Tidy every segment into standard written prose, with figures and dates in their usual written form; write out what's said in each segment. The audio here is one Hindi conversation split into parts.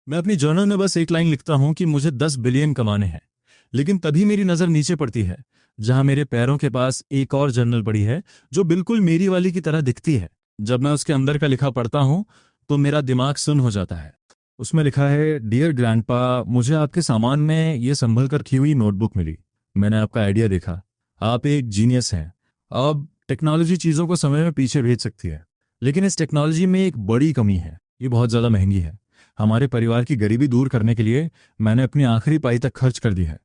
मैं अपनी जर्नल में बस एक लाइन लिखता हूं कि मुझे 10 बिलियन कमाने हैं। लेकिन तभी मेरी नज़र नीचे पड़ती है, जहां मेरे पैरों के पास एक और जर्नल पड़ी है जो बिल्कुल मेरी वाली की तरह दिखती है। जब मैं उसके अंदर का लिखा पढ़ता हूं तो मेरा दिमाग सुन्न हो जाता है। उसमें लिखा है, डियर ग्रैंडपा, मुझे आपके सामान में ये संभल कर रखी हुई नोटबुक मिली। मैंने आपका आइडिया देखा। आप एक जीनियस हैं। अब टेक्नोलॉजी चीज़ों को समय में पीछे भेज सकती है, लेकिन इस टेक्नोलॉजी में एक बड़ी कमी है। ये बहुत ज़्यादा महंगी है। हमारे परिवार की गरीबी दूर करने के लिए मैंने अपनी आखिरी पाई तक खर्च कर दी है,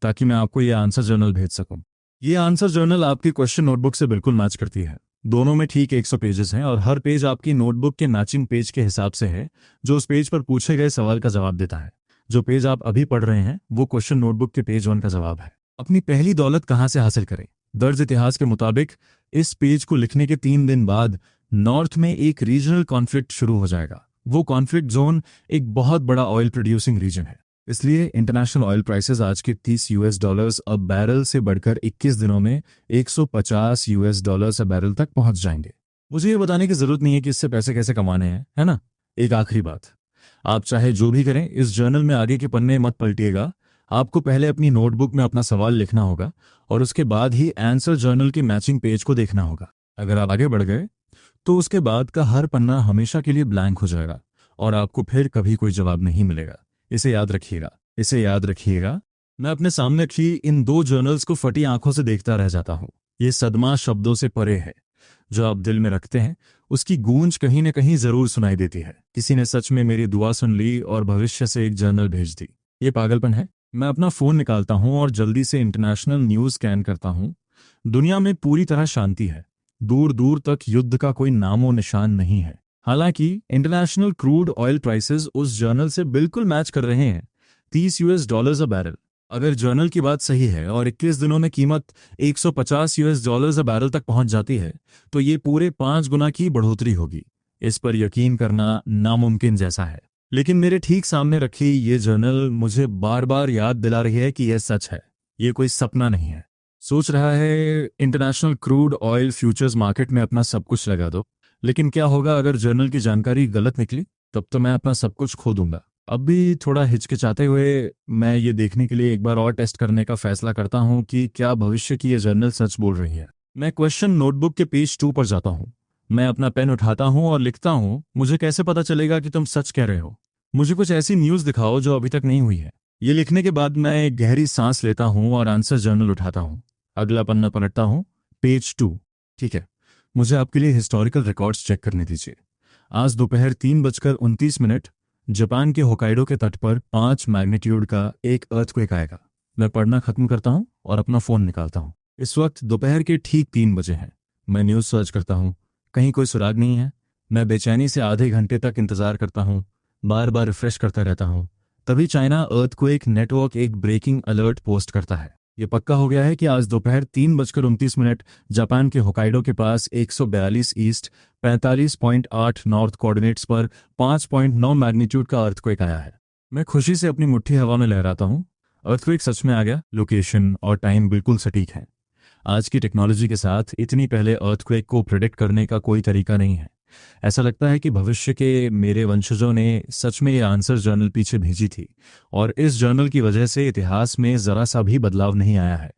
ताकि मैं आपको ये आंसर जर्नल भेज सकूं। ये आंसर जर्नल आपकी क्वेश्चन नोटबुक से बिल्कुल मैच करती है। दोनों में ठीक 100 पेजेस हैं और हर पेज आपकी नोटबुक के मैचिंग पेज के हिसाब से है, जो उस पेज पर पूछे गए सवाल का जवाब देता है। जो पेज आप अभी पढ़ रहे हैं वो क्वेश्चन नोटबुक के पेज 1 का जवाब है। अपनी पहली दौलत कहाँ से हासिल करें? दर्ज इतिहास के मुताबिक इस पेज को लिखने के 3 दिन बाद नॉर्थ में एक रीजनल कॉन्फ्लिक्ट शुरू हो जाएगा। वो कॉन्फ्लिक्ट जोन एक बहुत बड़ा ऑयल प्रोड्यूसिंग रीजन है। इसलिए इंटरनेशनल ऑयल प्राइसेस आज के $30 अब बैरल से बढ़कर 21 दिनों में $150 बैरल तक पहुंच जाएंगे। मुझे ये बताने की जरूरत नहीं है कि इससे पैसे कैसे कमाने हैं, है ना? एक आखिरी बात, आप चाहे जो भी करें, इस जर्नल में आगे के पन्ने मत पलटिएगा। आपको पहले अपनी नोटबुक में अपना सवाल लिखना होगा और उसके बाद ही आंसर जर्नल के मैचिंग पेज को देखना होगा। अगर आप आगे बढ़ गए तो उसके बाद का हर पन्ना हमेशा के लिए ब्लैंक हो जाएगा और आपको फिर कभी कोई जवाब नहीं मिलेगा। इसे याद रखिएगा, इसे याद रखिएगा। मैं अपने सामने रखी इन 2 जर्नल्स को फटी आंखों से देखता रह जाता हूँ। ये सदमा शब्दों से परे है। जो आप दिल में रखते हैं उसकी गूंज कहीं न कहीं जरूर सुनाई देती है। किसी ने सच में मेरी दुआ सुन ली और भविष्य से एक जर्नल भेज दी। ये पागलपन है? मैं अपना फोन निकालता हूँ और जल्दी से इंटरनेशनल न्यूज स्कैन करता हूँ। दुनिया में पूरी तरह शांति है। दूर दूर तक युद्ध का कोई नामो निशान नहीं है। हालांकि इंटरनेशनल क्रूड ऑयल प्राइसेस उस जर्नल से बिल्कुल मैच कर रहे हैं, $30 बैरल। अगर जर्नल की बात सही है और 21 दिनों में कीमत $150 बैरल तक पहुंच जाती है, तो ये पूरे 5 गुना की बढ़ोतरी होगी। इस पर यकीन करना नामुमकिन जैसा है। लेकिन मेरे ठीक सामने रखी ये जर्नल मुझे बार बार याद दिला रही है कि यह सच है। ये कोई सपना नहीं है। सोच रहा है international crude oil futures market में अपना सब कुछ लगा दो। लेकिन क्या होगा अगर जर्नल की जानकारी गलत निकली? तब तो मैं अपना सब कुछ खो दूंगा। अब भी थोड़ा हिचकिचाते हुए मैं ये देखने के लिए एक बार और टेस्ट करने का फैसला करता हूँ कि क्या भविष्य की ये जर्नल सच बोल रही है। मैं क्वेश्चन नोटबुक के पेज 2 पर जाता हूँ। मैं अपना पेन उठाता हूँ और लिखता हूँ, मुझे कैसे पता चलेगा कि तुम सच कह रहे हो? मुझे कुछ ऐसी न्यूज़ दिखाओ जो अभी तक नहीं हुई है। ये लिखने के बाद मैं एक गहरी सांस लेता हूँ और आंसर जर्नल उठाता हूँ। अगला पन्ना पलटता हूँ, पेज 2। ठीक है, मुझे आपके लिए हिस्टोरिकल रिकॉर्ड्स चेक करने दीजिए। आज दोपहर 3:29 जापान के होकाइडो के तट पर 5 मैग्नीट्यूड का एक अर्थक्वेक आएगा। मैं पढ़ना खत्म करता हूँ और अपना फोन निकालता हूँ। इस वक्त दोपहर के ठीक 3 बजे हैं। मैं न्यूज़ सर्च करता हूँ, कहीं कोई सुराग नहीं है। मैं बेचैनी से आधे घंटे तक इंतजार करता हूँ, बार बार रिफ्रेश करता रहता हूँ। तभी चाइना अर्थक्वेक नेटवर्क एक ब्रेकिंग अलर्ट पोस्ट करता है। ये पक्का हो गया है कि आज दोपहर 3:29 जापान के होकाइडो के पास 142 ईस्ट 45.8 नॉर्थ कोऑर्डिनेट्स पर 5.9 मैग्नीट्यूड का अर्थक्वेक आया है। मैं खुशी से अपनी मुट्ठी हवा में लहराता हूँ। अर्थक्वेक सच में आ गया। लोकेशन और टाइम बिल्कुल सटीक है। आज की टेक्नोलॉजी के साथ इतनी पहले अर्थक्वेक को प्रेडिक्ट करने का कोई तरीका नहीं है। ऐसा लगता है कि भविष्य के मेरे वंशजों ने सच में ये आंसर जर्नल पीछे भेजी थी और इस जर्नल की वजह से इतिहास में जरा सा भी बदलाव नहीं आया है।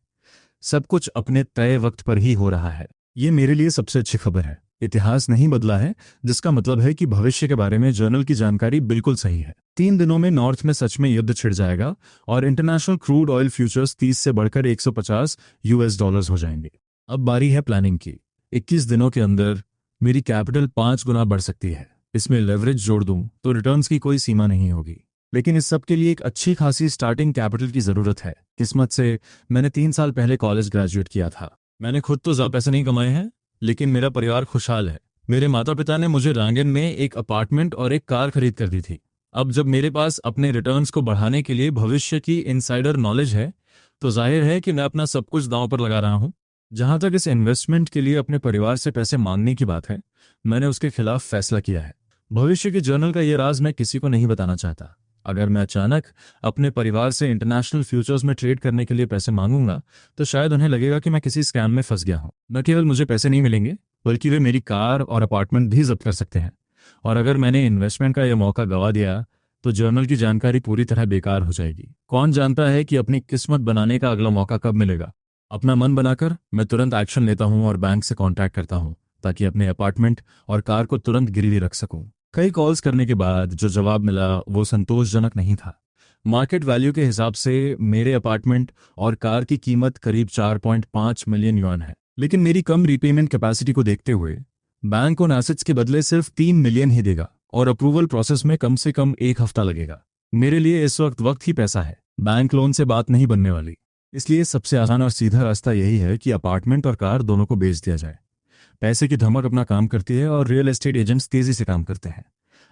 सब कुछ अपने तय वक्त पर ही हो रहा है। ये मेरे लिए सबसे अच्छी खबर है। इतिहास नहीं बदला है, जिसका मतलब है कि भविष्य के बारे में जर्नल की जानकारी बिल्कुल सही है। 3 दिनों में नॉर्थ में सच में युद्ध छिड़ जाएगा और इंटरनेशनल क्रूड ऑयल फ्यूचर्स 30 से बढ़कर $150 हो जाएंगे। अब बारी है प्लानिंग की। 21 दिनों के अंदर मेरी कैपिटल 5 गुना बढ़ सकती है। इसमें लेवरेज जोड़ दूं तो रिटर्न्स की कोई सीमा नहीं होगी। लेकिन इस सब के लिए एक अच्छी खासी स्टार्टिंग कैपिटल की जरूरत है। किस्मत से मैंने 3 साल पहले कॉलेज ग्रेजुएट किया था। मैंने खुद तो ज्यादा पैसे नहीं कमाए हैं, लेकिन मेरा परिवार खुशहाल है। मेरे माता पिता ने मुझे रांगन में एक अपार्टमेंट और एक कार खरीद कर दी थी। अब जब मेरे पास अपने रिटर्न्स को बढ़ाने के लिए भविष्य की इनसाइडर नॉलेज है, तो जाहिर है कि मैं अपना सब कुछ दांव पर लगा रहा हूं। जहां तक इस इन्वेस्टमेंट के लिए अपने परिवार से पैसे मांगने की बात है, मैंने उसके खिलाफ फैसला किया है। भविष्य के जर्नल का ये राज मैं किसी को नहीं बताना चाहता। अगर मैं अचानक अपने परिवार से इंटरनेशनल फ्यूचर्स में ट्रेड करने के लिए पैसे मांगूंगा, तो शायद उन्हें लगेगा कि मैं किसी स्कैम में फंस गया हूं। न केवल मुझे पैसे नहीं मिलेंगे, बल्कि वे मेरी कार और अपार्टमेंट भी जब्त कर सकते हैं। और अगर मैंने इन्वेस्टमेंट का यह मौका गंवा दिया, तो जर्नल की जानकारी पूरी तरह बेकार हो जाएगी। कौन जानता है कि अपनी किस्मत बनाने का अगला मौका कब मिलेगा। अपना मन बनाकर मैं तुरंत एक्शन लेता हूँ और बैंक से कांटेक्ट करता हूँ ताकि अपने अपार्टमेंट और कार को तुरंत गिरवी रख सकूं। कई कॉल्स करने के बाद जो जवाब मिला वो संतोषजनक नहीं था। मार्केट वैल्यू के हिसाब से मेरे अपार्टमेंट और कार की कीमत करीब 4.5 मिलियन युआन है, लेकिन मेरी कम रीपेमेंट कैपेसिटी को देखते हुए बैंक उन एसेट्स के बदले सिर्फ 3 मिलियन ही देगा और अप्रूवल प्रोसेस में कम से कम 1 हफ्ता लगेगा। मेरे लिए इस वक्त ही पैसा है, बैंक लोन से बात नहीं बनने वाली। इसलिए सबसे आसान और सीधा रास्ता यही है कि अपार्टमेंट और कार दोनों को बेच दिया जाए। पैसे की धमक अपना काम करती है और रियल एस्टेट एजेंट्स तेजी से काम करते हैं।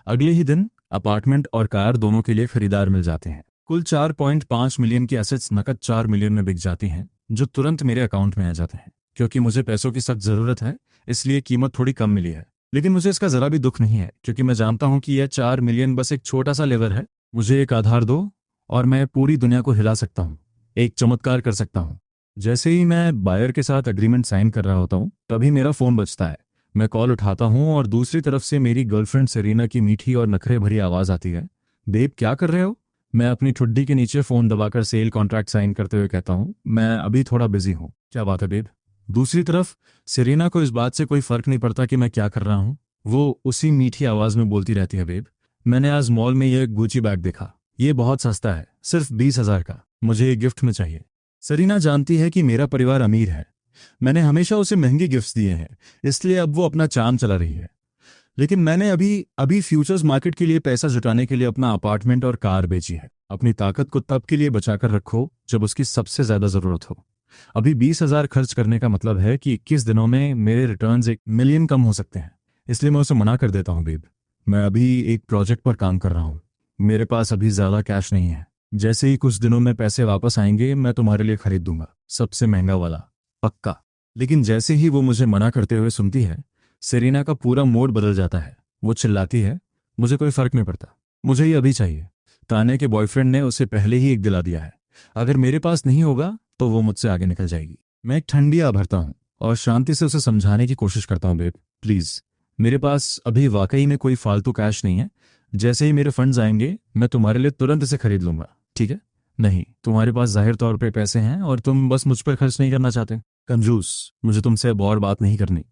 अगले ही दिन अपार्टमेंट और कार दोनों के लिए खरीदार मिल जाते हैं। कुल 4.5 मिलियन की एसेट्स नकद 4 मिलियन में बिक जाती हैं, जो तुरंत मेरे अकाउंट में आ जाते हैं। क्योंकि मुझे पैसों की सख्त जरूरत है, इसलिए कीमत थोड़ी कम मिली है, लेकिन मुझे इसका जरा भी दुख नहीं है क्योंकि मैं जानता हूं कि यह 4 मिलियन बस एक छोटा सा लेवर है। मुझे एक आधार दो और मैं पूरी दुनिया को हिला सकता हूं, एक चमत्कार कर सकता हूं। जैसे ही मैं बायर के साथ एग्रीमेंट साइन कर रहा होता हूं, तभी मेरा फोन बजता है। मैं कॉल उठाता हूं और दूसरी तरफ से मेरी गर्लफ्रेंड सेरेना की मीठी और नखरे भरी आवाज आती है। बेब, क्या कर रहे हो? मैं अपनी ठुड्डी के नीचे फोन दबाकर सेल कॉन्ट्रैक्ट साइन करते हुए कहता हूं, मैं अभी थोड़ा बिजी हूं। क्या बात है बेब? दूसरी तरफ सेरेना को इस बात से कोई फर्क नहीं पड़ता कि मैं क्या कर रहा हूं। वो उसी मीठी आवाज में बोलती रहती है, बेब, मैंने आज मॉल में ये गुची बैग देखा, ये बहुत सस्ता है, सिर्फ 20,000 का, मुझे ये गिफ्ट में चाहिए। सेरेना जानती है कि मेरा परिवार अमीर है, मैंने हमेशा उसे महंगे गिफ्ट्स दिए हैं, इसलिए अब वो अपना चाम चला रही है। लेकिन मैंने अभी अभी फ्यूचर्स मार्केट के लिए पैसा जुटाने के लिए अपना अपार्टमेंट और कार बेची है। अपनी ताकत को तब के लिए बचाकर रखो जब उसकी सबसे ज्यादा जरूरत हो। अभी 20,000 खर्च करने का मतलब है कि 21 दिनों में मेरे रिटर्न्स 1 मिलियन कम हो सकते हैं, इसलिए मैं उसे मना कर देता हूँ, बेब, मैं अभी एक प्रोजेक्ट पर काम कर रहा हूँ, मेरे पास अभी ज्यादा कैश नहीं है। जैसे ही कुछ दिनों में पैसे वापस आएंगे मैं तुम्हारे लिए खरीद दूंगा, सबसे महंगा वाला, पक्का। लेकिन जैसे ही वो मुझे मना करते हुए सुनती है, सेरेना का पूरा मूड बदल जाता है। वो चिल्लाती है, मुझे कोई फर्क नहीं पड़ता, मुझे ये अभी चाहिए। ताने के बॉयफ्रेंड ने उसे पहले ही एक दिला दिया है, अगर मेरे पास नहीं होगा तो वो मुझसे आगे निकल जाएगी। मैं एक ठंडी आ भरता हूँ और शांति से उसे समझाने की कोशिश करता हूँ, बेब प्लीज, मेरे पास अभी वाकई में कोई फालतू कैश नहीं है, जैसे ही मेरे फंड्स आएंगे मैं तुम्हारे लिए तुरंत इसे खरीद लूंगा, ठीक है? नहीं, तुम्हारे पास जाहिर तौर पे पैसे हैं और तुम बस मुझ पर खर्च नहीं करना चाहते। कंजूस, मुझे तुमसे अब और बात नहीं करनी।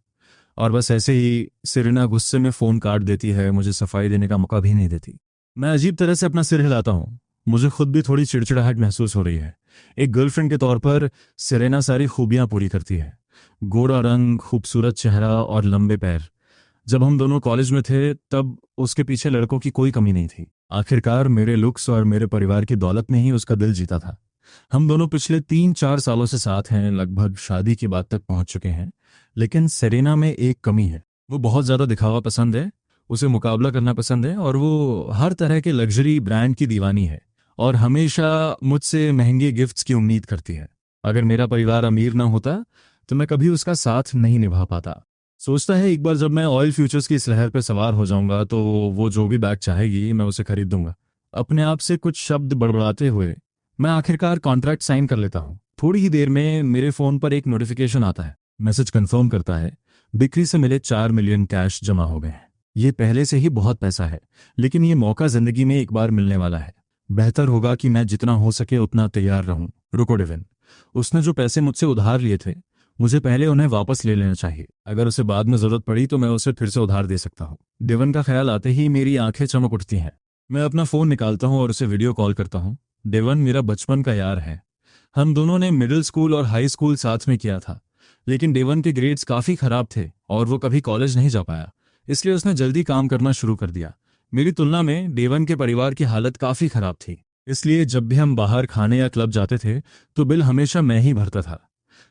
और बस ऐसे ही सेरेना गुस्से में फोन काट देती है, मुझे सफाई देने का मौका भी नहीं देती। मैं अजीब तरह से अपना सिर हिलाता हूँ, मुझे खुद भी थोड़ी चिड़चिड़ाहट महसूस हो रही है। एक गर्लफ्रेंड के तौर पर सेरेना सारी खूबियां पूरी करती है, गोरा रंग, खूबसूरत चेहरा और लंबे पैर। जब हम दोनों कॉलेज में थे तब उसके पीछे लड़कों की कोई कमी नहीं थी। आखिरकार मेरे लुक्स और मेरे परिवार की दौलत ने ही उसका दिल जीता था। हम दोनों पिछले 3-4 सालों से साथ हैं, लगभग शादी की बात तक पहुंच चुके हैं। लेकिन सेरेना में एक कमी है, वो बहुत ज्यादा दिखावा पसंद है, उसे मुकाबला करना पसंद है और वो हर तरह के लग्जरी ब्रांड की दीवानी है और हमेशा मुझसे महंगे गिफ्ट्स की उम्मीद करती है। अगर मेरा परिवार अमीर ना होता तो मैं कभी उसका साथ नहीं निभा पाता। सोचता है एक बार जब मैं ऑयल फ्यूचर्स की इस लहर पर सवार हो जाऊंगा तो वो जो भी बैग चाहेगी मैं उसे खरीद दूंगा। अपने आप से कुछ शब्द बड़बड़ाते हुए मैं आखिरकार कॉन्ट्रैक्ट साइन कर लेता हूँ। थोड़ी ही देर में मेरे फोन पर एक नोटिफिकेशन आता है, मैसेज कंफर्म करता है, बिक्री से मिले 4 मिलियन कैश जमा हो गए हैं। ये पहले से ही बहुत पैसा है, लेकिन ये मौका जिंदगी में एक बार मिलने वाला है। बेहतर होगा कि मैं जितना हो सके उतना तैयार रहूं। रुको डेविन, उसने जो पैसे मुझसे उधार लिए थे मुझे पहले उन्हें वापस ले लेना चाहिए। अगर उसे बाद में जरूरत पड़ी तो मैं उसे फिर से उधार दे सकता हूँ। डेवन का ख्याल आते ही मेरी आंखें चमक उठती हैं। मैं अपना फोन निकालता हूँ और उसे वीडियो कॉल करता हूँ। डेवन मेरा बचपन का यार है, हम दोनों ने मिडिल स्कूल और हाई स्कूल साथ में किया था। लेकिन डेवन के ग्रेड्स काफी खराब थे और वो कभी कॉलेज नहीं जा पाया, इसलिए उसने जल्दी काम करना शुरू कर दिया। मेरी तुलना में डेवन के परिवार की हालत काफी खराब थी, इसलिए जब भी हम बाहर खाने या क्लब जाते थे तो बिल हमेशा मैं ही भरता था।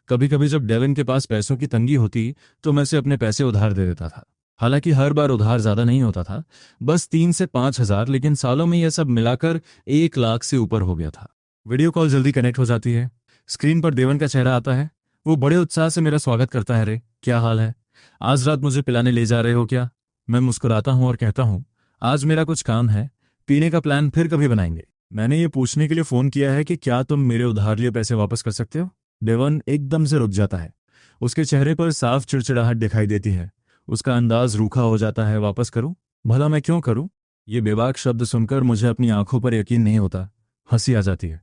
कभी कभी जब डेवन के पास पैसों की तंगी होती तो मैं उसे अपने पैसे उधार दे देता था। हालांकि हर बार उधार ज्यादा नहीं होता था, बस 3 से 5 हजार, लेकिन सालों में यह सब मिलाकर 1 लाख से ऊपर हो गया था। वीडियो कॉल जल्दी कनेक्ट हो जाती है, स्क्रीन पर डेवन का चेहरा आता है। वो बड़े उत्साह से मेरा स्वागत करता है। रे, क्या हाल है? आज रात मुझे पिलाने ले जा रहे हो क्या? मैं मुस्कुराता हूँ और कहता हूँ, आज मेरा कुछ काम है, पीने का प्लान फिर कभी बनाएंगे। मैंने ये पूछने के लिए फोन किया है कि क्या तुम मेरे उधार लिए पैसे वापस कर सकते हो? डेवन एकदम से रुक जाता है, उसके चेहरे पर साफ चिड़चिड़ाहट दिखाई देती है, उसका अंदाज रूखा हो जाता है। वापस करूं? भला मैं क्यों करूं? ये बेबाक शब्द सुनकर मुझे अपनी आंखों पर यकीन नहीं होता। हंसी आ जाती है।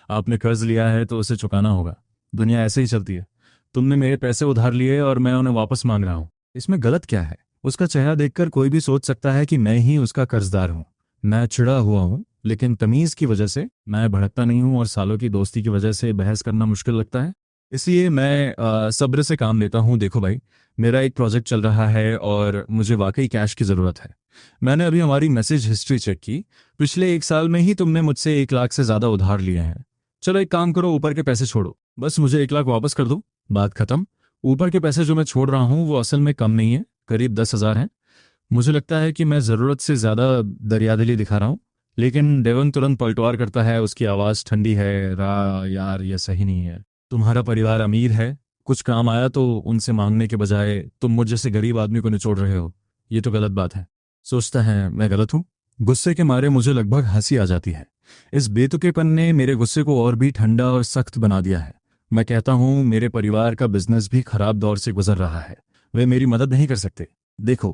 आपने कर्ज लिया है तो उसे चुकाना होगा। दुनिया ऐसे ही चलती है। तुमने मेरे पैसे उधार लिए और मैं उन्हें वापस मांग रहा हूँ। इसमें गलत क्या है? उसका चेहरा देखकर कोई भी सोच सकता है कि मैं ही उसका कर्जदार हूँ। मैं चिढ़ा हुआ हूँ, लेकिन तमीज की वजह से मैं भड़कता नहीं हूँ और सालों की दोस्ती की वजह से बहस करना मुश्किल लगता है। इसलिए मैं सब्र से काम लेता हूँ। देखो भाई, मेरा एक प्रोजेक्ट चल रहा है और मुझे वाकई कैश की ज़रूरत है। मैंने अभी हमारी मैसेज हिस्ट्री चेक की। पिछले 1 साल में ही तुमने मुझसे 1 लाख से ज़्यादा उधार लिए हैं। चलो एक काम करो, ऊपर के पैसे छोड़ो, बस मुझे 1 लाख वापस कर दो। बात खत्म। ऊपर के पैसे जो मैं छोड़ रहा हूँ वो असल में कम नहीं है, करीब 10,000 हैं। मुझे लगता है कि मैं ज़रूरत से ज़्यादा दरियादिली दिखा रहा हूँ, लेकिन डेवन तुरंत पलटवार करता है। उसकी आवाज़ ठंडी है। यार, ये सही नहीं है। तुम्हारा परिवार अमीर है, कुछ काम आया तो उनसे मांगने के बजाय तुम मुझ जैसे गरीब आदमी को निचोड़ रहे हो। ये तो गलत बात है। सोचता है मैं गलत हूँ। गुस्से के मारे मुझे लगभग हंसी आ जाती है। इस बेतुकेपन ने मेरे गुस्से को और भी ठंडा और सख्त बना दिया है। मैं कहता हूँ मेरे परिवार का बिजनेस भी खराब दौर से गुजर रहा है। वे मेरी मदद नहीं कर सकते। देखो,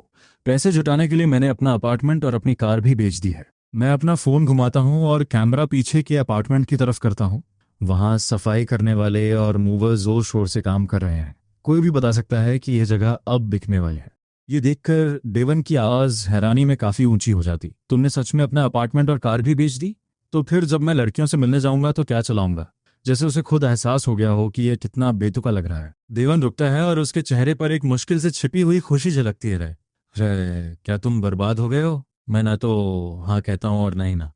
पैसे जुटाने के लिए मैंने अपना अपार्टमेंट और अपनी कार भी बेच दी है। मैं अपना फ़ोन घुमाता हूँ और कैमरा पीछे के अपार्टमेंट की तरफ करता हूँ। वहाँ सफाई करने वाले और मूवर जोर शोर से काम कर रहे हैं। कोई भी बता सकता है कि यह जगह अब बिकने वाली है। ये देखकर डेवन की आवाज़ हैरानी में काफ़ी ऊंची हो जाती। तुमने सच में अपना अपार्टमेंट और कार भी बेच दी? तो फिर जब मैं लड़कियों से मिलने जाऊंगा तो क्या चलाऊंगा? जैसे उसे खुद एहसास हो गया हो कि यह कितना बेतुका लग रहा है। देवन रुकता है और उसके चेहरे पर एक मुश्किल से छिपी हुई खुशी झलकती है। रे, क्या तुम बर्बाद हो गए हो? मैं ना तो हाँ कहता हूँ और नहीं ना।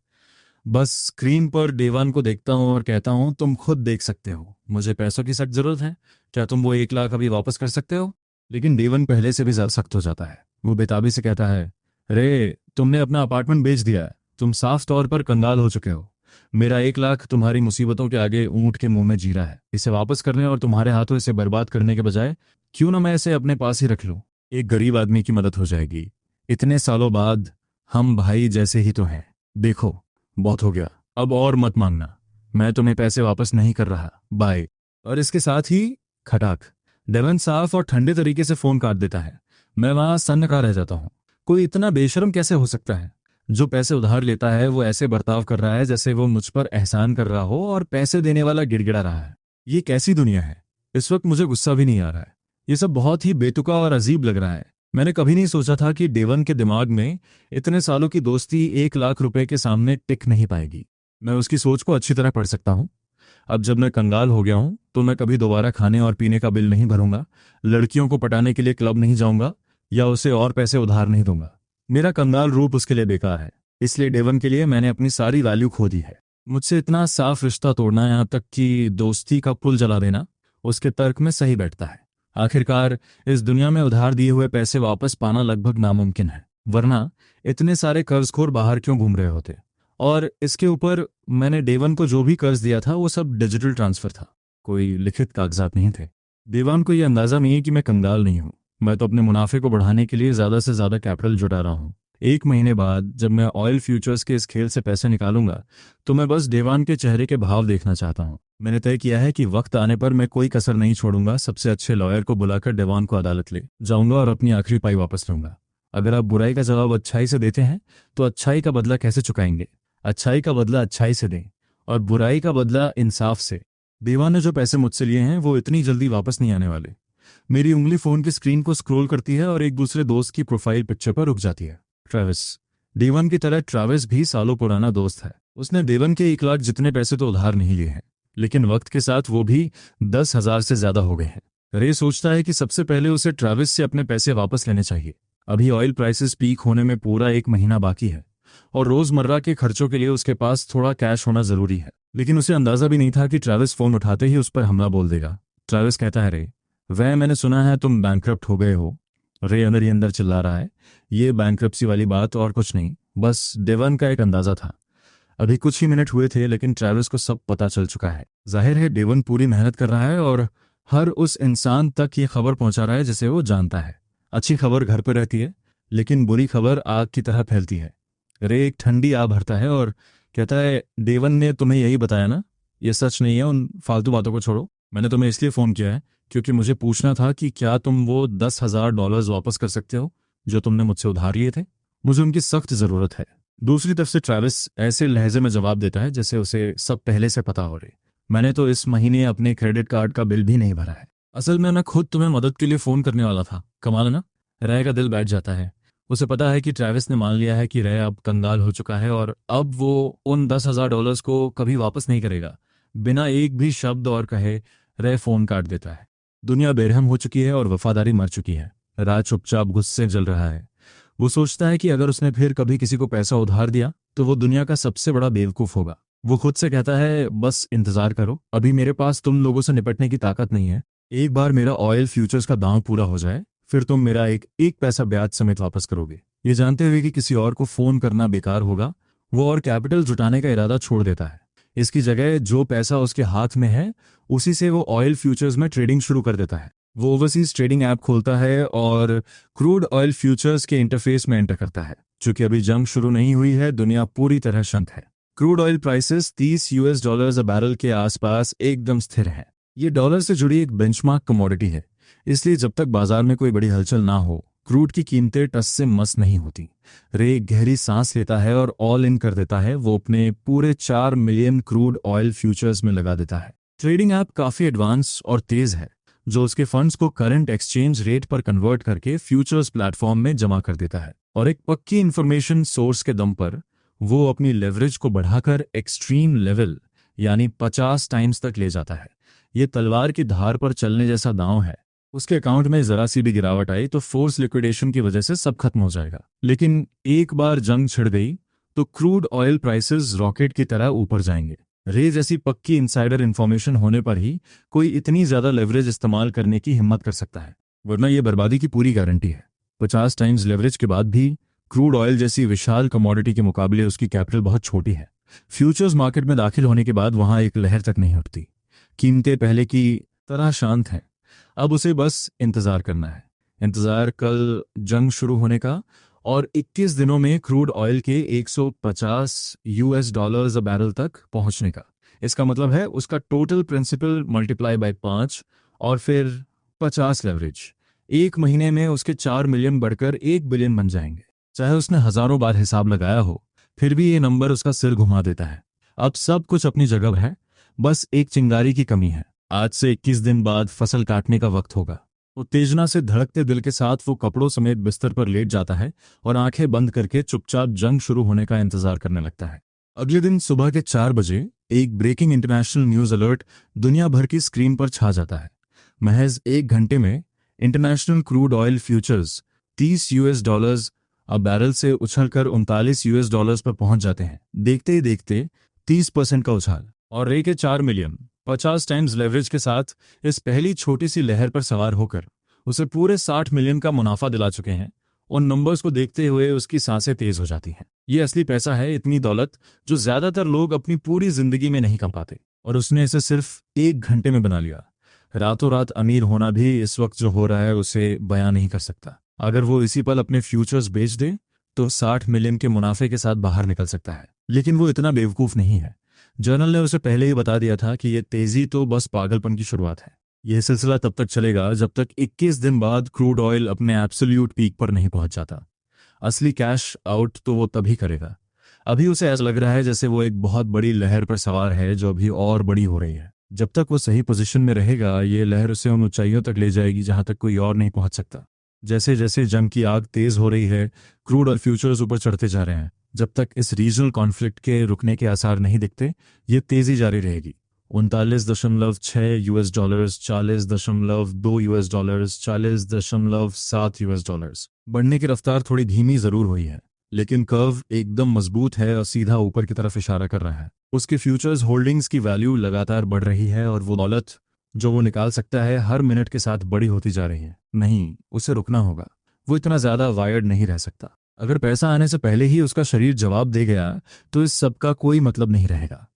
बस स्क्रीन पर देवान को देखता हूँ और कहता हूँ तुम खुद देख सकते हो, मुझे पैसों की सख्त जरूरत है। क्या तुम वो 1 लाख अभी वापस कर सकते हो? लेकिन देवन पहले से भी ज्यादा सख्त हो जाता है। वो बेताबी से कहता है, रे, तुमने अपना अपार्टमेंट बेच दिया है। तुम साफ तौर पर कंगाल हो चुके हो। मेरा 1 लाख तुम्हारी मुसीबतों के आगे ऊंट के मुंह में जीरा है। इसे वापस करने और तुम्हारे हाथों इसे बर्बाद करने के बजाय क्यों ना मैं इसे अपने पास ही रख लूं। एक गरीब आदमी की मदद हो जाएगी। इतने सालों बाद हम भाई जैसे ही तो हैं। देखो, बहुत हो गया, अब और मत मांगना। मैं तुम्हें पैसे वापस नहीं कर रहा, बाय। और इसके साथ ही खटाक, डेवन साफ और ठंडे तरीके से फोन काट देता है। मैं वहां सन्न रह जाता हूँ। कोई इतना बेशर्म कैसे हो सकता है? जो पैसे उधार लेता है वो ऐसे बर्ताव कर रहा है जैसे वो मुझ पर एहसान कर रहा हो और पैसे देने वाला गिड़गिड़ा रहा है। ये कैसी दुनिया है? इस वक्त मुझे गुस्सा भी नहीं आ रहा है। ये सब बहुत ही बेतुका और अजीब लग रहा है। मैंने कभी नहीं सोचा था कि डेवन के दिमाग में इतने सालों की दोस्ती 1 लाख रुपए के सामने टिक नहीं पाएगी। मैं उसकी सोच को अच्छी तरह पढ़ सकता हूँ। अब जब मैं कंगाल हो गया हूँ तो मैं कभी दोबारा खाने और पीने का बिल नहीं भरूंगा, लड़कियों को पटाने के लिए क्लब नहीं जाऊंगा या उसे और पैसे उधार नहीं दूंगा। मेरा कंगाल रूप उसके लिए बेकार है। इसलिए डेवन के लिए मैंने अपनी सारी वैल्यू खो दी है। मुझसे इतना साफ रिश्ता तोड़ना, यहाँ तक कि दोस्ती का पुल जला देना, उसके तर्क में सही बैठता है। आखिरकार इस दुनिया में उधार दिए हुए पैसे वापस पाना लगभग नामुमकिन है, वरना इतने सारे कर्जखोर बाहर क्यों घूम रहे होते? और इसके ऊपर मैंने डेवन को जो भी कर्ज दिया था वो सब डिजिटल ट्रांसफर था, कोई लिखित कागजात नहीं थे। देवान को यह अंदाजा नहीं है कि मैं कंगाल नहीं हूँ। मैं तो अपने मुनाफे को बढ़ाने के लिए ज्यादा से ज्यादा कैपिटल जुटा रहा हूँ। 1 महीने बाद जब मैं ऑयल फ्यूचर्स के इस खेल से पैसे निकालूंगा तो मैं बस देवान के चेहरे के भाव देखना चाहता हूँ। मैंने तय किया है कि वक्त आने पर मैं कोई कसर नहीं छोड़ूंगा। सबसे अच्छे लॉयर को बुलाकर देवान को अदालत ले जाऊंगा और अपनी आखिरी पाई वापस लूंगा। अगर आप बुराई का जवाब अच्छाई से देते हैं तो अच्छाई का बदला कैसे चुकाएंगे? अच्छाई का बदला अच्छाई से दें और बुराई का बदला इंसाफ से। देवा ने जो पैसे मुझसे लिए हैं वो इतनी जल्दी वापस नहीं आने वाले। मेरी उंगली फोन की स्क्रीन को स्क्रॉल करती है और एक दूसरे दोस्त की प्रोफाइल पिक्चर पर रुक जाती है। ट्रेविस। देवन की तरह ट्रेविस भी सालों पुराना दोस्त है। उसने देवन के 1 लाख जितने पैसे तो उधार नहीं लिए हैं, लेकिन वक्त के साथ वो भी 10,000 से ज्यादा हो गए हैं। रे सोचता है कि सबसे पहले उसे ट्रेविस से अपने पैसे वापस लेने चाहिए। अभी ऑयल प्राइसेस पीक होने में पूरा 1 महीना बाकी है और रोजमर्रा के खर्चों के लिए उसके पास थोड़ा कैश होना जरूरी है। लेकिन उसे अंदाजा भी नहीं था कि ट्रेविस फोन उठाते ही उस पर हमला बोल देगा। ट्रेविस कहता है, रे, मैंने सुना है तुम बैंकरप्ट हो गए हो। रे अंदर ही अंदर चिल्ला रहा है, ये बैंकरप्सी वाली बात और कुछ नहीं, बस डेवन का एक अंदाजा था। अभी कुछ ही मिनट हुए थे लेकिन ट्रेविस को सब पता चल चुका है। जाहिर है डेवन पूरी मेहनत कर रहा है और हर उस इंसान तक ये खबर पहुंचा रहा है जिसे वो जानता है। अच्छी खबर घर पर रहती है लेकिन बुरी खबर आग की तरह फैलती है। रे एक ठंडी आग भरता है और कहता है, डेवन ने तुम्हें यही बताया ना? ये सच नहीं है, उन फालतू बातों को छोड़ो। मैंने तुम्हें इसलिए फ़ोन किया है क्योंकि मुझे पूछना था कि क्या तुम वो $10,000 वापस कर सकते हो जो तुमने मुझसे उधार लिए थे। मुझे उनकी सख्त ज़रूरत है। दूसरी तरफ से ट्रैविस ऐसे लहजे में जवाब देता है जैसे उसे सब पहले से पता हो रही। मैंने तो इस महीने अपने क्रेडिट कार्ड का बिल भी नहीं भरा है। असल में मैं खुद तुम्हें मदद के लिए फोन करने वाला था। कमाल है ना। रे का दिल बैठ जाता है। उसे पता है कि ट्रैविस ने मान लिया है कि रे अब कंगाल हो चुका है और अब वो उन $10,000 को कभी वापस नहीं करेगा। बिना एक भी शब्द और कहे रे फोन काट देता है। दुनिया बेरहम हो चुकी है और वफादारी मर चुकी है। राज चुपचाप गुस्से जल रहा है। वो सोचता है कि अगर उसने फिर कभी किसी को पैसा उधार दिया तो वो दुनिया का सबसे बड़ा बेवकूफ होगा। वो खुद से कहता है बस इंतजार करो, अभी मेरे पास तुम लोगों से निपटने की ताकत नहीं है। एक बार मेरा ऑयल फ्यूचर्स का दांव पूरा हो जाए फिर तुम मेरा एक एक पैसा ब्याज समेत वापस करोगे। ये जानते हुए कि किसी और को फोन करना बेकार होगा, वो और कैपिटल जुटाने का इरादा छोड़ देता है। इसकी जगह जो पैसा उसके हाथ में है उसी से वो ऑयल फ्यूचर्स में ट्रेडिंग शुरू कर देता है। वो ओवरसीज ट्रेडिंग ऐप खोलता है और क्रूड ऑयल फ्यूचर्स के इंटरफेस में एंटर करता है। चूंकि अभी जंग शुरू नहीं हुई है, दुनिया पूरी तरह शांत है। क्रूड ऑयल प्राइसेस $30 अ बैरल के आसपास एकदम स्थिर है। ये डॉलर से जुड़ी एक बेंचमार्क कमोडिटी है, इसलिए जब तक बाजार में कोई बड़ी हलचल ना हो क्रूड की कीमतें टस से मस नहीं होती। रे एक गहरी सांस लेता है और ऑल इन कर देता है। वो अपने पूरे 4 मिलियन क्रूड ऑयल फ्यूचर्स में लगा देता है। ट्रेडिंग ऐप काफी एडवांस और तेज है, जो उसके फंड्स को करंट एक्सचेंज रेट पर कन्वर्ट करके फ्यूचर्स प्लेटफॉर्म में जमा कर देता है। और एक पक्की इंफॉर्मेशन सोर्स के दम पर वो अपनी लेवरेज को बढ़ाकर एक्सट्रीम लेवल यानी 50 टाइम्स तक ले जाता है। ये तलवार की धार पर चलने जैसा दांव है। उसके अकाउंट में जरा सी भी गिरावट आई तो फोर्स लिक्विडेशन की वजह से सब खत्म हो जाएगा। लेकिन एक बार जंग छिड़ गई तो क्रूड ऑयल प्राइसेस रॉकेट की तरह ऊपर जाएंगे। रे जैसी पक्की इनसाइडर इंफॉर्मेशन होने पर ही कोई इतनी ज्यादा लेवरेज इस्तेमाल करने की हिम्मत कर सकता है, वरना यह बर्बादी की पूरी गारंटी है। 50 टाइम्स लेवरेज के बाद भी क्रूड ऑयल जैसी विशाल कमोडिटी के मुकाबले उसकी कैपिटल बहुत छोटी है। फ्यूचर्स मार्केट में दाखिल होने के बाद वहां एक लहर तक नहीं उठती। कीमतें पहले की तरह शांत हैं। अब उसे बस इंतजार करना है। इंतजार कल जंग शुरू होने का और 21 दिनों में क्रूड ऑयल के $150 अ बैरल तक पहुंचने का। इसका मतलब है उसका टोटल प्रिंसिपल मल्टीप्लाई बाय 5 और फिर 50 लेवरेज। एक महीने में उसके 4 मिलियन बढ़कर 1 बिलियन बन जाएंगे। चाहे उसने हजारों बार हिसाब लगाया हो, फिर भी ये नंबर उसका सिर घुमा देता है। अब सब कुछ अपनी जगह है, बस एक चिंगारी की कमी है। आज से 21 दिन बाद फसल काटने का वक्त होगा। उत्तेजना से धड़कते दिल के साथ वो कपड़ों समेत बिस्तर पर लेट जाता है और आंखें बंद करके चुपचाप जंग शुरू होने का इंतजार करने लगता है। अगले दिन सुबह के 4 बजे एक ब्रेकिंग इंटरनेशनल न्यूज अलर्ट दुनिया भर की स्क्रीन पर छा जाता है। महज 1 घंटे में इंटरनेशनल क्रूड ऑयल फ्यूचर्स $30 अ बैरल से उछलकर $39 पर पहुंच जाते हैं। देखते ही देखते 30% का उछाल। और रे के 4 मिलियन 50 टाइम्स लेवरेज के साथ इस पहली छोटी सी लहर पर सवार होकर उसे पूरे 60 मिलियन का मुनाफा दिला चुके हैं। उन नंबर्स को देखते हुए उसकी सांसें तेज हो जाती हैं। ये असली पैसा है, इतनी दौलत जो ज्यादातर लोग अपनी पूरी जिंदगी में नहीं कमा पाते, और उसने इसे सिर्फ 1 घंटे में बना लिया। रातों रात अमीर होना भी इस वक्त जो हो रहा है उसे बयां नहीं कर सकता। अगर वो इसी पल अपने फ्यूचर्स बेच दे तो 60 मिलियन के मुनाफे के साथ बाहर निकल सकता है। लेकिन वो इतना बेवकूफ नहीं है। जर्नल ने उसे पहले ही बता दिया था कि ये तेजी तो बस पागलपन की शुरुआत है। यह सिलसिला तब तक चलेगा जब तक 21 दिन बाद क्रूड ऑयल अपने एब्सोल्यूट पीक पर नहीं पहुंच जाता। असली कैश आउट तो वो तभी करेगा। अभी उसे ऐसा लग रहा है जैसे वो एक बहुत बड़ी लहर पर सवार है जो अभी और बड़ी हो रही है। जब तक वो सही पोजीशन में रहेगा ये लहर उसे उन ऊंचाइयों तक ले जाएगी जहां तक कोई और नहीं पहुंच सकता। जैसे जैसे जंग की आग तेज हो रही है, क्रूड और फ्यूचर्स ऊपर चढ़ते जा रहे हैं। जब तक इस रीजनल कॉन्फ्लिक्ट के रुकने के आसार नहीं दिखते, ये तेजी जारी रहेगी। $39.6, $40.2, $40.7। बढ़ने की रफ्तार थोड़ी धीमी जरूर हुई है, लेकिन कर्व एकदम मजबूत है और सीधा ऊपर की तरफ इशारा कर रहा है। उसके फ्यूचर्स होल्डिंग्स की वैल्यू लगातार बढ़ रही है और वो दौलत जो वो निकाल सकता है हर मिनट के साथ बड़ी होती जा रही है। नहीं, उसे रुकना होगा। वो इतना ज्यादा वायर्ड नहीं रह सकता। अगर पैसा आने से पहले ही उसका शरीर जवाब दे गया तो इस सब का कोई मतलब नहीं रहेगा।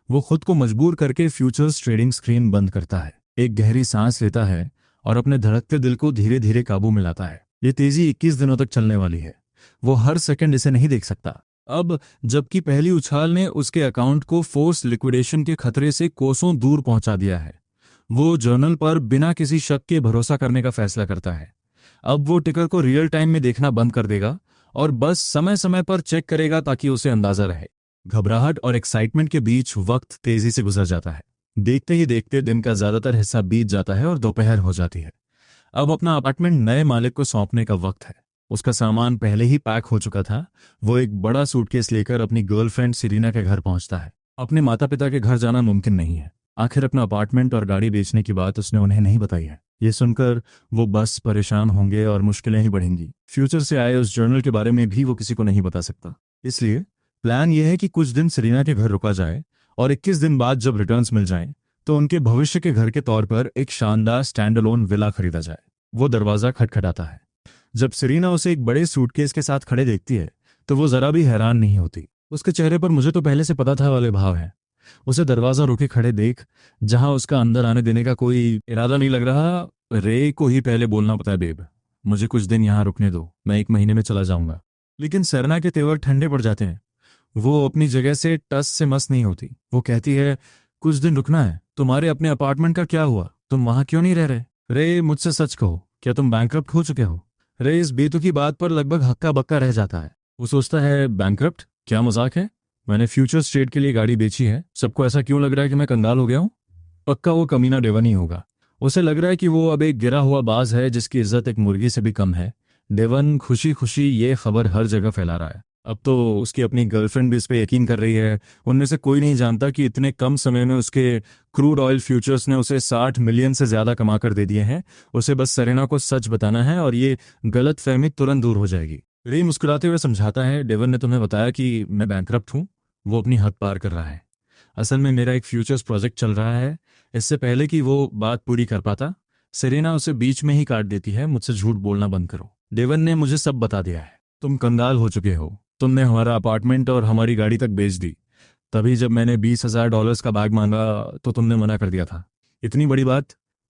वो खुद को मजबूर करके फ्यूचर्स ट्रेडिंग स्क्रीन बंद करता है, एक गहरी सांस लेता है और अपने धड़कते दिल को धीरे धीरे काबू में लाता है। ये तेजी 21 दिनों तक चलने वाली है। वो हर सेकंड इसे नहीं देख सकता। अब जबकि पहली उछाल ने उसके अकाउंट को फोर्स लिक्विडेशन के खतरे से कोसों दूर पहुंचा दिया है, वो जर्नल पर बिना किसी शक के भरोसा करने का फैसला करता है। अब वो टिकर को रियल टाइम में देखना बंद कर देगा और बस समय समय पर चेक करेगा ताकि उसे अंदाजा रहे। घबराहट और एक्साइटमेंट के बीच वक्त तेजी से गुजर जाता है। देखते ही देखते दिन का ज्यादातर हिस्सा बीत जाता है और दोपहर हो जाती है। अब अपना अपार्टमेंट नए मालिक को सौंपने का वक्त है। उसका सामान पहले ही पैक हो चुका था। वो एक बड़ा सूटकेस लेकर अपनी गर्लफ्रेंड सिरीना के घर पहुंचता है। अपने माता पिता के घर जाना मुमकिन नहीं है। आखिर अपना अपार्टमेंट और गाड़ी बेचने की बात उसने उन्हें नहीं बताई है। ये सुनकर वो बस परेशान होंगे और मुश्किलें ही बढ़ेंगी। फ्यूचर से आए उस जर्नल के बारे में भी वो किसी को नहीं बता सकता। इसलिए प्लान ये है कि कुछ दिन सेरेना के घर रुका जाए और 21 दिन बाद जब रिटर्न्स मिल जाएं तो उनके भविष्य के घर के तौर पर एक शानदार स्टैंड अलोन विला खरीदा जाए। वो दरवाजा खटखटाता है। जब सेरेना उसे एक बड़े सूटकेस के साथ खड़े देखती है तो वो जरा भी हैरान नहीं होती। उसके चेहरे पर मुझे तो पहले से पता था वाले भाव है। उसे दरवाजा रुके खड़े देख, जहां उसका अंदर आने देने का कोई इरादा नहीं लग रहा, रे को ही पहले बोलना पता है, बेब मुझे कुछ दिन यहाँ रुकने दो, मैं 1 महीने में चला जाऊंगा। लेकिन सेरेना के तेवर ठंडे पड़ जाते हैं। वो अपनी जगह से टस से मस नहीं होती। वो कहती है, कुछ दिन रुकना है? तुम्हारे अपने अपार्टमेंट का क्या हुआ? तुम वहां क्यों नहीं रह रहे? रे मुझसे सच कहो, क्या तुम बैंकरप्ट हो चुके हो? रे इस बेतुकी बात पर लगभग हक्का बक्का रह जाता है। वो सोचता है, बैंकरप्ट? क्या मजाक है? मैंने फ्यूचर स्टेट के लिए गाड़ी बेची है। सबको ऐसा क्यों लग रहा है कि मैं कंगाल हो गया हूँ? पक्का वो कमीना डेवन ही होगा। उसे लग रहा है कि वो अब एक गिरा हुआ बाज है जिसकी इज्जत एक मुर्गी से भी कम है। डेवन खुशी खुशी ये खबर हर जगह फैला रहा है। अब तो उसकी अपनी गर्लफ्रेंड भी इस पे यकीन कर रही है। उनमें से कोई नहीं जानता कि इतने कम समय में उसके क्रूड ऑयल फ्यूचर्स ने उसे 60 मिलियन से ज्यादा कमा कर दे दिए हैं। उसे बस सेरेना को सच बताना है और ये गलत फहमी तुरंत दूर हो जाएगी। रे मुस्कुराते हुए समझाता है, डेवन ने तुम्हें बताया कि मैं बैंकरप्ट हूँ। वो अपनी हद पार कर रहा है। असल में मेरा एक फ्यूचर्स प्रोजेक्ट चल रहा है। इससे पहले कि वो बात पूरी कर पाता, सेरेना उसे बीच में ही काट देती है। मुझसे झूठ बोलना बंद करो। डेवन ने मुझे सब बता दिया है। तुम कंगाल हो चुके हो। तुमने हमारा अपार्टमेंट और हमारी गाड़ी तक बेच दी। तभी जब मैंने $20,000 का बैग मांगा तो तुमने मना कर दिया था। इतनी बड़ी बात,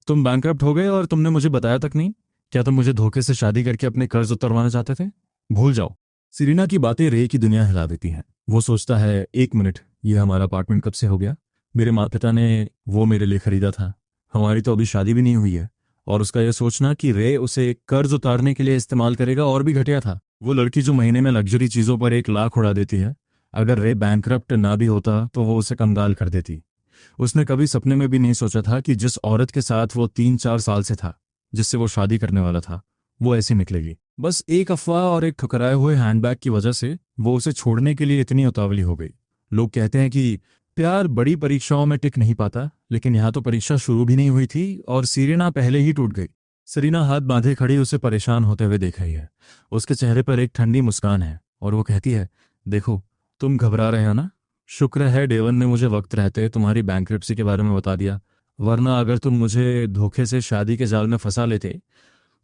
तुम बैंकरप्ट हो गए और तुमने मुझे बताया तक नहीं। क्या तुम मुझे धोखे से शादी करके अपने कर्ज उतरवाना चाहते थे? भूल जाओ। सेरेना की बातें रे की दुनिया हिला देती हैं। वो सोचता है, 1 मिनट, ये हमारा अपार्टमेंट कब से हो गया? मेरे माता पिता ने वो मेरे लिए खरीदा था। हमारी तो अभी शादी भी नहीं हुई है। और उसका यह सोचना कि रे उसे कर्ज उतारने के लिए इस्तेमाल करेगा और भी घटिया था। वो लड़की जो महीने में लग्जरी चीजों पर 1 लाख उड़ा देती है, अगर रे बैंकरप्ट ना भी होता तो वो उसे कंगाल कर देती। उसने कभी सपने में भी नहीं सोचा था कि जिस औरत के साथ वो 3-4 साल से था, जिससे वो शादी करने वाला था, वो ऐसी निकलेगी। बस एक अफवाह और एक ठुकराए हुए हैंडबैग की वजह से वो उसे छोड़ने के लिए इतनी उतावली हो गई। लोग कहते हैं कि प्यार बड़ी परीक्षाओं में टिक नहीं पाता, लेकिन यहाँ तो परीक्षा शुरू भी नहीं हुई थी और सेरेना पहले ही टूट गई। सेरेना हाथ बांधे खड़ी उसे परेशान होते हुए देख रही है। उसके चेहरे पर एक ठंडी मुस्कान है और वो कहती है, देखो तुम घबरा रहे हो ना? शुक्र है डेवन ने मुझे वक्त रहते तुम्हारी बैंकरप्सी के बारे में बता दिया, वरना अगर तुम मुझे धोखे से शादी के जाल में फंसा लेते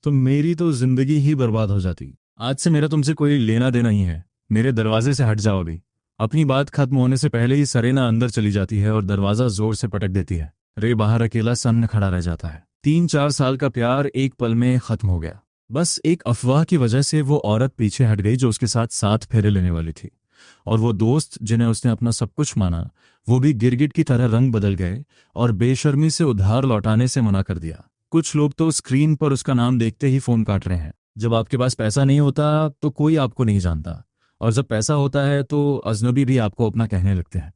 तो मेरी तो जिंदगी ही बर्बाद हो जाती। आज से मेरा तुमसे कोई लेना देना ही है। मेरे दरवाजे से हट जाओ अभी। अपनी बात खत्म होने से पहले ही सेरेना अंदर चली जाती है और दरवाजा जोर से पटक देती है। रे बाहर अकेला सन्न खड़ा रह जाता है। 3-4 साल का प्यार एक पल में खत्म हो गया। बस एक अफवाह की वजह से वो औरत पीछे हट गई जो उसके साथ 7 फेरे लेने वाली थी। और वो दोस्त जिन्हें उसने अपना सब कुछ माना, वो भी गिरगिट की तरह रंग बदल गए और बेशर्मी से उधार लौटाने से मना कर दिया। कुछ लोग तो स्क्रीन पर उसका नाम देखते ही फोन काट रहे हैं। जब आपके पास पैसा नहीं होता तो कोई आपको नहीं जानता, और जब पैसा होता है तो अजनबी भी आपको अपना कहने लगते हैं।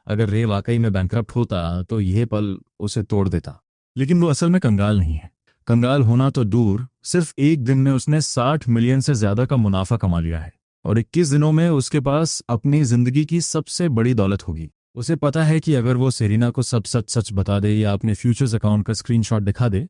अगर रे वाकई में बैंकरप्ट होता तो यह पल उसे तोड़ देता। लेकिन वो असल में कंगाल नहीं है। कंगाल होना तो दूर, सिर्फ एक दिन में उसने 60 मिलियन से ज्यादा का मुनाफा कमा लिया है और 21 दिनों में उसके पास अपनी जिंदगी की सबसे बड़ी दौलत होगी। उसे पता है कि अगर वो सेरेना को सब सच सच बता दे या अपने फ्यूचर्स अकाउंट का स्क्रीनशॉट दिखा दे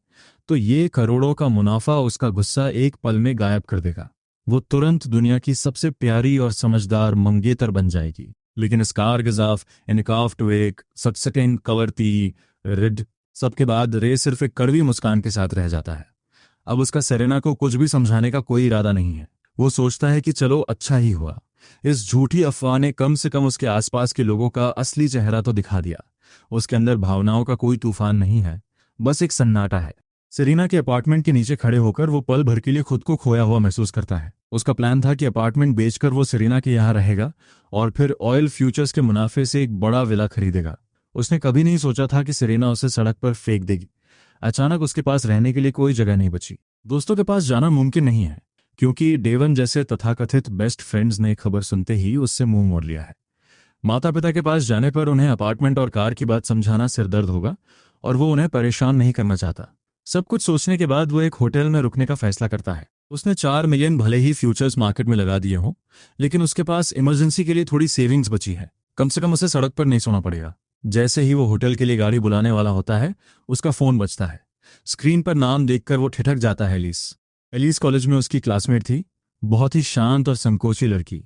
तो ये करोड़ों का मुनाफा उसका गुस्सा एक पल में गायब कर देगा। वो तुरंत दुनिया की सबसे प्यारी और समझदार मंगेतर बन जाएगी। लेकिन स्कार गजाफ, इनकाफ टुएक, सक्सटेन कवरती, रिड, सबके बाद रे सिर्फ एक कड़वी मुस्कान के साथ रह जाता है। अब उसका सेरेना को कुछ भी समझाने का कोई इरादा नहीं है। वो सोचता है कि चलो अच्छा ही हुआ, इस झूठी अफवाह ने कम से कम उसके आसपास के लोगों का असली चेहरा तो दिखा दिया। उसके अंदर भावनाओं का कोई तूफान नहीं है, बस एक सन्नाटा है। सेरेना के अपार्टमेंट के नीचे खड़े होकर वो पल भर के लिए खुद को खोया हुआ महसूस करता है। उसका प्लान था कि अपार्टमेंट बेचकर वो सेरेना के यहाँ रहेगा और फिर ऑयल फ्यूचर्स के मुनाफे से एक बड़ा विला खरीदेगा। उसने कभी नहीं सोचा था कि सेरेना उसे सड़क पर फेंक देगी। अचानक उसके पास रहने के लिए कोई जगह नहीं बची। दोस्तों के पास जाना मुमकिन नहीं है, क्योंकि डेवन जैसे तथाकथित बेस्ट फ्रेंड्स ने खबर सुनते ही उससे मुंह मोड़ लिया है। माता पिता के पास जाने पर उन्हें अपार्टमेंट और कार की बात समझाना सिरदर्द होगा और वो उन्हें परेशान नहीं करना चाहता। सब कुछ सोचने के बाद वो एक होटल में रुकने का फैसला करता है। उसने 4 मिलियन भले ही फ्यूचर्स मार्केट में लगा दिए हों, लेकिन उसके पास इमरजेंसी के लिए थोड़ी सेविंग्स बची है। कम से कम उसे सड़क पर नहीं सोना पड़ेगा। जैसे ही वो होटल के लिए गाड़ी बुलाने वाला होता है, उसका फोन बजता है। स्क्रीन पर नाम देखकर वो ठिठक जाता है। एलिस कॉलेज में उसकी क्लासमेट थी, बहुत ही शांत और संकोची लड़की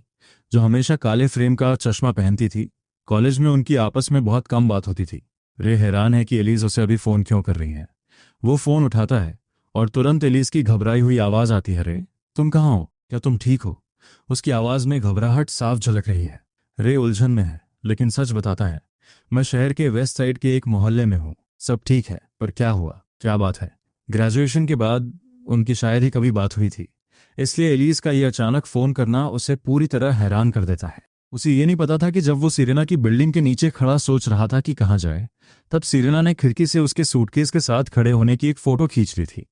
जो हमेशा काले फ्रेम का चश्मा पहनती थी। कॉलेज में उनकी आपस में बहुत कम बात होती थी। रे हैरान है कि एलिस उसे अभी फोन क्यों कर रही है। वो फोन उठाता है और तुरंत एलिस की घबराई हुई आवाज आती है, रे तुम कहाँ हो, क्या तुम ठीक हो? उसकी आवाज में घबराहट साफ झलक रही है। रे उलझन में है, लेकिन सच बताता है, मैं शहर के वेस्ट साइड के एक मोहल्ले में हूँ, सब ठीक है, पर क्या हुआ, क्या बात है? ग्रेजुएशन के बाद उनकी शायद ही कभी बात हुई थी, इसलिए एलिस का ये अचानक फोन करना उसे पूरी तरह हैरान कर देता है। उसे ये नहीं पता था कि जब वो सिरेना की बिल्डिंग के नीचे खड़ा सोच रहा था कि कहाँ जाए, तब सिरेना ने खिड़की से उसके सूटकेस के साथ खड़े होने की एक फोटो खींच ली थी।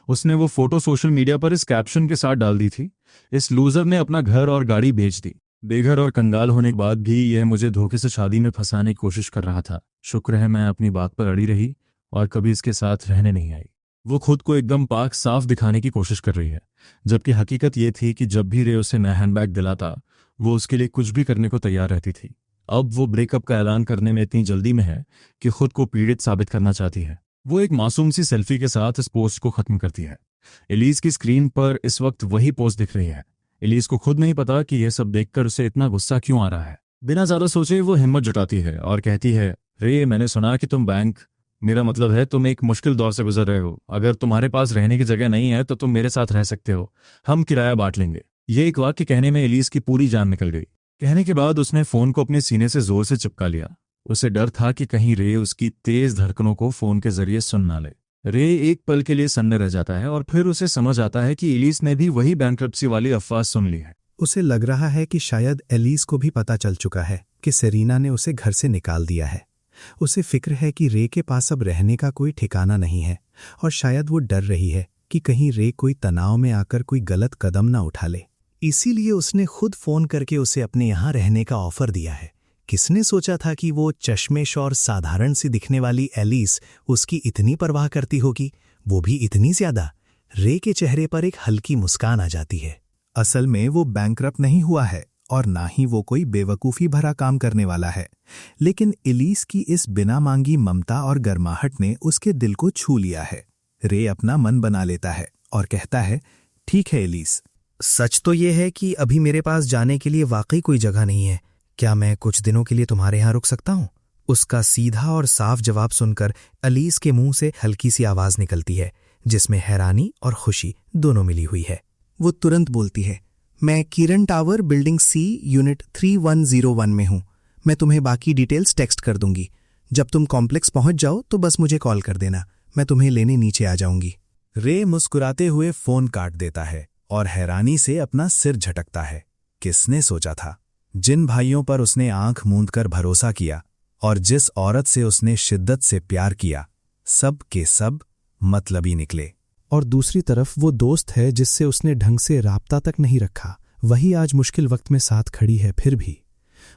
उसने वो फोटो सोशल मीडिया पर इस कैप्शन के साथ डाल दी थी, इस लूजर ने अपना घर और गाड़ी बेच दी। बेघर और कंगाल होने के बाद भी यह मुझे धोखे से शादी में फंसाने की कोशिश कर रहा था। शुक्र है मैं अपनी बात पर अड़ी रही और कभी इसके साथ रहने नहीं आई। वो खुद को एकदम पाक साफ दिखाने की कोशिश कर रही है, जबकि हकीकत ये थी कि जब भी रे उसे नया हैंडबैग दिलाता, वो उसके लिए कुछ भी करने को तैयार रहती थी। अब वो ब्रेकअप का ऐलान करने में इतनी जल्दी में है कि खुद को पीड़ित साबित करना चाहती है। वो एक मासूम सी सेल्फी के साथ इस पोस्ट को खत्म करती है। एलिस की स्क्रीन पर इस वक्त वही पोस्ट दिख रही है। एलिस को खुद नहीं पता कि यह सब देखकर उसे इतना गुस्सा क्यों आ रहा है। बिना ज्यादा सोचे वो हिम्मत जुटाती है और कहती है, रे मैंने सुना कि तुम मेरा मतलब है तुम एक मुश्किल दौर से गुजर रहे हो। अगर तुम्हारे पास रहने की जगह नहीं है तो तुम मेरे साथ रह सकते हो, हम किराया बांट लेंगे। ये एक वाक्य कहने में एलिस की पूरी जान निकल गई। कहने के बाद उसने फोन को अपने सीने से जोर से चिपका लिया। उसे डर था कि कहीं रे उसकी तेज धड़कनों को फोन के जरिए सुन ना ले। रे एक पल के लिए सन्ने रह जाता है और फिर उसे समझ आता है कि एलिस ने भी वही बैंक्रप्सी वाली अफवाह सुन ली है। उसे लग रहा है कि शायद एलिस को भी पता चल चुका है कि सेरीना ने उसे घर से निकाल दिया है। उसे फिक्र है कि रे के पास अब रहने का कोई ठिकाना नहीं है और शायद वो डर रही है कि कहीं रे कोई तनाव में आकर कोई गलत कदम ना उठा ले। इसीलिए उसने खुद फोन करके उसे अपने यहाँ रहने का ऑफर दिया है। किसने सोचा था कि वो चश्मेश और साधारण सी दिखने वाली एलिस उसकी इतनी परवाह करती होगी, वो भी इतनी ज्यादा। रे के चेहरे पर एक हल्की मुस्कान आ जाती है। असल में वो बैंकरप्ट नहीं हुआ है और ना ही वो कोई बेवकूफ़ी भरा काम करने वाला है, लेकिन एलिस की इस बिना मांगी ममता और गर्माहट ने उसके दिल को छू लिया है। रे अपना मन बना लेता है और कहता है, ठीक है एलिस, सच तो ये है कि अभी मेरे पास जाने के लिए वाकई कोई जगह नहीं है। क्या मैं कुछ दिनों के लिए तुम्हारे यहाँ रुक सकता हूँ? उसका सीधा और साफ जवाब सुनकर एलिस के मुंह से हल्की सी आवाज निकलती है, जिसमें हैरानी और खुशी दोनों मिली हुई है। वो तुरंत बोलती है, मैं किरण टावर बिल्डिंग सी यूनिट 3101 में हूँ। मैं तुम्हें बाकी डिटेल्स टेक्स्ट कर दूंगी। जब तुम कॉम्प्लेक्स पहुंच जाओ तो बस मुझे कॉल कर देना, मैं तुम्हें लेने नीचे आ जाऊंगी। रे मुस्कुराते हुए फोन काट देता है और हैरानी से अपना सिर झटकता है। किसने सोचा था? जिन भाइयों पर उसने आंख मूंद कर भरोसा किया और जिस औरत से उसने शिद्दत से प्यार किया, सब के सब मतलबी निकले। और दूसरी तरफ वो दोस्त है जिससे उसने ढंग से राब्ता तक नहीं रखा, वही आज मुश्किल वक्त में साथ खड़ी है। फिर भी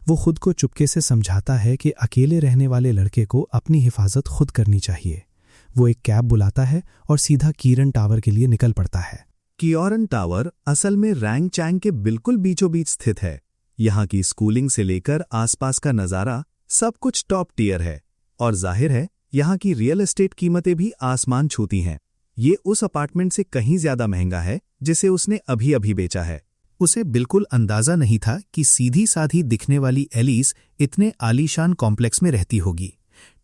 वो खुद को चुपके से समझाता है कि अकेले रहने वाले लड़के को अपनी हिफाजत खुद करनी चाहिए। वो एक कैब बुलाता है और सीधा कीरन टावर के लिए निकल पड़ता है। कीरन टावर असल में रैंग चैंग के बिल्कुल बीचों बीच स्थित है। यहाँ की स्कूलिंग से लेकर आसपास का नज़ारा सब कुछ टॉप टियर है और जाहिर है यहाँ की रियल एस्टेट कीमतें भी आसमान छूती हैं। ये उस अपार्टमेंट से कहीं ज्यादा महंगा है जिसे उसने अभी अभी बेचा है। उसे बिल्कुल अंदाजा नहीं था कि सीधी साधी दिखने वाली एलिस इतने आलीशान कॉम्प्लेक्स में रहती होगी।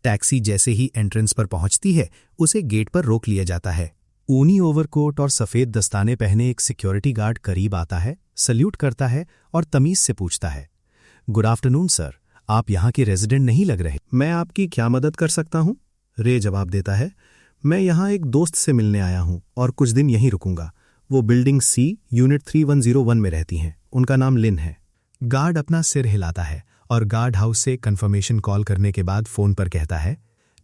टैक्सी जैसे ही एंट्रेंस पर पहुंचती है, उसे गेट पर रोक लिया जाता है। ऊनी ओवरकोट और सफेद दस्ताने पहने एक सिक्योरिटी गार्ड करीब आता है, सल्यूट करता है और तमीज से पूछता है, गुड आफ्टरनून सर, आप यहाँ के रेजिडेंट नहीं लग रहे। मैं आपकी क्या मदद कर सकता हूँ? रे जवाब देता है, मैं यहाँ एक दोस्त से मिलने आया हूँ और कुछ दिन यहीं रुकूंगा। वो बिल्डिंग सी यूनिट 3101 में रहती हैं। उनका नाम लिन है। गार्ड अपना सिर हिलाता है और गार्ड हाउस से कंफर्मेशन कॉल करने के बाद फोन पर कहता है,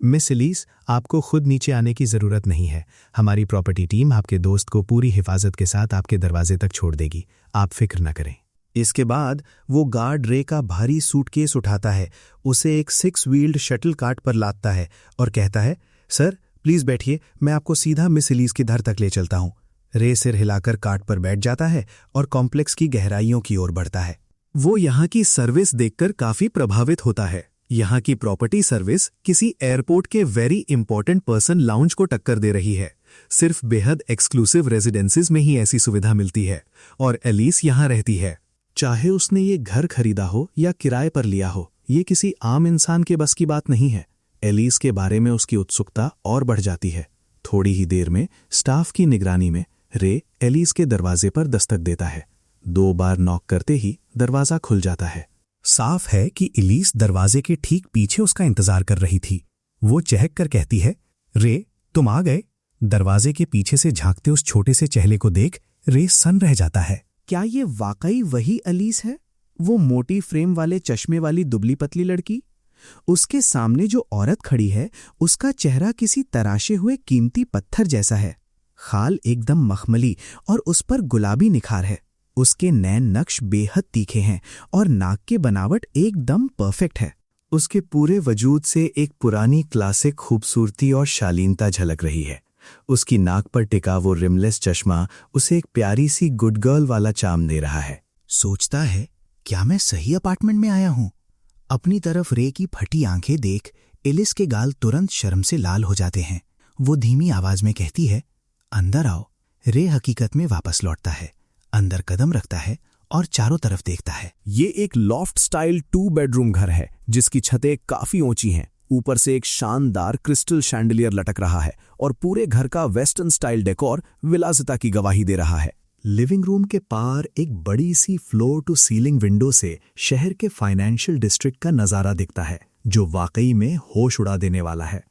मिस एलिस, आपको खुद नीचे आने की जरूरत नहीं है। हमारी प्रॉपर्टी टीम आपके दोस्त को पूरी हिफाजत के साथ आपके दरवाजे तक छोड़ देगी, आप फिक्र न करें। इसके बाद वो गार्ड रे का भारी सूटकेस उठाता है, उसे एक 6 व्हील्ड शटल कार्ट पर लादता है और कहता है, सर प्लीज बैठिए, मैं आपको सीधा मिस एलिस के घर तक ले चलता हूं। रे सिर हिलाकर कार्ट पर बैठ जाता है और कॉम्प्लेक्स की गहराइयों की ओर बढ़ता है। वो यहाँ की सर्विस देखकर काफी प्रभावित होता है। यहाँ की प्रॉपर्टी सर्विस किसी एयरपोर्ट के वेरी इंपॉर्टेंट पर्सन लाउंज को टक्कर दे रही है। सिर्फ बेहद एक्सक्लूसिव रेजिडेंसेज में ही ऐसी सुविधा मिलती है और एलिस यहाँ रहती है। चाहे उसने ये घर खरीदा हो या किराए पर लिया हो, ये किसी आम इंसान के बस की बात नहीं है। एलिस के बारे में उसकी उत्सुकता और बढ़ जाती है। थोड़ी ही देर में स्टाफ की निगरानी में रे एलिस के दरवाजे पर दस्तक देता है। 2 बार नॉक करते ही दरवाजा खुल जाता है। साफ है कि एलिस दरवाजे के ठीक पीछे उसका इंतजार कर रही थी। वो चहक कर कहती है, रे तुम आ गए। दरवाजे के पीछे से झांकते उस छोटे से चेहरे को देख रे सन्न रह जाता है। क्या ये वाकई वही एलिस है, वो मोटी फ्रेम वाले चश्मे वाली दुबली पतली लड़की? उसके सामने जो औरत खड़ी है उसका चेहरा किसी तराशे हुए कीमती पत्थर जैसा है। खाल एकदम मखमली और उस पर गुलाबी निखार है। उसके नैन नक्श बेहद तीखे हैं और नाक की बनावट एकदम परफेक्ट है। उसके पूरे वजूद से एक पुरानी क्लासिक खूबसूरती और शालीनता झलक रही है। उसकी नाक पर टिका वो रिमलेस चश्मा उसे एक प्यारी सी गुड गर्ल वाला चार्म दे रहा है। सोचता है, क्या मैं सही अपार्टमेंट में आया हूं? अपनी तरफ रे की फटी आंखें देख एलिस के गाल तुरंत शर्म से लाल हो जाते हैं। वो धीमी आवाज में कहती है, अंदर आओ। रे हकीकत में वापस लौटता है, अंदर कदम रखता है और चारों तरफ देखता है। ये एक लॉफ्ट स्टाइल 2 बेडरूम घर है जिसकी छतें काफी ऊंची हैं। ऊपर से एक शानदार क्रिस्टल शैंडलियर लटक रहा है और पूरे घर का वेस्टर्न स्टाइल डेकोर विलासिता की गवाही दे रहा है। लिविंग रूम के पार एक बड़ी सी फ्लोर टू सीलिंग विंडो से शहर के फाइनेंशियल डिस्ट्रिक्ट का नजारा दिखता है, जो वाकई में होश उड़ा देने वाला है।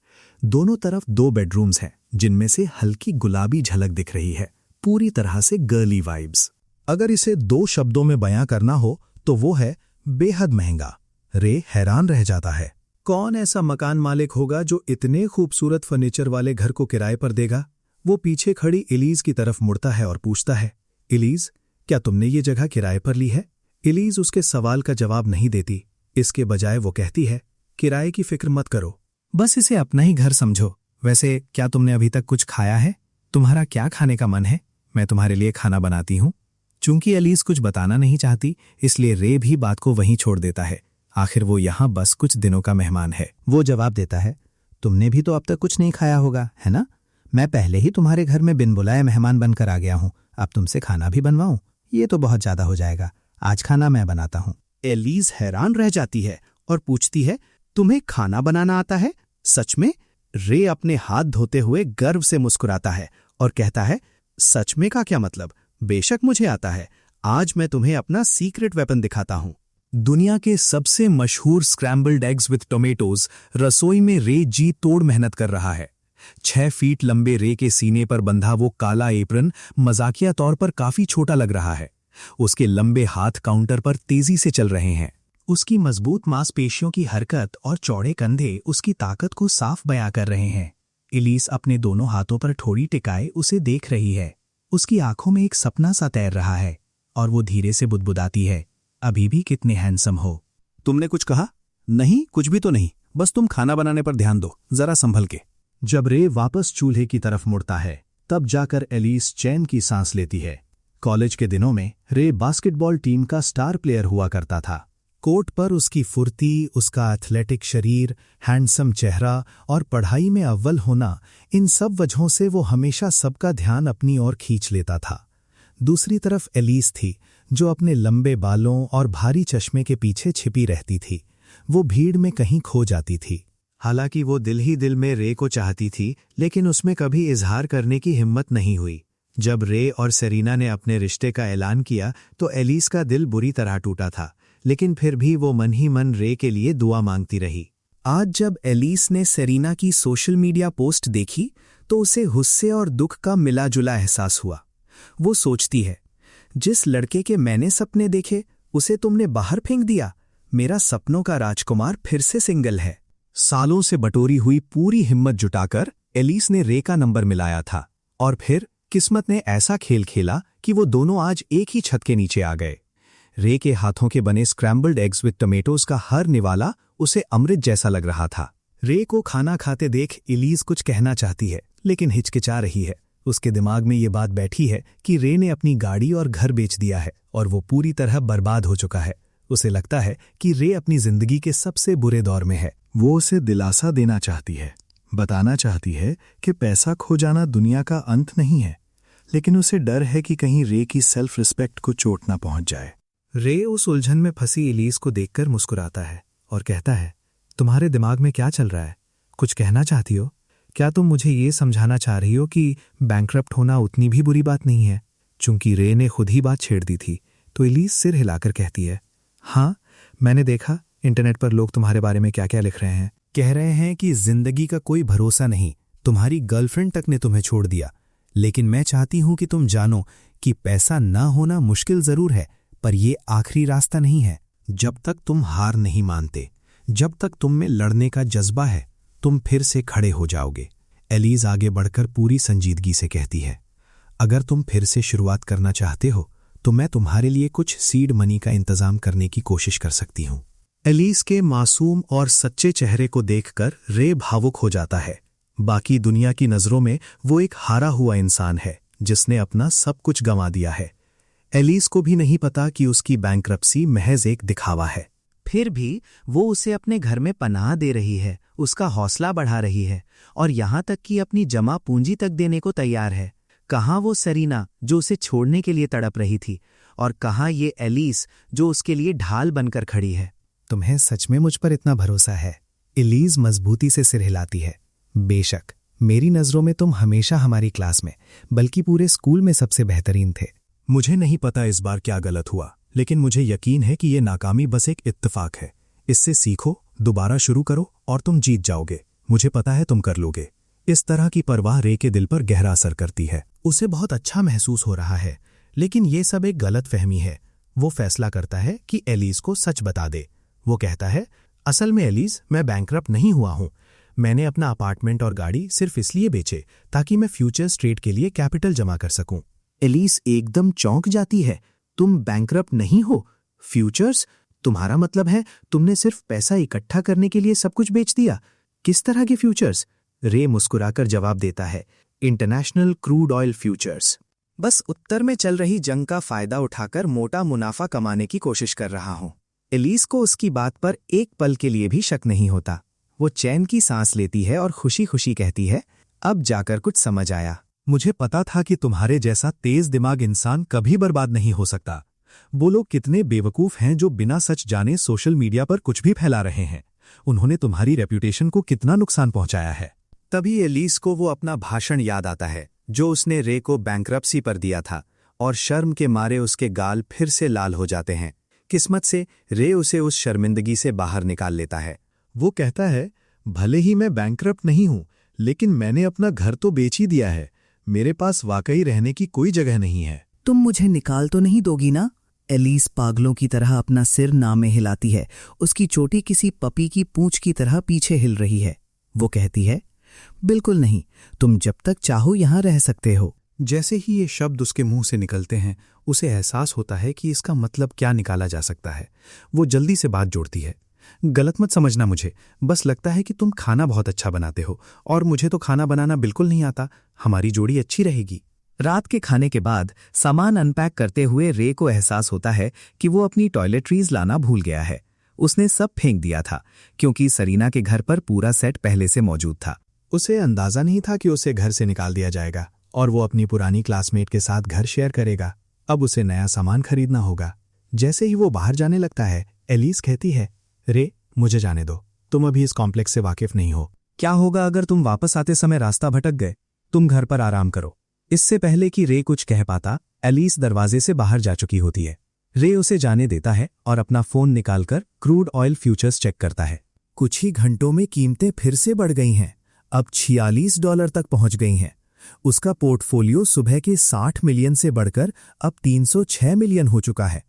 दोनों तरफ 2 बेडरूम्स हैं जिनमें से हल्की गुलाबी झलक दिख रही है, पूरी तरह से गर्ली वाइब्स। अगर इसे 2 शब्दों में बयां करना हो तो वो है बेहद महंगा। रे हैरान रह जाता है, कौन ऐसा मकान मालिक होगा जो इतने खूबसूरत फर्नीचर वाले घर को किराए पर देगा? वो पीछे खड़ी एलिस की तरफ मुड़ता है और पूछता है, एलिस, क्या तुमने ये जगह किराए पर ली है? एलिस उसके सवाल का जवाब नहीं देती। इसके बजाय वो कहती है, किराए की फिक्र मत करो, बस इसे अपना ही घर समझो। वैसे क्या तुमने अभी तक कुछ खाया है? तुम्हारा क्या खाने का मन है? मैं तुम्हारे लिए खाना बनाती हूँ। चूंकि एलिस कुछ बताना नहीं चाहती, इसलिए रे भी बात को वहीं छोड़ देता है। आखिर वो यहाँ बस कुछ दिनों का मेहमान है। वो जवाब देता है, तुमने भी तो अब तक कुछ नहीं खाया होगा, है ना? मैं पहले ही तुम्हारे घर में बिन बुलाए मेहमान बनकर आ गया हूँ। अब तुमसे खाना भी बनवाऊं? ये तो बहुत ज्यादा हो जाएगा। आज खाना मैं बनाता हूँ। एलिस हैरान रह जाती है और पूछती है, तुम्हें खाना बनाना आता है? सच में? रे अपने हाथ धोते हुए गर्व से मुस्कुराता है और कहता है, सच में का क्या मतलब? बेशक मुझे आता है। आज मैं तुम्हें अपना सीक्रेट वेपन दिखाता हूँ। दुनिया के सबसे मशहूर स्क्रैम्बल्ड एग्स विद टोमेटोज रसोई में रे जी तोड़ मेहनत कर रहा है। 6 फीट लंबे रे के सीने पर बंधा वो काला एप्रन मजाकिया तौर पर काफी छोटा लग रहा है। उसके लंबे हाथ काउंटर पर तेजी से चल रहे हैं। उसकी मजबूत मांसपेशियों की हरकत और चौड़े कंधे उसकी ताकत को साफ बयां कर रहे हैं। एलिस अपने दोनों हाथों पर ठोड़ी टिकाए उसे देख रही है। उसकी आंखों में एक सपना सा तैर रहा है और वो धीरे से बुदबुदाती है, अभी भी कितने हैंडसम हो। तुमने कुछ कहा? नहीं, कुछ भी तो नहीं, बस तुम खाना बनाने पर ध्यान दो, जरा संभल के। जब रे वापस चूल्हे की तरफ मुड़ता है, तब जाकर एलिस चैन की सांस लेती है। कॉलेज के दिनों में रे बास्केटबॉल टीम का स्टार प्लेयर हुआ करता था। कोर्ट पर उसकी फुर्ती, उसका एथलेटिक शरीर, हैंडसम चेहरा और पढ़ाई में अव्वल होना, इन सब वजहों से वो हमेशा सबका ध्यान अपनी ओर खींच लेता था। दूसरी तरफ एलिस थी, जो अपने लंबे बालों और भारी चश्मे के पीछे छिपी रहती थी। वो भीड़ में कहीं खो जाती थी। हालांकि वो दिल ही दिल में रे को चाहती थी, लेकिन उसमें कभी इजहार करने की हिम्मत नहीं हुई। जब रे और सेरीना ने अपने रिश्ते का ऐलान किया तो एलिस का दिल बुरी तरह टूटा था, लेकिन फिर भी वो मन ही मन रे के लिए दुआ मांगती रही। आज जब एलिस ने सेरीना की सोशल मीडिया पोस्ट देखी तो उसे गुस्से और दुख का मिला जुला एहसास हुआ। वो सोचती है, जिस लड़के के मैंने सपने देखे उसे तुमने बाहर फेंक दिया। मेरा सपनों का राजकुमार फिर से सिंगल है। सालों से बटोरी हुई पूरी हिम्मत जुटाकर एलिस ने रे का नंबर मिलाया था और फिर किस्मत ने ऐसा खेल खेला कि वो दोनों आज एक ही छत के नीचे आ गए। रे के हाथों के बने स्क्रैम्बल्ड एग्स विद टमेटोज का हर निवाला उसे अमृत जैसा लग रहा था। रे को खाना खाते देख एलिस कुछ कहना चाहती है लेकिन हिचकिचा रही है। उसके दिमाग में ये बात बैठी है कि रे ने अपनी गाड़ी और घर बेच दिया है और वो पूरी तरह बर्बाद हो चुका है। उसे लगता है कि रे अपनी जिंदगी के सबसे बुरे दौर में है। वो उसे दिलासा देना चाहती है, बताना चाहती है कि पैसा खो जाना दुनिया का अंत नहीं है, लेकिन उसे डर है कि कहीं रे की सेल्फ रिस्पेक्ट को चोट ना पहुंच जाए। रे उस उलझन में फंसी एलिस को देखकर मुस्कुराता है और कहता है, तुम्हारे दिमाग में क्या चल रहा है? कुछ कहना चाहती हो? क्या तुम मुझे ये समझाना चाह रही हो कि बैंकरप्ट होना उतनी भी बुरी बात नहीं है? चूंकि रे ने खुद ही बात छेड़ दी थी तो एलिस सिर हिलाकर कहती है, हाँ, मैंने देखा इंटरनेट पर लोग तुम्हारे बारे में क्या क्या लिख रहे हैं। कह रहे हैं कि जिंदगी का कोई भरोसा नहीं, तुम्हारी गर्लफ्रेंड तक ने तुम्हें छोड़ दिया। लेकिन मैं चाहती हूं कि तुम जानो कि पैसा ना होना मुश्किल जरूर है, पर यह आखिरी रास्ता नहीं है। जब तक तुम हार नहीं मानते, जब तक तुम में लड़ने का जज्बा है, तुम फिर से खड़े हो जाओगे। एलिस आगे बढ़कर पूरी संजीदगी से कहती है, अगर तुम फिर से शुरुआत करना चाहते हो तो मैं तुम्हारे लिए कुछ सीड मनी का इंतजाम करने की कोशिश कर सकती हूं। एलिस के मासूम और सच्चे चेहरे को देखकर रे भावुक हो जाता है। बाकी दुनिया की नजरों में वो एक हारा हुआ इंसान है जिसने अपना सब कुछ गंवा दिया है। एलिस को भी नहीं पता कि उसकी बैंकरप्सी महज एक दिखावा है। फिर भी वो उसे अपने घर में पनाह दे रही है, उसका हौसला बढ़ा रही है और यहां तक कि अपनी जमा पूंजी तक देने को तैयार है। कहाँ वो सरीना जो उसे छोड़ने के लिए तड़प रही थी, और कहाँ ये एलिस जो उसके लिए ढाल बनकर खड़ी है। तुम्हें सच में मुझ पर इतना भरोसा है? एलिस मजबूती से सिर हिलाती है। बेशक, मेरी नजरों में तुम हमेशा हमारी क्लास में, बल्कि पूरे स्कूल में सबसे बेहतरीन थे। मुझे नहीं पता इस बार क्या गलत हुआ, लेकिन मुझे यकीन है कि ये नाकामी बस एक इत्तेफाक है। इससे सीखो, दोबारा शुरू करो और तुम जीत जाओगे। मुझे पता है तुम कर लोगे। इस तरह की परवाह रे के दिल पर गहरा असर करती है। उसे बहुत अच्छा महसूस हो रहा है, लेकिन ये सब एक गलत फहमी है। वो फैसला करता है कि एलिस को सच बता दे। वो कहता है, असल में एलिस, मैं बैंकरप्ट नहीं हुआ हूं। मैंने अपना अपार्टमेंट और गाड़ी सिर्फ इसलिए बेचे ताकि मैं फ्यूचर्स ट्रेड के लिए कैपिटल जमा कर सकूं। एलिस एकदम चौंक जाती है। तुम बैंकरप्ट नहीं हो? फ्यूचर्स? तुम्हारा मतलब है तुमने सिर्फ पैसा इकट्ठा करने के लिए सब कुछ बेच दिया? किस तरह के फ्यूचर्स? रे मुस्कुराकर जवाब देता है, इंटरनेशनल क्रूड ऑयल फ्यूचर्स। बस उत्तर में चल रही जंग का फायदा उठाकर मोटा मुनाफा कमाने की कोशिश कर रहा हूं। एलिस को उसकी बात पर एक पल के लिए भी शक नहीं होता। वो चैन की सांस लेती है और खुशी खुशी कहती है, अब जाकर कुछ समझ आया। मुझे पता था कि तुम्हारे जैसा तेज दिमाग इंसान कभी बर्बाद नहीं हो सकता। वो लोग कितने बेवकूफ हैं जो बिना सच जाने सोशल मीडिया पर कुछ भी फैला रहे हैं। उन्होंने तुम्हारी रेप्यूटेशन को कितना नुकसान पहुंचाया है। तभी एलिस को वो अपना भाषण याद आता है जो उसने रे को बैंकरप्सी पर दिया था, और शर्म के मारे उसके गाल फिर से लाल हो जाते हैं। किस्मत से रे उसे उस शर्मिंदगी से बाहर निकाल लेता है। वो कहता है, भले ही मैं बैंकरप्ट नहीं हूं, लेकिन मैंने अपना घर तो बेच ही दिया है। मेरे पास वाकई रहने की कोई जगह नहीं है। तुम मुझे निकाल तो नहीं दोगी ना? एलिस पागलों की तरह अपना सिर नामे हिलाती है। उसकी चोटी किसी पपी की पूंछ की तरह पीछे हिल रही है। वो कहती है, बिल्कुल नहीं, तुम जब तक चाहो यहां रह सकते हो। जैसे ही ये शब्द उसके मुंह से निकलते हैं, उसे एहसास होता है कि इसका मतलब क्या निकाला जा सकता है। वो जल्दी से बात जोड़ती है, गलत मत समझना मुझे, बस लगता है कि तुम खाना बहुत अच्छा बनाते हो और मुझे तो खाना बनाना बिल्कुल नहीं आता। हमारी जोड़ी अच्छी रहेगी। रात के खाने के बाद सामान अनपैक करते हुए रे को एहसास होता है कि वो अपनी टॉयलेटरीज लाना भूल गया है। उसने सब फेंक दिया था क्योंकि सरीना के घर पर पूरा सेट पहले से मौजूद था। उसे अंदाजा नहीं था कि उसे घर से निकाल दिया जाएगा और वो अपनी पुरानी क्लासमेट के साथ घर शेयर करेगा। अब उसे नया सामान खरीदना होगा। जैसे ही वो बाहर जाने लगता है, एलिस कहती है, रे, मुझे जाने दो, तुम अभी इस कॉम्प्लेक्स से वाकिफ नहीं हो। क्या होगा अगर तुम वापस आते समय रास्ता भटक गए? तुम घर पर आराम करो। इससे पहले कि रे कुछ कह पाता, एलिस दरवाजे से बाहर जा चुकी होती है। रे उसे जाने देता है और अपना फोन निकालकर क्रूड ऑयल फ्यूचर्स चेक करता है। कुछ ही घंटों में कीमतें फिर से बढ़ गई हैं। अब $46 तक पहुंच गई हैं। उसका पोर्टफोलियो सुबह के 60 मिलियन से बढ़कर अब 306 मिलियन हो चुका है।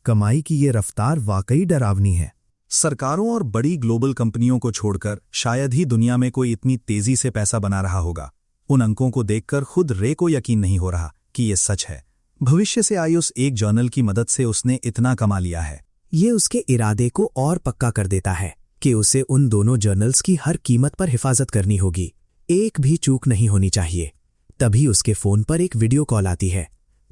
कमाई की ये रफ्तार वाकई डरावनी है। सरकारों और बड़ी ग्लोबल कंपनियों को छोड़कर शायद ही दुनिया में कोई इतनी तेजी से पैसा बना रहा होगा। उन अंकों को देखकर खुद रे को यकीन नहीं हो रहा कि ये सच है। भविष्य से आई उस एक जर्नल की मदद से उसने इतना कमा लिया है। ये उसके इरादे को और पक्का कर देता है कि उसे उन दोनों जर्नल्स की हर कीमत पर हिफाजत करनी होगी। एक भी चूक नहीं होनी चाहिए। तभी उसके फोन पर एक वीडियो कॉल आती है।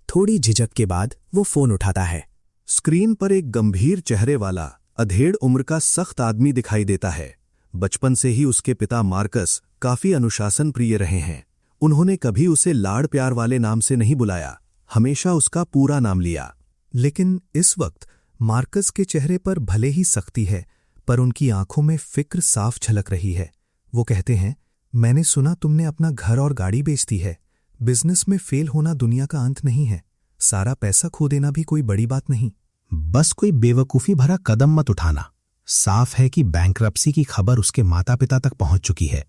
थोड़ी झिझक के बाद वो फोन उठाता है। स्क्रीन पर एक गंभीर चेहरे वाला अधेड़ उम्र का सख्त आदमी दिखाई देता है। बचपन से ही उसके पिता मार्कस काफी अनुशासन प्रिय रहे हैं। उन्होंने कभी उसे लाड़ प्यार वाले नाम से नहीं बुलाया, हमेशा उसका पूरा नाम लिया। लेकिन इस वक्त मार्कस के चेहरे पर भले ही सख्ती है, पर उनकी आंखों में फिक्र साफ झलक रही है। वो कहते हैं, मैंने सुना तुमने अपना घर और गाड़ी बेच दी है। बिजनेस में फेल होना दुनिया का अंत नहीं है। सारा पैसा खो देना भी कोई बड़ी बात नहीं। बस कोई बेवकूफी भरा कदम मत उठाना। साफ है कि बैंकरप्सी की खबर उसके माता पिता तक पहुंच चुकी है।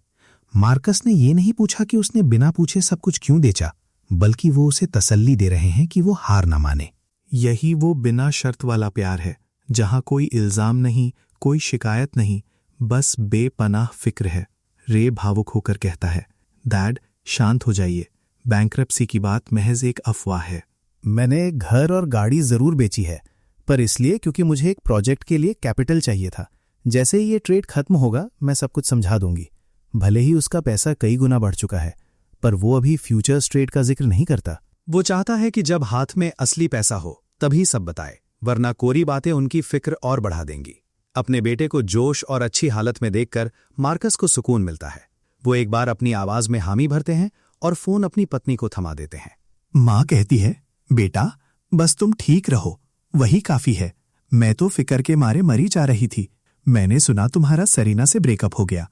मार्कस ने ये नहीं पूछा कि उसने बिना पूछे सब कुछ क्यों बेचा, बल्कि वो उसे तसल्ली दे रहे हैं कि वो हार न माने। यही वो बिना शर्त वाला प्यार है, जहां कोई इल्जाम नहीं, कोई शिकायत नहीं, बस बेपनाह फिक्र है। रे भावुक होकर कहता है, डैड शांत हो जाइए, बैंकरप्सी की बात महज एक अफवाह है। मैंने घर और गाड़ी जरूर बेची है, पर इसलिए क्योंकि मुझे एक प्रोजेक्ट के लिए कैपिटल चाहिए था। जैसे ही ये ट्रेड खत्म होगा मैं सब कुछ समझा दूंगी। भले ही उसका पैसा कई गुना बढ़ चुका है, पर वो अभी फ्यूचर्स ट्रेड का जिक्र नहीं करता। वो चाहता है कि जब हाथ में असली पैसा हो तभी सब बताए, वरना कोरी बातें उनकी फिक्र और बढ़ा देंगी। अपने बेटे को जोश और अच्छी हालत में देखकर मार्कस को सुकून मिलता है। वो एक बार अपनी आवाज में हामी भरते हैं और फोन अपनी पत्नी को थमा देते हैं। माँ कहती है, बेटा बस तुम ठीक रहो, वही काफी है। मैं तो फिक्र के मारे मरी जा रही थी। मैंने सुना तुम्हारा सरीना से ब्रेकअप हो गया।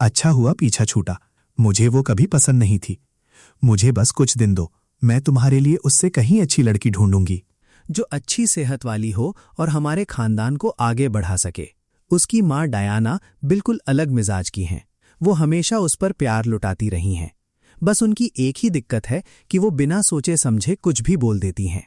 अच्छा हुआ पीछा छूटा, मुझे वो कभी पसंद नहीं थी। मुझे बस कुछ दिन दो, मैं तुम्हारे लिए उससे कहीं अच्छी लड़की ढूंढूंगी जो अच्छी सेहत वाली हो और हमारे खानदान को आगे बढ़ा सके। उसकी माँ डायाना बिल्कुल अलग मिजाज की हैं। वो हमेशा उस पर प्यार लुटाती रही हैं। बस उनकी एक ही दिक्कत है कि वो बिना सोचे समझे कुछ भी बोल देती हैं।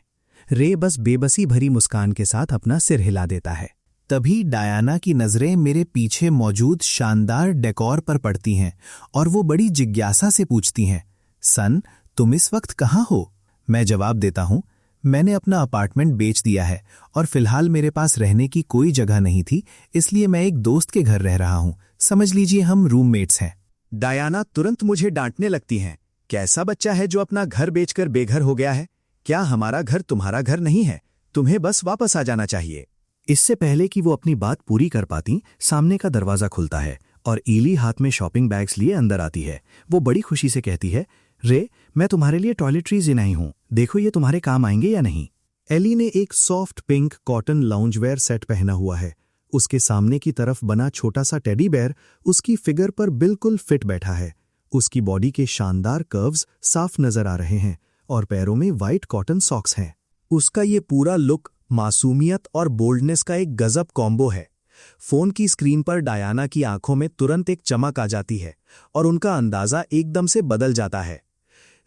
रे बस बेबसी भरी मुस्कान के साथ अपना सिर हिला देता है। तभी डायाना की नजरें मेरे पीछे मौजूद शानदार डेकोर पर पड़ती हैं और वो बड़ी जिज्ञासा से पूछती हैं, सन तुम इस वक्त कहाँ हो? मैं जवाब देता हूँ, मैंने अपना अपार्टमेंट बेच दिया है और फिलहाल मेरे पास रहने की कोई जगह नहीं थी, इसलिए मैं एक दोस्त के घर रह रहा हूँ। समझ लीजिए हम रूममेट्स हैं। डायाना तुरंत मुझे डांटने लगती हैं, कैसा बच्चा है जो अपना घर बेचकर बेघर हो गया है? क्या हमारा घर तुम्हारा घर नहीं है? तुम्हें बस वापस आ जाना चाहिए। इससे पहले कि वो अपनी बात पूरी कर पाती, सामने का दरवाजा खुलता है और ईली हाथ में शॉपिंग बैग्स लिए अंदर आती है। वो बड़ी खुशी से कहती है, रे मैं तुम्हारे लिए टॉयलेटरीज लाई हूं, देखो ये तुम्हारे काम आएंगे या नहीं। एली ने एक सॉफ्ट पिंक कॉटन लाउंजवेयर सेट पहना हुआ है। उसके सामने की तरफ बना छोटा सा टेडी बेयर उसकी फिगर पर बिल्कुल फिट बैठा है। उसकी बॉडी के शानदार कर्व्स साफ नजर आ रहे हैं और पैरों में वाइट कॉटन सॉक्स हैं। उसका ये पूरा लुक मासूमियत और बोल्डनेस का एक गजब कॉम्बो है। फोन की स्क्रीन पर डायाना की आंखों में तुरंत एक चमक आ जाती है और उनका अंदाजा एकदम से बदल जाता है।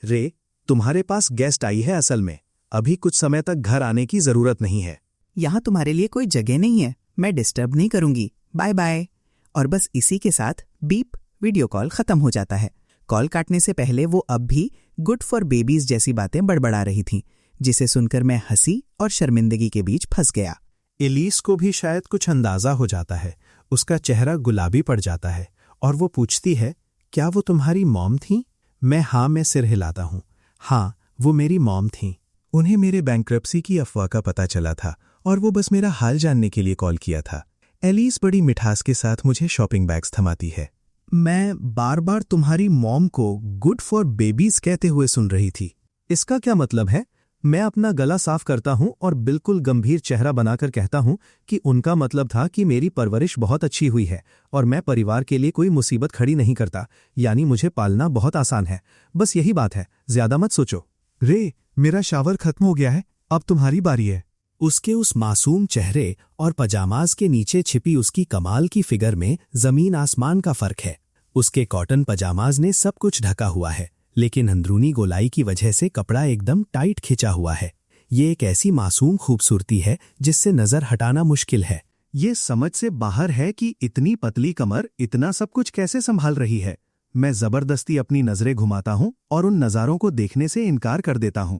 रे तुम्हारे पास गेस्ट आई है असल में, अभी कुछ समय तक घर आने की जरूरत नहीं है। यहाँ तुम्हारे लिए कोई जगह नहीं है, मैं डिस्टर्ब नहीं करूंगी, बाय बाय। और बस इसी के साथ बीप वीडियो कॉल खत्म हो जाता है। कॉल काटने से पहले वो अब भी गुड फॉर बेबीज जैसी बातें बड़बड़ा रही थीं, जिसे सुनकर मैं हंसी और शर्मिंदगी के बीच फंस गया। एलिस को भी शायद कुछ अंदाजा हो जाता है। उसका चेहरा गुलाबी पड़ जाता है और वो पूछती है, क्या वो तुम्हारी मॉम थी? मैं सिर हिलाता हूँ। हाँ वो मेरी मॉम थी। उन्हें मेरे बैंकरप्सी की अफवाह का पता चला था और वो बस मेरा हाल जानने के लिए कॉल किया था। एलिस बड़ी मिठास के साथ मुझे शॉपिंग बैग्स थमाती है। मैं बार बार तुम्हारी मॉम को गुड फॉर बेबीज कहते हुए सुन रही थी। इसका क्या मतलब है? मैं अपना गला साफ करता हूं और बिल्कुल गंभीर चेहरा बनाकर कहता हूं कि उनका मतलब था कि मेरी परवरिश बहुत अच्छी हुई है और मैं परिवार के लिए कोई मुसीबत खड़ी नहीं करता, यानी मुझे पालना बहुत आसान है। बस यही बात है, ज्यादा मत सोचो। रे मेरा शावर खत्म हो गया है, अब तुम्हारी बारी है। उसके उस मासूम चेहरे और पजामाज के नीचे छिपी उसकी कमाल की फिगर में जमीन आसमान का फर्क है। उसके कॉटन पजामाज ने सब कुछ ढका हुआ है, लेकिन अंदरूनी गोलाई की वजह से कपड़ा एकदम टाइट खिंचा हुआ है। ये एक ऐसी मासूम खूबसूरती है जिससे नजर हटाना मुश्किल है। ये समझ से बाहर है कि इतनी पतली कमर इतना सब कुछ कैसे संभाल रही है। मैं जबरदस्ती अपनी नजरें घुमाता हूं और उन नज़ारों को देखने से इनकार कर देता हूं।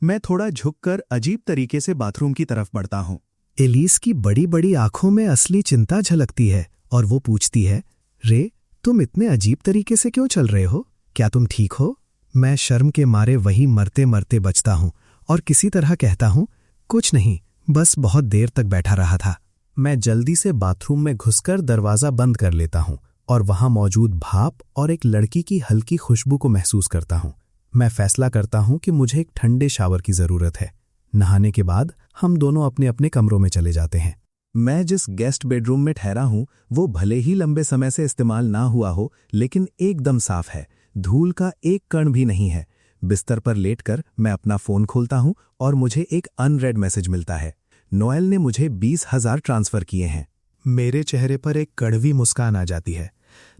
मैं थोड़ा झुककर अजीब तरीके से बाथरूम की तरफ बढ़ता हूं। एलिस की बड़ी बड़ी आंखों में असली चिंता झलकती है और वो पूछती है, रे, तुम इतने अजीब तरीके से क्यों चल रहे हो? क्या तुम ठीक हो? मैं शर्म के मारे वहीं मरते मरते बचता हूं और किसी तरह कहता हूं, कुछ नहीं, बस बहुत देर तक बैठा रहा था। मैं जल्दी से बाथरूम में घुसकर दरवाज़ा बंद कर लेता हूं और वहां मौजूद भाप और एक लड़की की हल्की खुशबू को महसूस करता हूं। मैं फैसला करता हूं कि मुझे एक ठंडे शावर की ज़रूरत है। नहाने के बाद हम दोनों अपने अपने कमरों में चले जाते हैं। मैं जिस गेस्ट बेडरूम में ठहरा हूं वो भले ही लंबे समय से इस्तेमाल ना हुआ हो, लेकिन एकदम साफ है। धूल का एक कण भी नहीं है। बिस्तर पर लेटकर मैं अपना फ़ोन खोलता हूं और मुझे एक अनरेड मैसेज मिलता है। नोएल ने मुझे 20,000 ट्रांसफ़र किए हैं। मेरे चेहरे पर एक कड़वी मुस्कान आ जाती है।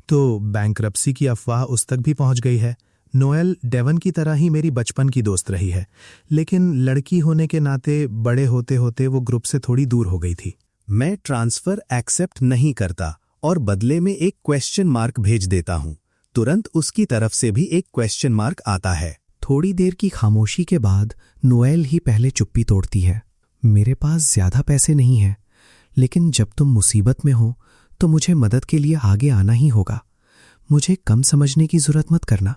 तो बैंकरप्सी की अफवाह उस तक भी पहुंच गई है। नोएल डेवन की तरह ही मेरी बचपन की दोस्त रही है, लेकिन लड़की होने के नाते बड़े होते होते वो ग्रुप से थोड़ी दूर हो गई थी। मैं ट्रांसफ़र एक्सेप्ट नहीं करता और बदले में एक क्वेश्चन मार्क भेज देता हूं। तुरंत उसकी तरफ से भी एक क्वेश्चन मार्क आता है। थोड़ी देर की खामोशी के बाद नोएल ही पहले चुप्पी तोड़ती है। मेरे पास ज्यादा पैसे नहीं हैं, लेकिन जब तुम मुसीबत में हो तो मुझे मदद के लिए आगे आना ही होगा। मुझे कम समझने की जरूरत मत करना।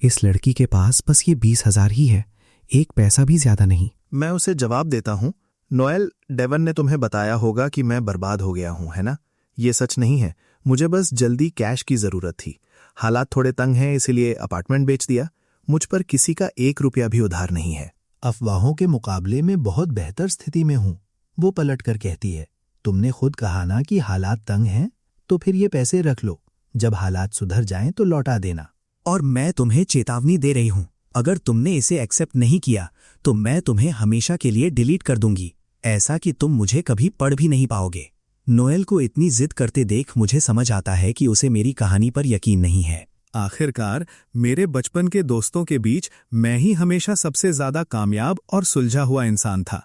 इस लड़की के पास बस ये 20,000 ही है, एक पैसा भी ज्यादा नहीं। मैं उसे जवाब देता हूं, नोएल, डेवन ने तुम्हें बताया होगा कि मैं बर्बाद हो गया हूं, है ना? ये सच नहीं है। मुझे बस जल्दी कैश की जरूरत थी। हालात थोड़े तंग हैं, इसीलिए अपार्टमेंट बेच दिया। मुझ पर किसी का 1 रुपया भी उधार नहीं है। अफवाहों के मुकाबले में बहुत बेहतर स्थिति में हूं। वो पलटकर कहती है, तुमने खुद कहा ना कि हालात तंग हैं, तो फिर ये पैसे रख लो। जब हालात सुधर जाएं तो लौटा देना। और मैं तुम्हें चेतावनी दे रही हूं, अगर तुमने इसे एक्सेप्ट नहीं किया तो मैं तुम्हें हमेशा के लिए डिलीट कर दूंगी, ऐसा कि तुम मुझे कभी पढ़ भी नहीं पाओगे। नोएल को इतनी जिद करते देख मुझे समझ आता है कि उसे मेरी कहानी पर यकीन नहीं है। आखिरकार मेरे बचपन के दोस्तों के बीच मैं ही हमेशा सबसे ज्यादा कामयाब और सुलझा हुआ इंसान था।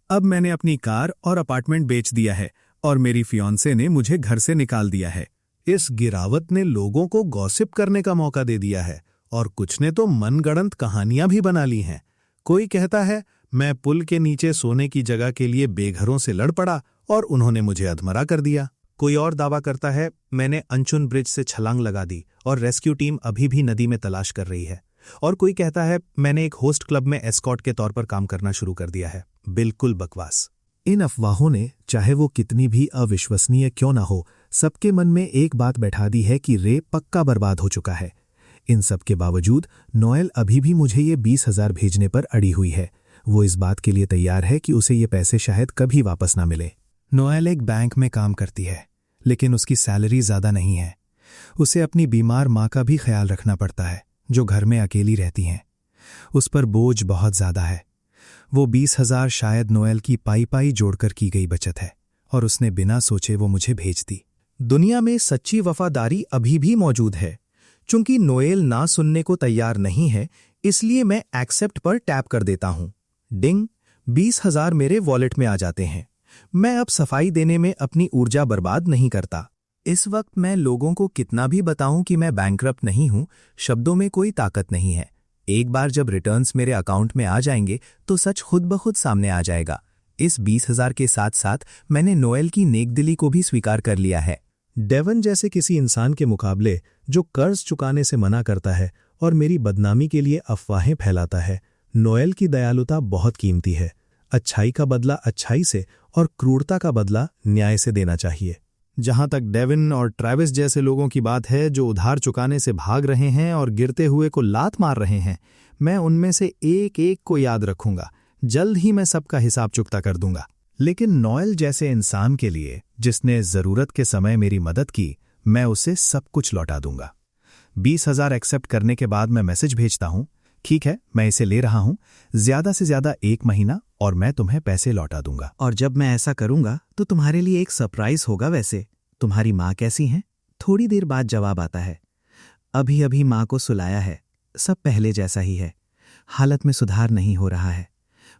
अब मैंने अपनी कार और अपार्टमेंट बेच दिया है और मेरी फियांसे ने मुझे घर से निकाल दिया है। इस गिरावट ने लोगों को गॉसिप करने का मौका दे दिया है और कुछ ने तो मनगढ़ंत कहानियां भी बना ली हैं। कोई कहता है मैं पुल के नीचे सोने की जगह के लिए बेघरों से लड़ पड़ा और उन्होंने मुझे अधमरा कर दिया। कोई और दावा करता है मैंने अंचुन ब्रिज से छलांग लगा दी और रेस्क्यू टीम अभी भी नदी में तलाश कर रही है। और कोई कहता है मैंने एक होस्ट क्लब में एस्कॉर्ट के तौर पर काम करना शुरू कर दिया है। बिल्कुल बकवास। इन अफवाहों ने, चाहे वो कितनी भी अविश्वसनीय क्यों ना हो, सबके मन में एक बात बैठा दी है कि रे पक्का बर्बाद हो चुका है। इन सब के बावजूद नोएल अभी भी मुझे ये 20,000 भेजने पर अड़ी हुई है। वो इस बात के लिए तैयार है कि उसे ये पैसे शायद कभी वापस ना मिले। नोएल एक बैंक में काम करती है, लेकिन उसकी सैलरी ज्यादा नहीं है। उसे अपनी बीमार माँ का भी ख्याल रखना पड़ता है, जो घर में अकेली रहती हैं। उस पर बोझ बहुत ज्यादा है। वो 20,000 शायद नोएल की पाई पाई जोड़कर की गई बचत है और उसने बिना सोचे वो मुझे भेज दी। दुनिया में सच्ची वफादारी अभी भी मौजूद है। चूंकि नोएल ना सुनने को तैयार नहीं है, इसलिए मैं एक्सेप्ट पर टैप कर देता हूं। डिंग, 20,000 मेरे वॉलेट में आ जाते हैं। मैं अब सफाई देने में अपनी ऊर्जा बर्बाद नहीं करता। इस वक्त मैं लोगों को कितना भी बताऊं कि मैं बैंकरप्ट नहीं हूं, शब्दों में कोई ताकत नहीं है। एक बार जब रिटर्न्स मेरे अकाउंट में आ जाएंगे तो सच खुद ब खुद सामने आ जाएगा। इस 20,000 के साथ साथ मैंने नोएल की नेकदिली को भी स्वीकार कर लिया है। डेवन जैसे किसी इंसान के मुकाबले जो कर्ज चुकाने से मना करता है और मेरी बदनामी के लिए अफवाहें फैलाता है, नोएल की दयालुता बहुत कीमती है। अच्छाई का बदला अच्छाई से और क्रूरता का बदला न्याय से देना चाहिए। जहां तक डेविन और ट्रैविस जैसे लोगों की बात है जो उधार चुकाने से भाग रहे हैं और गिरते हुए को लात मार रहे हैं, मैं उनमें से एक एक को याद रखूंगा। जल्द ही मैं सबका हिसाब चुकता कर दूंगा। लेकिन नोएल जैसे इंसान के लिए, जिसने जरूरत के समय मेरी मदद की, मैं उसे सब कुछ लौटा दूंगा। 20,000 एक्सेप्ट करने के बाद मैं मैसेज भेजता हूं, ठीक है, मैं इसे ले रहा हूं, ज्यादा से ज्यादा 1 महीना और मैं तुम्हें पैसे लौटा दूंगा। और जब मैं ऐसा करूंगा तो तुम्हारे लिए एक सरप्राइज होगा। वैसे तुम्हारी माँ कैसी हैं? थोड़ी देर बाद जवाब आता है, अभी अभी माँ को सुलाया है, सब पहले जैसा ही है, हालत में सुधार नहीं हो रहा है,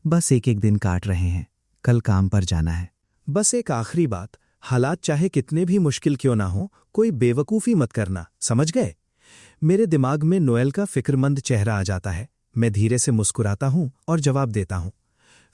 बस एक एक दिन काट रहे हैं, कल काम पर जाना है। बस एक आखिरी बात, हालात चाहे कितने भी मुश्किल क्यों ना हो, कोई बेवकूफ़ी मत करना, समझ गए? मेरे दिमाग में नोएल का फिक्रमंद चेहरा आ जाता है। मैं धीरे से मुस्कुराता हूं और जवाब देता हूं,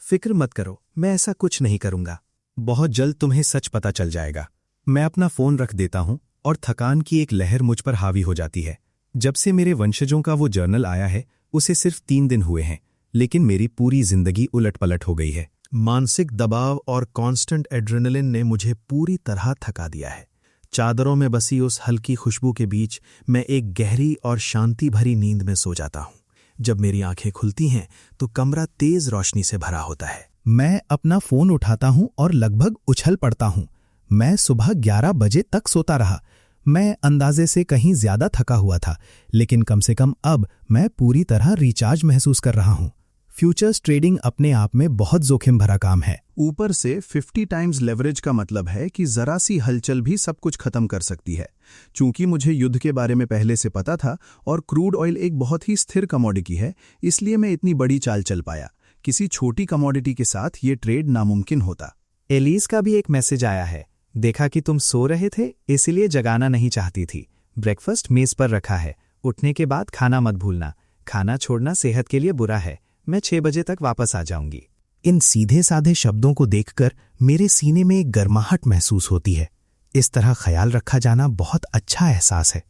फिक्र मत करो, मैं ऐसा कुछ नहीं करूंगा। बहुत जल्द तुम्हें सच पता चल जाएगा। मैं अपना फोन रख देता हूं और थकान की एक लहर मुझ पर हावी हो जाती है। जब से मेरे वंशजों का वो जर्नल आया है, उसे सिर्फ 3 दिन हुए हैं, लेकिन मेरी पूरी जिंदगी उलट-पलट हो गई है। मानसिक दबाव और कांस्टेंट एड्रेनलिन ने मुझे पूरी तरह थका दिया है। चादरों में बसी उस हल्की खुशबू के बीच मैं एक गहरी और शांति भरी नींद में सो जाता हूं। जब मेरी आंखें खुलती हैं तो कमरा तेज रोशनी से भरा होता है। मैं अपना फोन उठाता हूं और लगभग उछल पड़ता हूं। मैं सुबह 11 बजे तक सोता रहा। मैं अंदाजे से कहीं ज्यादा थका हुआ था, लेकिन कम से कम अब मैं पूरी तरह रिचार्ज महसूस कर रहा हूं। फ्यूचर्स ट्रेडिंग अपने आप में बहुत जोखिम भरा काम है। ऊपर से 50 टाइम्स लेवरेज का मतलब है कि जरा सी हलचल भी सब कुछ खत्म कर सकती है। चूंकि मुझे युद्ध के बारे में पहले से पता था और क्रूड ऑयल एक बहुत ही स्थिर कमोडिटी है, इसलिए मैं इतनी बड़ी चाल चल पाया। किसी छोटी कमोडिटी के साथ ये ट्रेड नामुमकिन होता। एलिस का भी एक मैसेज आया है। देखा कि तुम सो रहे थे, इसलिए जगाना नहीं चाहती थी। ब्रेकफास्ट मेज पर रखा है। उठने के बाद खाना मत भूलना। खाना छोड़ना सेहत के लिए बुरा है। मैं 6 बजे तक वापस आ जाऊंगी। इन सीधे साधे शब्दों को देखकर मेरे सीने में एक गर्माहट महसूस होती है। इस तरह ख्याल रखा जाना बहुत अच्छा एहसास है।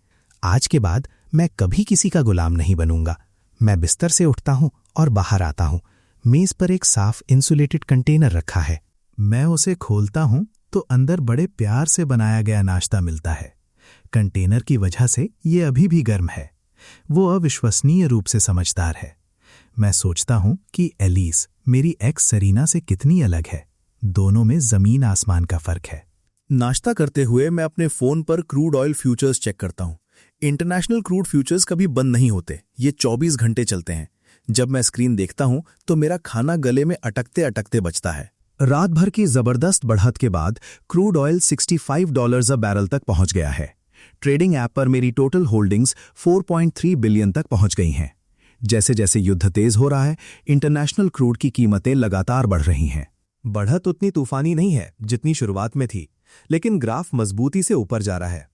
आज के बाद मैं कभी किसी का गुलाम नहीं बनूंगा। मैं बिस्तर से उठता हूं और बाहर आता हूं। मेज पर एक साफ इंसुलेटेड कंटेनर रखा है। मैं उसे खोलता हूं तो अंदर बड़े प्यार से बनाया गया नाश्ता मिलता है। कंटेनर की वजह से ये अभी भी गर्म है। वो अविश्वसनीय रूप से समझदार है। मैं सोचता हूं कि एलिस मेरी एक्स सरीना से कितनी अलग है। दोनों में जमीन आसमान का फर्क है। नाश्ता करते हुए मैं अपने फोन पर क्रूड ऑयल फ्यूचर्स चेक करता हूं। इंटरनेशनल क्रूड फ्यूचर्स कभी बंद नहीं होते, ये 24 घंटे चलते हैं। जब मैं स्क्रीन देखता हूं तो मेरा खाना गले में अटकते अटकते बचता है। रात भर की जबरदस्त बढ़त के बाद क्रूड ऑयल $65 अ बैरल तक पहुंच गया है। ट्रेडिंग ऐप पर मेरी टोटल होल्डिंग्स 4.3 बिलियन तक पहुंच गई हैं। जैसे जैसे युद्ध तेज हो रहा है, इंटरनेशनल क्रूड की कीमतें लगातार बढ़ रही हैं। बढ़त उतनी तूफानी नहीं है जितनी शुरुआत में थी, लेकिन ग्राफ मजबूती से ऊपर जा रहा है।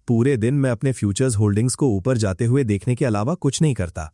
पूरे दिन मैं अपने फ्यूचर्स होल्डिंग्स को ऊपर जाते हुए देखने के अलावा कुछ नहीं करता।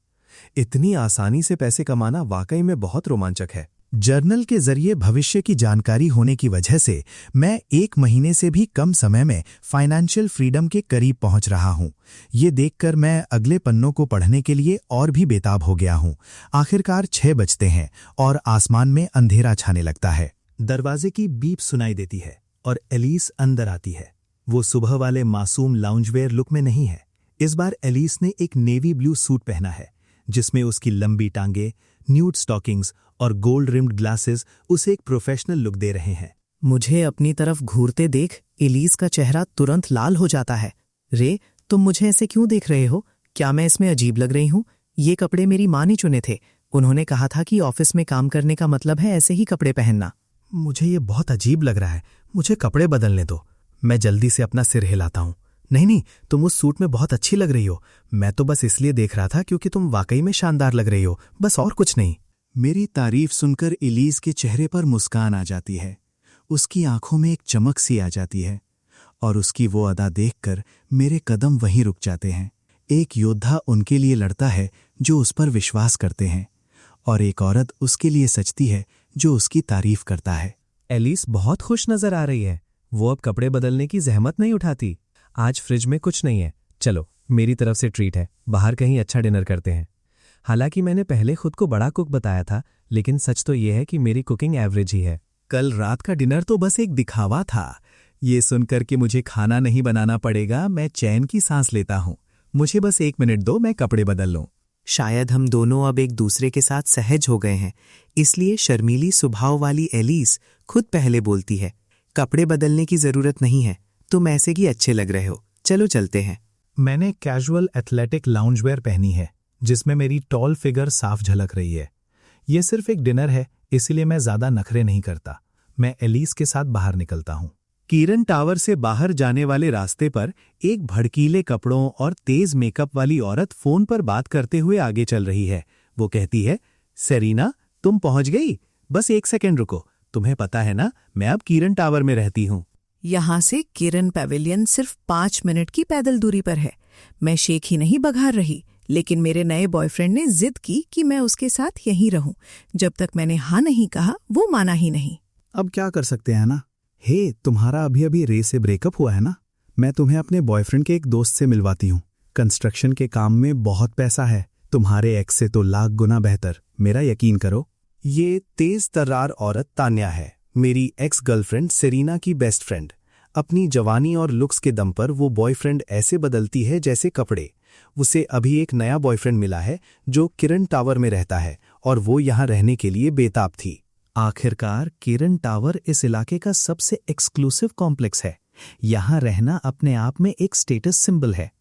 इतनी आसानी से पैसे कमाना वाकई में बहुत रोमांचक है। जर्नल के जरिए भविष्य की जानकारी होने की वजह से मैं 1 महीने से भी कम समय में फाइनेंशियल फ्रीडम के करीब पहुंच रहा हूं। ये देखकर मैं अगले पन्नों को पढ़ने के लिए और भी बेताब हो गया हूं। आखिरकार 6 बजते हैं और आसमान में अंधेरा छाने लगता है। दरवाजे की बीप सुनाई देती है और एलिस अंदर आती है। वो सुबह वाले मासूम लाउंजवेयर लुक में नहीं है। इस बार एलिस ने एक नेवी ब्लू सूट पहना है, जिसमें उसकी लंबी टांगे, न्यूड स्टॉकिंग्स और गोल्ड रिम्ड ग्लासेस उसे एक प्रोफेशनल लुक दे रहे हैं। मुझे अपनी तरफ घूरते देख एलिस का चेहरा तुरंत लाल हो जाता है। रे, तुम मुझे ऐसे क्यों देख रहे हो? क्या मैं इसमें अजीब लग रही हूँ? ये कपड़े मेरी माँ ने चुने थे। उन्होंने कहा था कि ऑफिस में काम करने का मतलब है ऐसे ही कपड़े पहनना। मुझे ये बहुत अजीब लग रहा है। मुझे कपड़े बदलने दो। मैं जल्दी से अपना सिर हिलाता हूँ। नहीं, तुम उस सूट में बहुत अच्छी लग रही हो। मैं तो बस इसलिए देख रहा था क्योंकि तुम वाकई में शानदार लग रही हो, बस और कुछ नहीं। मेरी तारीफ सुनकर एलिस के चेहरे पर मुस्कान आ जाती है। उसकी आंखों में एक चमक सी आ जाती है और उसकी वो अदा देखकर मेरे कदम वहीं रुक जाते हैं। एक योद्धा उनके लिए लड़ता है जो उस पर विश्वास करते हैं, और एक औरत उसके लिए सचती है जो उसकी तारीफ करता है। एलिस बहुत खुश नजर आ रही है। वो अब कपड़े बदलने की जहमत नहीं उठाती। आज फ्रिज में कुछ नहीं है। चलो, मेरी तरफ से ट्रीट है। बाहर कहीं अच्छा डिनर करते हैं। हालांकि मैंने पहले खुद को बड़ा कुक बताया था, लेकिन सच तो ये है कि मेरी कुकिंग एवरेज ही है। कल रात का डिनर तो बस एक दिखावा था। ये सुनकर कि मुझे खाना नहीं बनाना पड़ेगा, मैं चैन की सांस लेता हूँ। मुझे बस 1 मिनट दो, मैं कपड़े बदल लूं। शायद हम दोनों अब एक दूसरे के साथ सहज हो गए हैं, इसलिए शर्मीली स्वभाव वाली एलिस खुद पहले बोलती है, कपड़े बदलने की जरूरत नहीं है, तुम ऐसे ही अच्छे लग रहे हो, चलो चलते हैं। मैंने कैजुअल एथलेटिक लाउंजवेयर पहनी है, जिसमें मेरी टॉल फिगर साफ झलक रही है। ये सिर्फ एक डिनर है, इसलिए मैं ज्यादा नखरे नहीं करता। मैं एलिस के साथ बाहर निकलता हूँ। कीरन टावर से बाहर जाने वाले रास्ते पर एक भड़कीले कपड़ों और तेज मेकअप वाली औरत फोन पर बात करते हुए आगे चल रही है। वो कहती है, सेरीना, तुम पहुंच गई? बस 1 सेकंड रुको, तुम्हें पता है ना, मैं अब किरण टावर में रहती हूँ। यहाँ से किरण पैविलियन सिर्फ 5 मिनट की पैदल दूरी पर है। मैं शेख ही नहीं बघार रही, लेकिन मेरे नए बॉयफ्रेंड ने जिद की कि मैं उसके साथ यहीं रहूं। जब तक मैंने हाँ नहीं कहा, वो माना ही नहीं। अब क्या कर सकते हैं ना। हे, तुम्हारा अभी अभी रे से ब्रेकअप हुआ है ना? मैं तुम्हें अपने बॉयफ्रेंड के एक दोस्त से मिलवाती हूँ। कंस्ट्रक्शन के काम में बहुत पैसा है, तुम्हारे एक्स से तो लाख गुना बेहतर, मेरा यकीन करो। ये तेज तर्रार औरत तान्या है, मेरी एक्स गर्लफ्रेंड सेरीना की बेस्ट फ्रेंड। अपनी जवानी और लुक्स के दम पर वो बॉयफ्रेंड ऐसे बदलती है जैसे कपड़े। उसे अभी एक नया बॉयफ्रेंड मिला है जो किरण टावर में रहता है और वो यहाँ रहने के लिए बेताब थी। आखिरकार किरण टावर इस इलाके का सबसे एक्सक्लूसिव कॉम्प्लेक्स है। यहाँ रहना अपने आप में एक स्टेटस सिंबल है।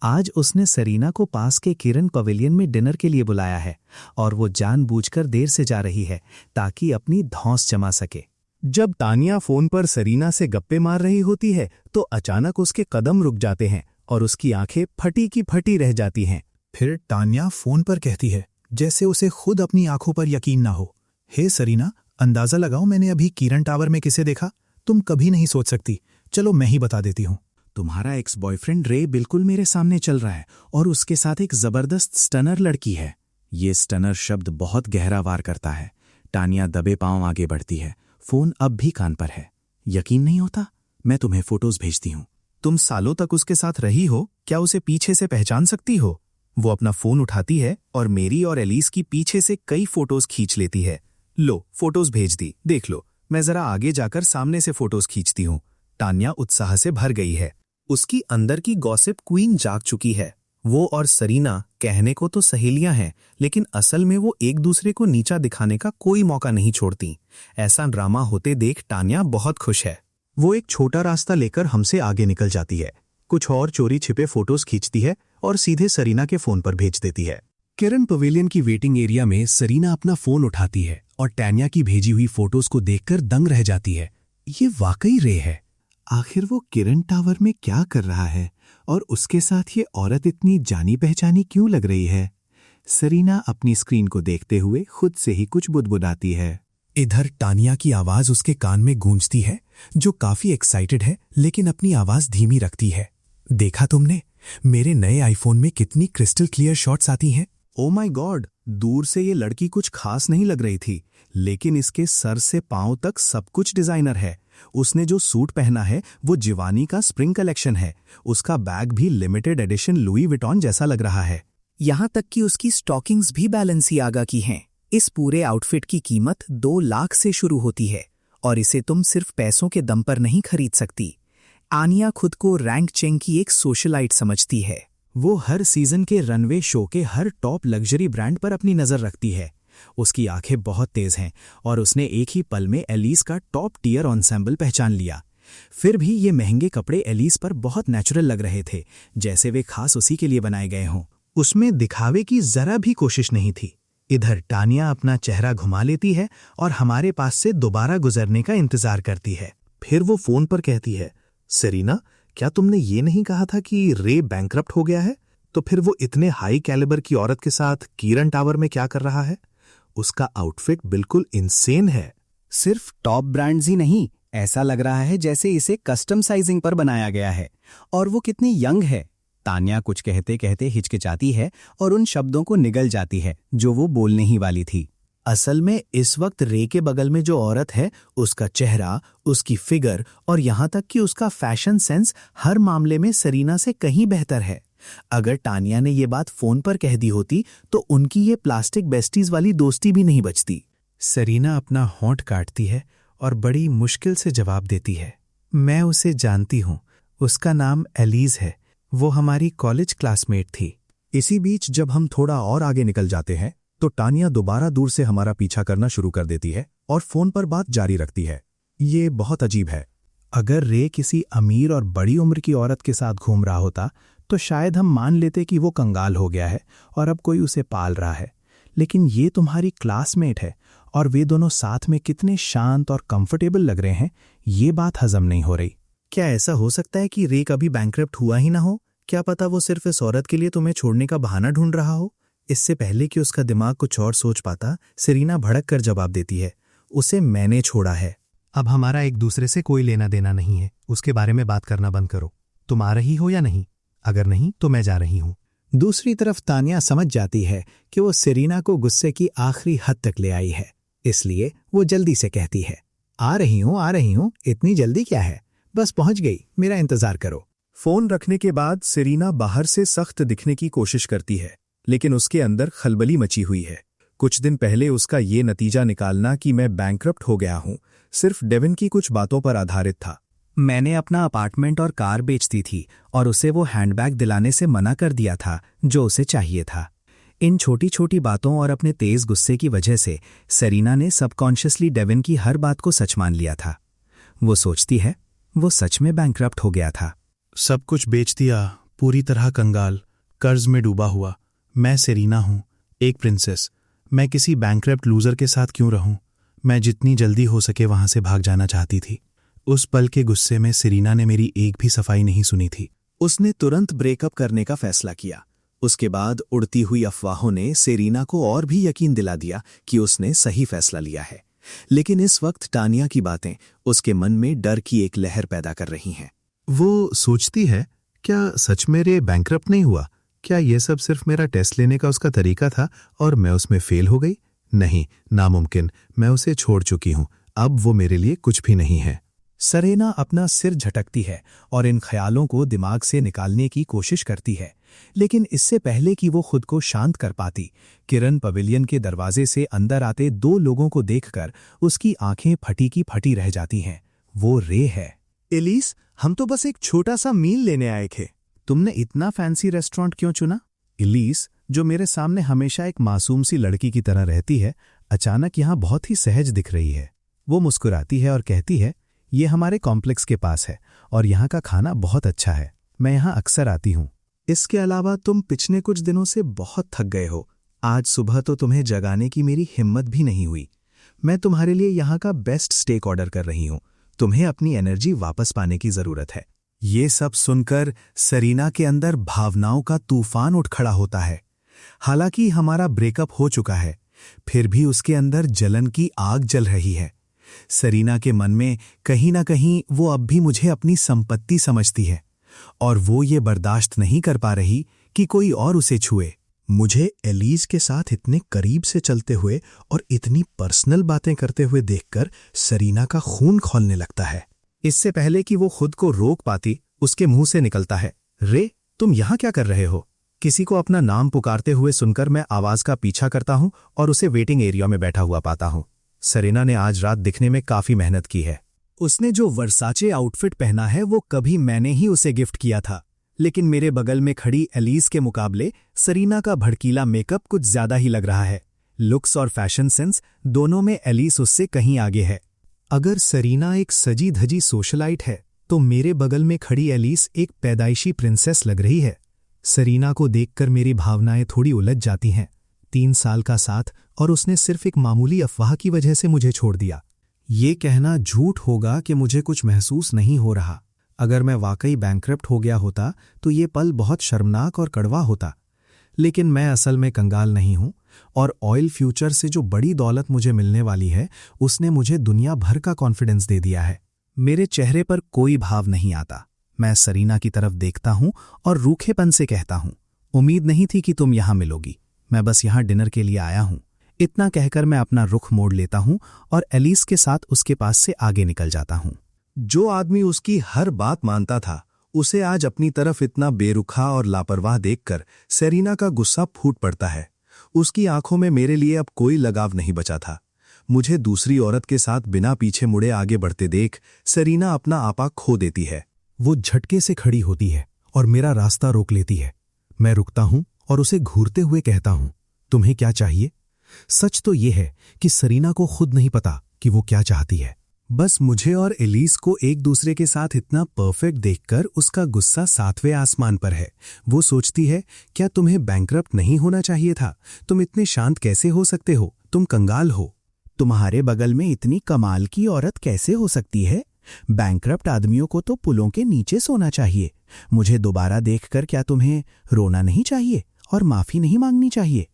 आज उसने सेरीना को पास के किरण पवेलियन में डिनर के लिए बुलाया है और वो जानबूझकर देर से जा रही है ताकि अपनी धौंस जमा सके। जब तानिया फोन पर सेरीना से गप्पे मार रही होती है तो अचानक उसके कदम रुक जाते हैं और उसकी आंखें फटी की फटी रह जाती हैं। फिर तान्या फोन पर कहती है, जैसे उसे खुद अपनी आंखों पर यकीन ना हो, हे सेरीना, अंदाजा लगाओ मैंने अभी किरण टावर में किसे देखा? तुम कभी नहीं सोच सकती। चलो मैं ही बता देती हूँ। तुम्हारा एक्स बॉयफ्रेंड रे बिल्कुल मेरे सामने चल रहा है और उसके साथ एक जबरदस्त स्टनर लड़की है। ये स्टनर शब्द बहुत गहरा वार करता है। तानिया दबे पांव आगे बढ़ती है। फोन अब भी कान पर है। यकीन नहीं होता? मैं तुम्हें फोटोज भेजती हूँ। तुम सालों तक उसके साथ रही हो, क्या उसे पीछे से पहचान सकती हो? वो अपना फोन उठाती है और मेरी और एलिस की पीछे से कई फोटोज खींच लेती है। लो, फोटोज भेज दी, देख लो। मैं जरा आगे जाकर सामने से फोटोज खींचती हूँ। तान्या उत्साह से भर गई है। उसकी अंदर की गॉसिप क्वीन जाग चुकी है। वो और सेरीना कहने को तो सहेलियां हैं, लेकिन असल में वो एक दूसरे को नीचा दिखाने का कोई मौका नहीं छोड़ती। ऐसा ड्रामा होते देख तान्या बहुत खुश है। वो एक छोटा रास्ता लेकर हमसे आगे निकल जाती है, कुछ और चोरी छिपे फोटोज खींचती है और सीधे सेरीना के फोन पर भेज देती है। किरण पवेलियन की वेटिंग एरिया में सेरीना अपना फोन उठाती है और तान्या की भेजी हुई फोटोज को देखकर दंग रह जाती है। ये वाकई रे है। आखिर वो किरण टावर में क्या कर रहा है और उसके साथ ये औरत इतनी जानी पहचानी क्यों लग रही है? सेरीना अपनी स्क्रीन को देखते हुए खुद से ही कुछ बुदबुदाती है। इधर तानिया की आवाज उसके कान में गूंजती है, जो काफी एक्साइटेड है लेकिन अपनी आवाज धीमी रखती है। देखा तुमने, मेरे नए आईफोन में कितनी क्रिस्टल क्लियर शॉट्स आती हैं। ओ माय गॉड, दूर से ये लड़की कुछ खास नहीं लग रही थी, लेकिन इसके सर से पांव तक सब कुछ डिजाइनर है। उसने जो सूट पहना है वो जिवानी का स्प्रिंग कलेक्शन है। उसका बैग भी लिमिटेड एडिशन लुई विटॉन जैसा लग रहा है। यहाँ तक कि उसकी स्टॉकिंग्स भी बैलेंसियागा की हैं। इस पूरे आउटफिट की कीमत 2 लाख से शुरू होती है और इसे तुम सिर्फ पैसों के दम पर नहीं खरीद सकती। आनिया खुद को रैंक चेंग की एक सोशलाइट समझती है। वो हर सीजन के रनवे शो के हर टॉप लग्जरी ब्रांड पर अपनी नजर रखती है। उसकी आंखें बहुत तेज हैं और उसने एक ही पल में एलिस का टॉप टियर एंसेंबल पहचान लिया। फिर भी ये महंगे कपड़े एलिस पर बहुत नेचुरल लग रहे थे, जैसे वे खास उसी के लिए बनाए गए हों। उसमें दिखावे की जरा भी कोशिश नहीं थी। इधर तानिया अपना चेहरा घुमा लेती है और हमारे पास से दोबारा गुजरने का इंतजार करती है। फिर वो फोन पर कहती है, सेरीना, क्या तुमने ये नहीं कहा था कि रे बैंकरप्ट हो गया है? तो फिर वो इतने हाई कैलिबर की औरत के साथ किरण टावर में क्या कर रहा है? उसका आउटफिट बिल्कुल इनसेन है। सिर्फ टॉप ब्रांड्स ही नहीं, ऐसा लग रहा है जैसे इसे कस्टम साइजिंग पर बनाया गया है। और वो कितनी यंग है। तान्या कुछ कहते कहते हिचकिचाती है और उन शब्दों को निगल जाती है जो वो बोलने ही वाली थी। असल में इस वक्त रे के बगल में जो औरत है, उसका चेहरा, उसकी फिगर और यहाँ तक कि उसका फैशन सेंस हर मामले में सेरीना से कहीं बेहतर है। अगर तानिया ने ये बात फोन पर कह दी होती तो उनकी ये प्लास्टिक बेस्टीज वाली दोस्ती भी नहीं बचती। सेरीना अपना होंठ काटती है और बड़ी मुश्किल से जवाब देती है, मैं उसे जानती हूँ, उसका नाम एलिस है, वो हमारी कॉलेज क्लासमेट थी। इसी बीच जब हम थोड़ा और आगे निकल जाते हैं तो तानिया दोबारा दूर से हमारा पीछा करना शुरू कर देती है और फोन पर बात जारी रखती है। ये बहुत अजीब है। अगर रे किसी अमीर और बड़ी उम्र की औरत के साथ घूम रहा होता तो शायद हम मान लेते कि वो कंगाल हो गया है और अब कोई उसे पाल रहा है, लेकिन ये तुम्हारी क्लासमेट है और वे दोनों साथ में कितने शांत और कंफर्टेबल लग रहे हैं, ये बात हजम नहीं हो रही। क्या ऐसा हो सकता है कि रे कभी बैंकरप्ट हुआ ही ना हो? क्या पता वो सिर्फ इस औरत के लिए तुम्हें छोड़ने का बहाना ढूंढ रहा हो? इससे पहले कि उसका दिमाग कुछ और सोच पाता, सेरीना भड़क कर जवाब देती है, उसे मैंने छोड़ा है। अब हमारा एक दूसरे से कोई लेना देना नहीं है, उसके बारे में बात करना बंद करो। तुम आ रही हो या नहीं? अगर नहीं तो मैं जा रही हूं। दूसरी तरफ तानिया समझ जाती है कि वो सेरीना को गुस्से की आखिरी हद तक ले आई है, इसलिए वो जल्दी से कहती है, आ रही हूं, इतनी जल्दी क्या है, बस पहुंच गई, मेरा इंतजार करो। फोन रखने के बाद सेरीना बाहर से सख्त दिखने की कोशिश करती है, लेकिन उसके अंदर खलबली मची हुई है। कुछ दिन पहले उसका ये नतीजा निकालना कि मैं बैंकरप्ट हो गया हूं, सिर्फ डेविन की कुछ बातों पर आधारित था। मैंने अपना अपार्टमेंट और कार बेच दी थी और उसे वो हैंडबैग दिलाने से मना कर दिया था जो उसे चाहिए था। इन छोटी छोटी बातों और अपने तेज गुस्से की वजह से सेरीना ने सबकॉन्शियसली डेविन की हर बात को सच मान लिया था। वो सोचती है वो सच में बैंकरप्ट हो गया था। सब कुछ बेच दिया, पूरी तरह कंगाल, कर्ज में डूबा हुआ। मैं सेरीना हूं, एक प्रिंसेस। मैं किसी बैंकरप्ट लूजर के साथ क्यों रहूं? मैं जितनी जल्दी हो सके वहां से भाग जाना चाहती थी। उस पल के गुस्से में सेरीना ने मेरी एक भी सफाई नहीं सुनी थी। उसने तुरंत ब्रेकअप करने का फैसला किया। उसके बाद उड़ती हुई अफवाहों ने सेरीना को और भी यकीन दिला दिया कि उसने सही फैसला लिया है। लेकिन इस वक्त तानिया की बातें उसके मन में डर की एक लहर पैदा कर रही हैं। वो सोचती है, क्या सच में रे बैंकरप्ट नहीं हुआ? क्या ये सब सिर्फ मेरा टेस्ट लेने का उसका तरीका था और मैं उसमें फेल हो गई? नहीं, नामुमकिन। मैं उसे छोड़ चुकी हूं, अब वो मेरे लिए कुछ भी नहीं है। सेरेना अपना सिर झटकती है और इन ख्यालों को दिमाग से निकालने की कोशिश करती है, लेकिन इससे पहले कि वो खुद को शांत कर पाती, किरण पवेलियन के दरवाजे से अंदर आते दो लोगों को देखकर उसकी आंखें फटी की फटी रह जाती हैं। वो रे है। एलिस, हम तो बस एक छोटा सा मील लेने आए थे। तुमने इतना फैंसी रेस्टोरेंट क्यों चुना? एलिस, जो मेरे सामने हमेशा एक मासूम सी लड़की की तरह रहती है, अचानक यहाँ बहुत ही सहज दिख रही है। वो मुस्कुराती है और कहती है, ये हमारे कॉम्प्लेक्स के पास है और यहाँ का खाना बहुत अच्छा है। मैं यहाँ अक्सर आती हूँ। इसके अलावा तुम पिछले कुछ दिनों से बहुत थक गए हो। आज सुबह तो तुम्हें जगाने की मेरी हिम्मत भी नहीं हुई। मैं तुम्हारे लिए यहाँ का बेस्ट स्टेक ऑर्डर कर रही हूँ। तुम्हें अपनी एनर्जी वापस पाने की जरूरत है। ये सब सुनकर सेरीना के अंदर भावनाओं का तूफान उठ खड़ा होता है। हालांकि हमारा ब्रेकअप हो चुका है, फिर भी उसके अंदर जलन की आग जल रही है। सेरीना के मन में कहीं ना कहीं वो अब भी मुझे अपनी संपत्ति समझती है और वो ये बर्दाश्त नहीं कर पा रही कि कोई और उसे छुए। मुझे एलिस के साथ इतने करीब से चलते हुए और इतनी पर्सनल बातें करते हुए देखकर सेरीना का खून खौलने लगता है। इससे पहले कि वो खुद को रोक पाती, उसके मुंह से निकलता है, रे, तुम यहाँ क्या कर रहे हो? किसी को अपना नाम पुकारते हुए सुनकर मैं आवाज का पीछा करता हूं और उसे वेटिंग एरिया में बैठा हुआ पाता हूं। सेरेना ने आज रात दिखने में काफी मेहनत की है। उसने जो वर्साचे आउटफिट पहना है वो कभी मैंने ही उसे गिफ्ट किया था, लेकिन मेरे बगल में खड़ी एलिस के मुकाबले सेरीना का भड़कीला मेकअप कुछ ज्यादा ही लग रहा है। लुक्स और फैशन सेंस दोनों में एलिस उससे कहीं आगे है। अगर सेरीना एक सजी धजी सोशलाइट है तो मेरे बगल में खड़ी एलिस एक पैदाइशी प्रिंसेस लग रही है। सेरीना को देखकर मेरी भावनाएं थोड़ी उलझ जाती हैं। 3 साल का साथ और उसने सिर्फ एक मामूली अफवाह की वजह से मुझे छोड़ दिया। ये कहना झूठ होगा कि मुझे कुछ महसूस नहीं हो रहा। अगर मैं वाकई बैंकरप्ट हो गया होता तो ये पल बहुत शर्मनाक और कड़वा होता, लेकिन मैं असल में कंगाल नहीं हूं और ऑयल फ्यूचर से जो बड़ी दौलत मुझे मिलने वाली है उसने मुझे दुनिया भर का कॉन्फिडेंस दे दिया है। मेरे चेहरे पर कोई भाव नहीं आता। मैं सेरीना की तरफ देखता हूं और रूखेपन से कहता हूं, उम्मीद नहीं थी कि तुम यहां मिलोगी। मैं बस यहां डिनर के लिए आया हूं। इतना कहकर मैं अपना रुख मोड़ लेता हूं और एलिस के साथ उसके पास से आगे निकल जाता हूं। जो आदमी उसकी हर बात मानता था, उसे आज अपनी तरफ इतना बेरुखा और लापरवाह देखकर सेरीना का गुस्सा फूट पड़ता है। उसकी आंखों में मेरे लिए अब कोई लगाव नहीं बचा था। मुझे दूसरी औरत के साथ बिना पीछे मुड़े आगे बढ़ते देख सेरीना अपना आपा खो देती है। वो झटके से खड़ी होती है और मेरा रास्ता रोक लेती है। मैं रुकता हूं और उसे घूरते हुए कहता हूं, तुम्हें क्या चाहिए? सच तो ये है कि सेरीना को खुद नहीं पता कि वो क्या चाहती है। बस मुझे और एलिस को एक दूसरे के साथ इतना परफेक्ट देखकर उसका गुस्सा 7वें आसमान पर है। वो सोचती है, क्या तुम्हें बैंकरप्ट नहीं होना चाहिए था? तुम इतने शांत कैसे हो सकते हो? तुम कंगाल हो। तुम्हारे बगल में इतनी कमाल की औरत कैसे हो सकती है? बैंकरप्ट आदमियों को तो पुलों के नीचे सोना चाहिए। मुझे दोबारा देखकर क्या तुम्हें रोना नहीं चाहिए और माफी नहीं मांगनी चाहिए?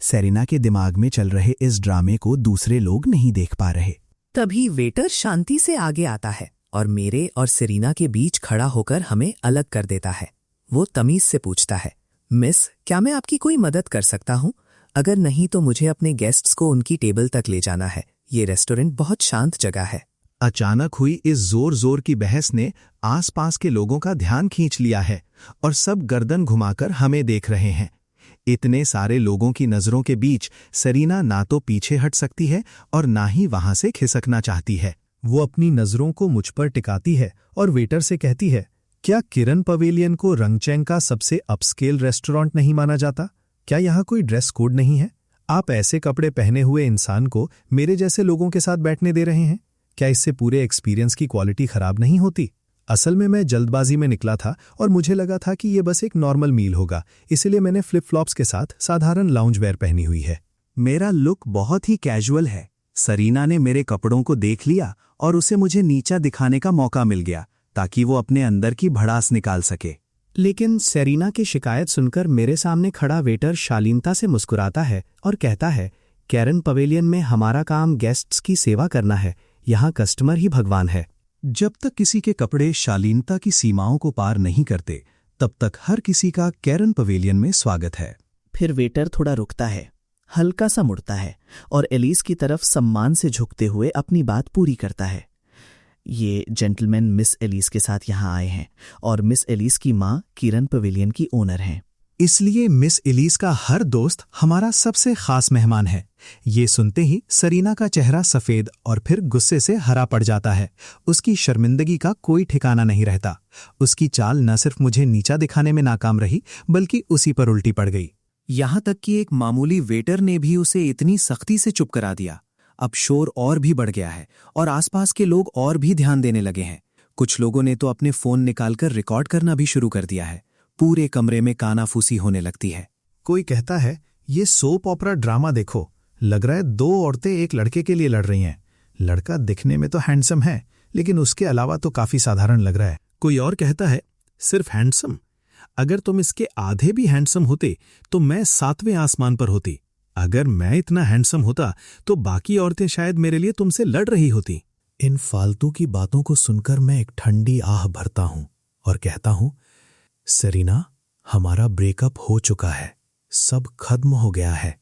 सेरिना के दिमाग में चल रहे इस ड्रामे को दूसरे लोग नहीं देख पा रहे। तभी वेटर शांति से आगे आता है और मेरे और सेरिना के बीच खड़ा होकर हमें अलग कर देता है। वो तमीज से पूछता है, मिस, क्या मैं आपकी कोई मदद कर सकता हूँ? अगर नहीं तो मुझे अपने गेस्ट्स को उनकी टेबल तक ले जाना है। ये रेस्टोरेंट बहुत शांत जगह है। अचानक हुई इस जोर जोर की बहस ने आसपास के लोगों का ध्यान खींच लिया है और सब गर्दन घुमाकर हमें देख रहे हैं। इतने सारे लोगों की नजरों के बीच सेरिना ना तो पीछे हट सकती है और ना ही वहां से खिसकना चाहती है। वो अपनी नजरों को मुझ पर टिकाती है और वेटर से कहती है, क्या किरण पवेलियन को रंगचैंग का सबसे अपस्केल रेस्टोरेंट नहीं माना जाता? क्या यहाँ कोई ड्रेस कोड नहीं है? आप ऐसे कपड़े पहने हुए इंसान को मेरे जैसे लोगों के साथ बैठने दे रहे हैं? क्या इससे पूरे एक्सपीरियंस की क्वालिटी खराब नहीं होती? असल में मैं जल्दबाजी में निकला था और मुझे लगा था कि ये बस एक नॉर्मल मील होगा, इसलिए मैंने फ्लिप फ्लॉप्स के साथ साधारण लाउंज वेयर पहनी हुई है। मेरा लुक बहुत ही कैजुअल है। सेरिना ने मेरे कपड़ों को देख लिया और उसे मुझे नीचा दिखाने का मौका मिल गया ताकि वो अपने अंदर की भड़ास निकाल सके। लेकिन सेरिना की शिकायत सुनकर मेरे सामने खड़ा वेटर शालीनता से मुस्कुराता है और कहता है, कैरन पवेलियन में हमारा काम गेस्ट्स की सेवा करना है, यहाँ कस्टमर ही भगवान है। जब तक किसी के कपड़े शालीनता की सीमाओं को पार नहीं करते, तब तक हर किसी का कैरन पवेलियन में स्वागत है। फिर वेटर थोड़ा रुकता है, हल्का सा मुड़ता है और एलिस की तरफ सम्मान से झुकते हुए अपनी बात पूरी करता है। ये जेंटलमैन मिस एलिस के साथ यहाँ आए हैं और मिस एलिस की माँ किरण पवेलियन की ओनर हैं। इसलिए मिस एलिस का हर दोस्त हमारा सबसे खास मेहमान है। ये सुनते ही सेरिना का चेहरा सफेद और फिर गुस्से से हरा पड़ जाता है। उसकी शर्मिंदगी का कोई ठिकाना नहीं रहता। उसकी चाल न सिर्फ मुझे नीचा दिखाने में नाकाम रही, बल्कि उसी पर उल्टी पड़ गई। यहाँ तक कि एक मामूली वेटर ने भी उसे इतनी सख्ती से चुप करा दिया। अब शोर और भी बढ़ गया है और आसपास के लोग और भी ध्यान देने लगे हैं। कुछ लोगों ने तो अपने फोन निकालकर रिकॉर्ड करना भी शुरू कर दिया है। पूरे कमरे में कानाफूसी होने लगती है। कोई कहता है, ये सोप ऑपरा ड्रामा देखो, लग रहा है दो औरतें एक लड़के के लिए लड़ रही हैं। लड़का दिखने में तो हैंडसम है, लेकिन उसके अलावा तो काफी साधारण लग रहा है। कोई और कहता है, सिर्फ हैंडसम? अगर तुम इसके आधे भी हैंडसम होते तो मैं 7वें आसमान पर होती। अगर मैं इतना हैंडसम होता तो बाकी औरतें शायद मेरे लिए तुमसे लड़ रही होती। इन फालतू की बातों को सुनकर मैं एक ठंडी आह भरता हूं और कहता हूं, सेरिना, हमारा ब्रेकअप हो चुका है, सब खत्म हो गया है।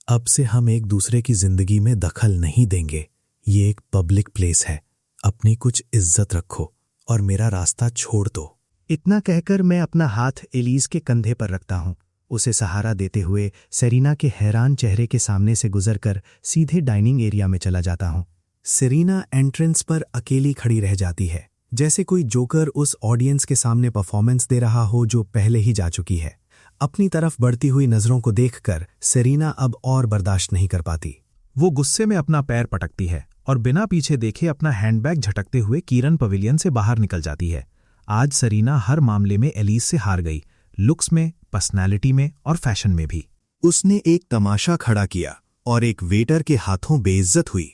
अब से हम एक दूसरे की जिंदगी में दखल नहीं देंगे। ये एक पब्लिक प्लेस है, अपनी कुछ इज्जत रखो और मेरा रास्ता छोड़ दो। इतना कहकर मैं अपना हाथ एलिस के कंधे पर रखता हूं। उसे सहारा देते हुए सेरिना के हैरान चेहरे के सामने से गुजरकर सीधे डाइनिंग एरिया में चला जाता हूं। सेरिना एंट्रेंस पर अकेली खड़ी रह जाती है, जैसे कोई जोकर उस ऑडियंस के सामने परफॉर्मेंस दे रहा हो जो पहले ही जा चुकी है। अपनी तरफ बढ़ती हुई नजरों को देखकर सेरिना अब और बर्दाश्त नहीं कर पाती। वो गुस्से में अपना पैर पटकती है और बिना पीछे देखे अपना हैंडबैग झटकते हुए किरण पवेलियन से बाहर निकल जाती है। आज सेरिना हर मामले में एलिस से हार गई, लुक्स में, पर्सनैलिटी में और फैशन में भी। उसने एक तमाशा खड़ा किया और एक वेटर के हाथों बेइज्जत हुई।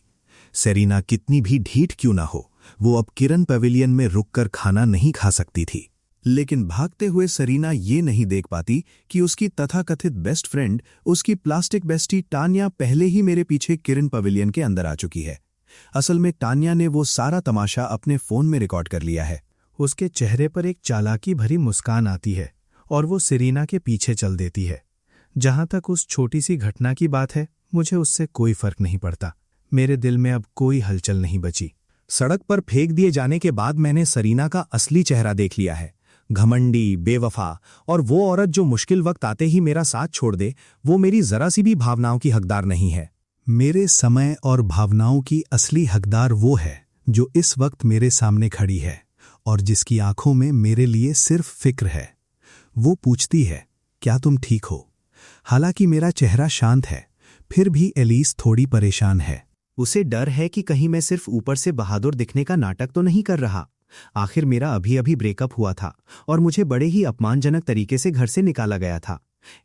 सेरिना कितनी भी ढीठ क्यों ना हो, वो अब किरण पवेलियन में रुककर खाना नहीं खा सकती थी। लेकिन भागते हुए सेरिना ये नहीं देख पाती कि उसकी तथाकथित बेस्ट फ्रेंड, उसकी प्लास्टिक बेस्टी टान्या पहले ही मेरे पीछे किरण पवेलियन के अंदर आ चुकी है। असल में टान्या ने वो सारा तमाशा अपने फोन में रिकॉर्ड कर लिया है। उसके चेहरे पर एक चालाकी भरी मुस्कान आती है और वो सेरिना के पीछे चल देती है। जहां तक उस छोटी सी घटना की बात है, मुझे उससे कोई फर्क नहीं पड़ता। मेरे दिल में अब कोई हलचल नहीं बची। सड़क पर फेंक दिए जाने के बाद मैंने सेरिना का असली चेहरा देख लिया है। घमंडी, बेवफा और वो औरत जो मुश्किल वक्त आते ही मेरा साथ छोड़ दे, वो मेरी जरा सी भी भावनाओं की हकदार नहीं है। मेरे समय और भावनाओं की असली हकदार वो है जो इस वक्त मेरे सामने खड़ी है और जिसकी आंखों में मेरे लिए सिर्फ फिक्र है। वो पूछती है, क्या तुम ठीक हो? हालांकि मेरा चेहरा शांत है, फिर भी एलिस थोड़ी परेशान है। उसे डर है कि कहीं मैं सिर्फ ऊपर से बहादुर दिखने का नाटक तो नहीं कर रहा। आखिर मेरा अभी अभी ब्रेकअप हुआ था और मुझे बड़े ही अपमानजनक तरीके से घर से निकाला गया था।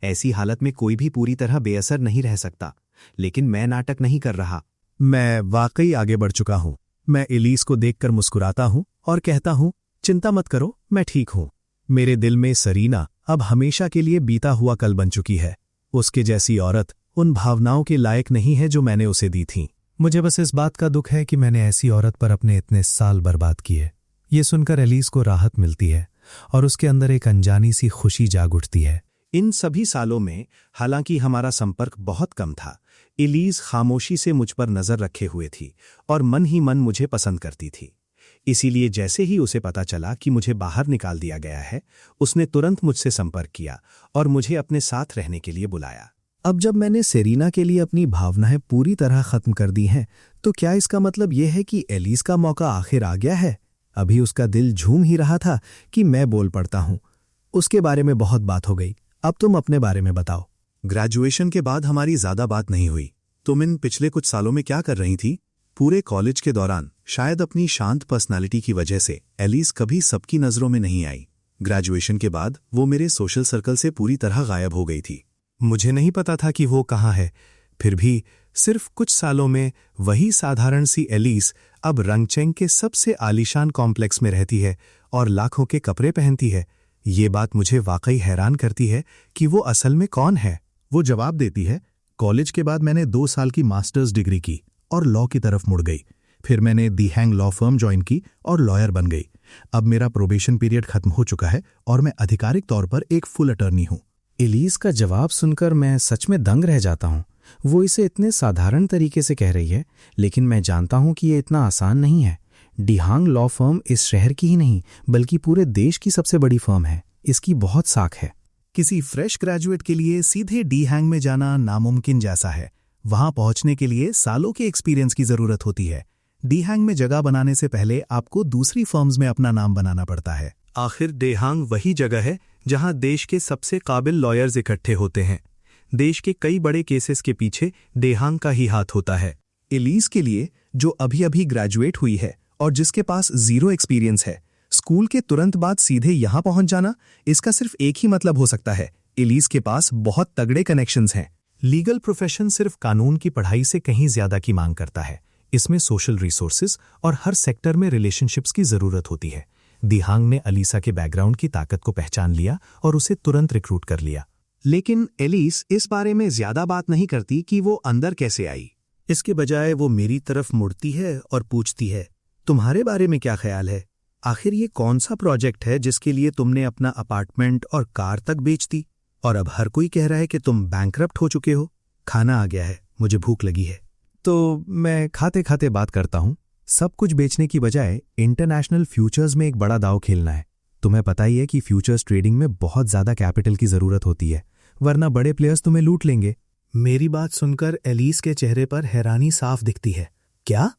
ऐसी हालत में कोई भी पूरी तरह बेअसर नहीं रह सकता, लेकिन मैं नाटक नहीं कर रहा। मैं वाकई आगे बढ़ चुका हूं। मैं एलिस को देखकर मुस्कुराता हूं और कहता हूं, चिंता मत करो, मैं ठीक हूं। मेरे दिल में सेरिना अब हमेशा के लिए बीता हुआ कल बन चुकी है। उसके जैसी औरत उन भावनाओं के लायक नहीं है जो मैंने उसे दी थीं। मुझे बस इस बात का दुख है कि मैंने ऐसी औरत पर अपने इतने साल बर्बाद किए। ये सुनकर एलिस को राहत मिलती है और उसके अंदर एक अनजानी सी खुशी जाग उठती है। इन सभी सालों में, हालांकि हमारा संपर्क बहुत कम था, एलिस खामोशी से मुझ पर नजर रखे हुए थी और मन ही मन मुझे पसंद करती थी। इसीलिए जैसे ही उसे पता चला कि मुझे बाहर निकाल दिया गया है, उसने तुरंत मुझसे संपर्क किया और मुझे अपने साथ रहने के लिए बुलाया। अब जब मैंने सेरीना के लिए अपनी भावनाएं पूरी तरह खत्म कर दी हैं, तो क्या इसका मतलब यह है कि एलिस का मौका आखिर आ गया है? अभी उसका दिल झूम ही रहा था कि मैं बोल पड़ता हूं। उसके बारे में बहुत बात हो गई, अब तुम अपने बारे में बताओ। ग्रेजुएशन के बाद हमारी ज्यादा बात नहीं हुई। तुम इन पिछले कुछ सालों में क्या कर रही थी? पूरे कॉलेज के दौरान शायद अपनी शांत पर्सनालिटी की वजह से एलिस कभी सबकी नजरों में नहीं आई। ग्रेजुएशन के बाद वो मेरे सोशल सर्कल से पूरी तरह गायब हो गई थी। मुझे नहीं पता था कि वो कहाँ है। फिर भी सिर्फ कुछ सालों में वही साधारण सी एलिस अब रंगचेंग के सबसे आलीशान कॉम्प्लेक्स में रहती है और लाखों के कपड़े पहनती है। ये बात मुझे वाकई हैरान करती है कि वो असल में कौन है। वो जवाब देती है, कॉलेज के बाद मैंने 2 साल की मास्टर्स डिग्री की और लॉ की तरफ मुड़ गई। फिर मैंने दी हैंग लॉ फर्म ज्वाइन की और लॉयर बन गई। अब मेरा प्रोबेशन पीरियड खत्म हो चुका है और मैं आधिकारिक तौर पर एक फुल अटर्नी हूं। एलिस का जवाब सुनकर मैं सच में दंग रह जाता हूं। वो इसे इतने साधारण तरीके से कह रही है, लेकिन मैं जानता हूं कि ये इतना आसान नहीं है। डिहांग लॉ फर्म इस शहर की ही नहीं बल्कि पूरे देश की सबसे बड़ी फर्म है। इसकी बहुत साख है। किसी फ्रेश ग्रेजुएट के लिए सीधे डी हैंग में जाना नामुमकिन जैसा है। वहां पहुंचने के लिए सालों के एक्सपीरियंस की जरूरत होती है। डी हैंग में जगह बनाने से पहले आपको दूसरी फर्म्स में अपना नाम बनाना पड़ता है। आखिर डेहांग वही जगह है जहां देश के सबसे काबिल लॉयर्स इकट्ठे होते हैं। देश के कई बड़े केसेस के पीछे डेहांग का ही हाथ होता है। एलिस के लिए, जो अभी अभी ग्रेजुएट हुई है और जिसके पास 0 एक्सपीरियंस है, स्कूल के तुरंत बाद सीधे यहां पहुंच जाना, इसका सिर्फ एक ही मतलब हो सकता है, एलिस के पास बहुत तगड़े कनेक्शंस हैं। लीगल प्रोफेशन सिर्फ कानून की पढ़ाई से कहीं ज्यादा की मांग करता है। इसमें सोशल रिसोर्सेज और हर सेक्टर में रिलेशनशिप्स की जरूरत होती है। डिहांग ने अलीसा के बैकग्राउंड की ताकत को पहचान लिया और उसे तुरंत रिक्रूट कर लिया। लेकिन एलिस इस बारे में ज्यादा बात नहीं करती कि वो अंदर कैसे आई। इसके बजाय वो मेरी तरफ मुड़ती है और पूछती है, तुम्हारे बारे में क्या ख्याल है? आखिर ये कौन सा प्रोजेक्ट है जिसके लिए तुमने अपना अपार्टमेंट और कार तक बेच दी? और अब हर कोई कह रहा है कि तुम बैंकरप्ट हो चुके हो। खाना आ गया है, मुझे भूख लगी है। तो मैं खाते खाते बात करता हूं। सब कुछ बेचने की बजाय इंटरनेशनल फ्यूचर्स में एक बड़ा दांव खेलना है। तुम्हें पता ही है कि फ्यूचर्स ट्रेडिंग में बहुत ज्यादा कैपिटल की जरूरत होती है, वरना बड़े प्लेयर्स तुम्हें लूट लेंगे। मेरी बात सुनकर एलिस के चेहरे पर हैरानी साफ दिखती है। क्या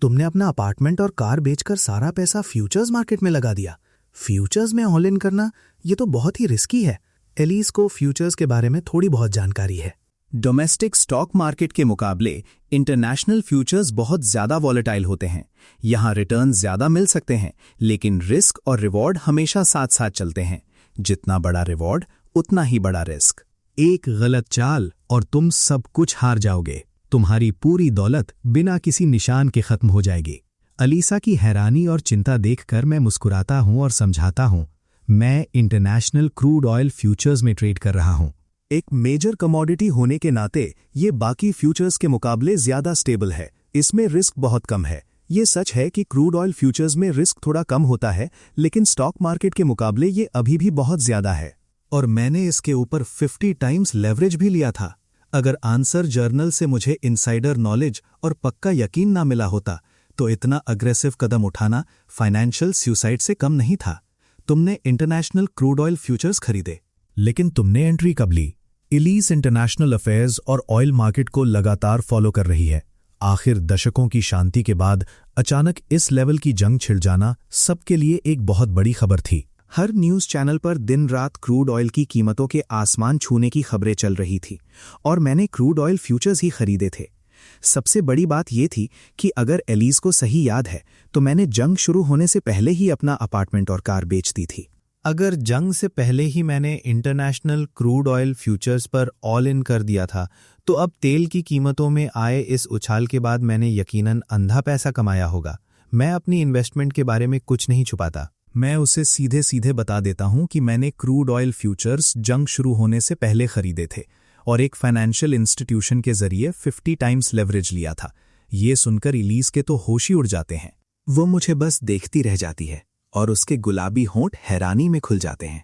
तुमने अपना अपार्टमेंट और कार बेचकर सारा पैसा फ्यूचर्स मार्केट में लगा दिया? फ्यूचर्स में ऑल इन करना, ये तो बहुत ही रिस्की है। एलिस को फ्यूचर्स के बारे में थोड़ी बहुत जानकारी है। डोमेस्टिक स्टॉक मार्केट के मुकाबले इंटरनेशनल फ्यूचर्स बहुत ज्यादा वॉलेटाइल होते हैं। यहाँ रिटर्न ज्यादा मिल सकते हैं, लेकिन रिस्क और रिवॉर्ड हमेशा साथ साथ चलते हैं। जितना बड़ा रिवॉर्ड उतना ही बड़ा रिस्क। एक गलत चाल और तुम सब कुछ हार जाओगे। तुम्हारी पूरी दौलत बिना किसी निशान के खत्म हो जाएगी। अलीसा की हैरानी और चिंता देखकर मैं मुस्कुराता हूं और समझाता हूं, मैं इंटरनेशनल क्रूड ऑयल फ्यूचर्स में ट्रेड कर रहा हूं। एक मेजर कमोडिटी होने के नाते ये बाकी फ्यूचर्स के मुकाबले ज्यादा स्टेबल है। इसमें रिस्क बहुत कम है। ये सच है कि क्रूड ऑयल फ्यूचर्स में रिस्क थोड़ा कम होता है, लेकिन स्टॉक मार्केट के मुकाबले ये अभी भी बहुत ज्यादा है। और मैंने इसके ऊपर 50 टाइम्स लेवरेज भी लिया था। अगर आंसर जर्नल से मुझे इनसाइडर नॉलेज और पक्का यकीन ना मिला होता, तो इतना अग्रेसिव कदम उठाना फाइनेंशियल सुसाइड से कम नहीं था। तुमने इंटरनेशनल क्रूड ऑयल फ्यूचर्स खरीदे, लेकिन तुमने एंट्री कब ली? एलिस इंटरनेशनल अफेयर्स और ऑयल मार्केट को लगातार फॉलो कर रही है। आखिर दशकों की शांति के बाद अचानक इस लेवल की जंग छिड़ जाना सबके लिए एक बहुत बड़ी खबर थी। हर न्यूज़ चैनल पर दिन रात क्रूड ऑयल की कीमतों के आसमान छूने की खबरें चल रही थी और मैंने क्रूड ऑयल फ्यूचर्स ही खरीदे थे। सबसे बड़ी बात यह थी कि अगर एलिस को सही याद है तो मैंने जंग शुरू होने से पहले ही अपना अपार्टमेंट और कार बेच दी थी। अगर जंग से पहले ही मैंने इंटरनेशनल क्रूड ऑयल फ्यूचर्स पर ऑल इन कर दिया था, तो अब तेल की कीमतों में आए इस उछाल के बाद मैंने यकीनन अंधा पैसा कमाया होगा। मैं अपनी इन्वेस्टमेंट के बारे में कुछ नहीं छुपाता। मैं उसे सीधे सीधे बता देता हूं कि मैंने क्रूड ऑयल फ्यूचर्स जंग शुरू होने से पहले खरीदे थे और एक फाइनेंशियल इंस्टीट्यूशन के जरिए 50 टाइम्स लेवरेज लिया था। ये सुनकर इलीस के तो होश ही उड़ जाते हैं। वो मुझे बस देखती रह जाती है और उसके गुलाबी होंठ हैरानी में खुल जाते हैं।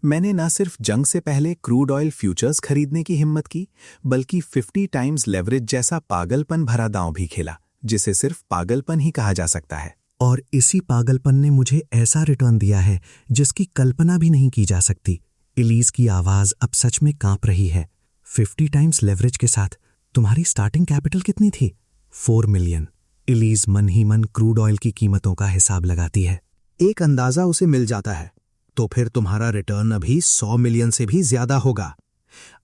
मैंने ना सिर्फ जंग से पहले क्रूड ऑयल फ्यूचर्स खरीदने की हिम्मत की, बल्कि 50 टाइम्स लेवरेज जैसा पागलपन भरा दांव भी खेला, जिसे सिर्फ पागलपन ही कहा जा सकता है। और इसी पागलपन ने मुझे ऐसा रिटर्न दिया है जिसकी कल्पना भी नहीं की जा सकती। इलीस की आवाज अब सच में कांप रही है। 50 टाइम्स लेवरेज के साथ तुम्हारी स्टार्टिंग कैपिटल कितनी थी? 4 मिलियन। इलीस मन ही मन क्रूड ऑयल की कीमतों का हिसाब लगाती है। एक अंदाजा उसे मिल जाता है, तो फिर तुम्हारा रिटर्न अभी 100 मिलियन से भी ज्यादा होगा।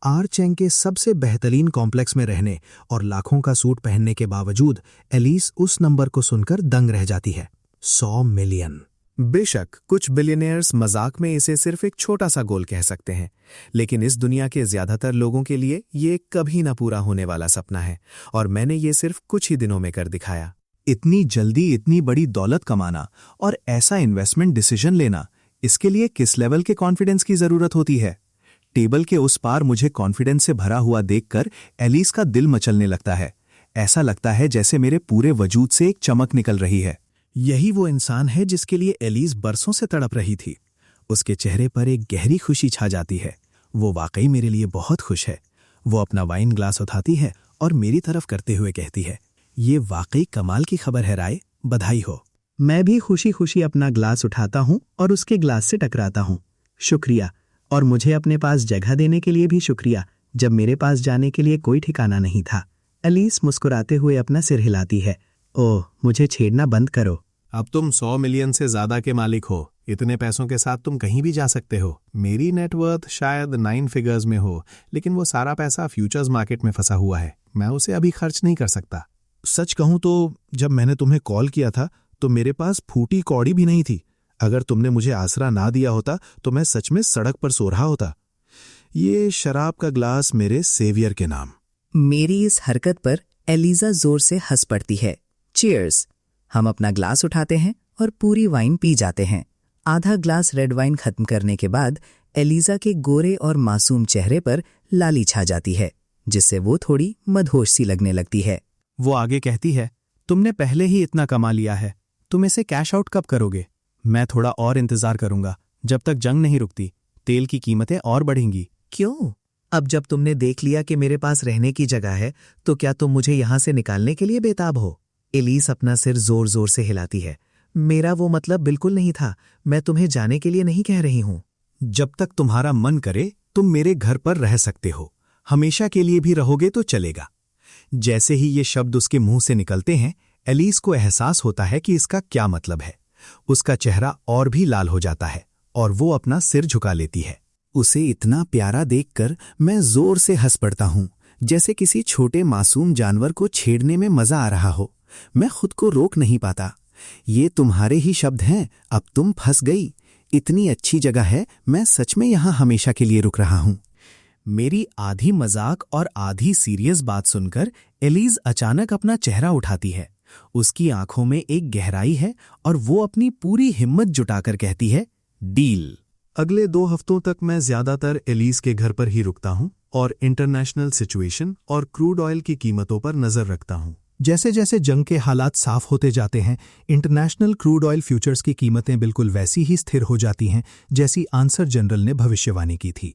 आरचेंग के सबसे बेहतरीन कॉम्प्लेक्स में रहने और लाखों का सूट पहनने के बावजूद एलिस उस नंबर को सुनकर दंग रह जाती है। 100 मिलियन। बेशक कुछ बिलियनियर्स मजाक में इसे सिर्फ एक छोटा सा गोल कह सकते हैं, लेकिन इस दुनिया के ज्यादातर लोगों के लिए ये कभी ना पूरा होने वाला सपना है, और मैंने ये सिर्फ कुछ ही दिनों में कर दिखाया। इतनी जल्दी इतनी बड़ी दौलत कमाना और ऐसा इन्वेस्टमेंट डिसीजन लेना, इसके लिए किस लेवल के कॉन्फिडेंस की जरूरत होती है? टेबल के उस पार मुझे कॉन्फिडेंस से भरा हुआ देखकर एलिस का दिल मचलने लगता है। ऐसा लगता है जैसे मेरे पूरे वजूद से एक चमक निकल रही है। यही वो इंसान है जिसके लिए एलिस बरसों से तड़प रही थी। उसके चेहरे पर एक गहरी खुशी छा जाती है। वो वाकई मेरे लिए बहुत खुश है। वो अपना वाइन ग्लास उठाती है और मेरी तरफ करते हुए कहती है, ये वाकई कमाल की खबर है राय, बधाई हो। मैं भी खुशी खुशी अपना ग्लास उठाता हूं और उसके ग्लास से टकराता हूं। शुक्रिया, और मुझे अपने पास जगह देने के लिए भी शुक्रिया, जब मेरे पास जाने के लिए कोई ठिकाना नहीं था। एलिस मुस्कुराते हुए अपना सिर हिलाती है। ओह, मुझे छेड़ना बंद करो। अब तुम 100 मिलियन से ज्यादा के मालिक हो। इतने पैसों के साथ तुम कहीं भी जा सकते हो। मेरी नेटवर्थ शायद 9 फिगर्स में हो, लेकिन वो सारा पैसा फ्यूचर्स मार्केट में फंसा हुआ है। मैं उसे अभी खर्च नहीं कर सकता। सच कहूं तो जब मैंने तुम्हें कॉल किया था तो मेरे पास फूटी कौड़ी भी नहीं थी। अगर तुमने मुझे आसरा ना दिया होता तो मैं सच में सड़क पर सो रहा होता। ये शराब का ग्लास मेरे सेवियर के नाम। मेरी इस हरकत पर एलिजा जोर से हंस पड़ती है। चीयर्स। हम अपना ग्लास उठाते हैं और पूरी वाइन पी जाते हैं। आधा ग्लास रेड वाइन खत्म करने के बाद एलिजा के गोरे और मासूम चेहरे पर लाली छा जाती है, जिससे वो थोड़ी मदहोश सी लगने लगती है। वो आगे कहती है, तुमने पहले ही इतना कमा लिया है, तुम इसे कैश आउट कब करोगे? मैं थोड़ा और इंतजार करूंगा। जब तक जंग नहीं रुकती तेल की कीमतें और बढ़ेंगी। क्यों? अब जब तुमने देख लिया कि मेरे पास रहने की जगह है, तो क्या तुम मुझे यहां से निकालने के लिए बेताब हो? एलिस अपना सिर जोर जोर से हिलाती है। मेरा वो मतलब बिल्कुल नहीं था। मैं तुम्हें जाने के लिए नहीं कह रही हूं। जब तक तुम्हारा मन करे तुम मेरे घर पर रह सकते हो। हमेशा के लिए भी रहोगे तो चलेगा। जैसे ही ये शब्द उसके मुंह से निकलते हैं, एलिस को एहसास होता है कि इसका क्या मतलब है। उसका चेहरा और भी लाल हो जाता है और वो अपना सिर झुका लेती है। उसे इतना प्यारा देखकर मैं जोर से हंस पड़ता हूं, जैसे किसी छोटे मासूम जानवर को छेड़ने में मजा आ रहा हो। मैं खुद को रोक नहीं पाता। ये तुम्हारे ही शब्द हैं, अब तुम फंस गई। इतनी अच्छी जगह है, मैं सच में यहां हमेशा के लिए रुक रहा हूं। मेरी आधी मजाक और आधी सीरियस बात सुनकर एलिस अचानक अपना चेहरा उठाती है। उसकी आंखों में एक गहराई है और वो अपनी पूरी हिम्मत जुटाकर कहती है, डील। अगले 2 हफ्तों तक मैं ज्यादातर एलिस के घर पर ही रुकता हूं और इंटरनेशनल सिचुएशन और क्रूड ऑयल की कीमतों पर नजर रखता हूं। जैसे जैसे जंग के हालात साफ होते जाते हैं, इंटरनेशनल क्रूड ऑयल फ्यूचर्स की कीमतें बिल्कुल वैसी ही स्थिर हो जाती हैं जैसी आंसर जनरल ने भविष्यवाणी की थी।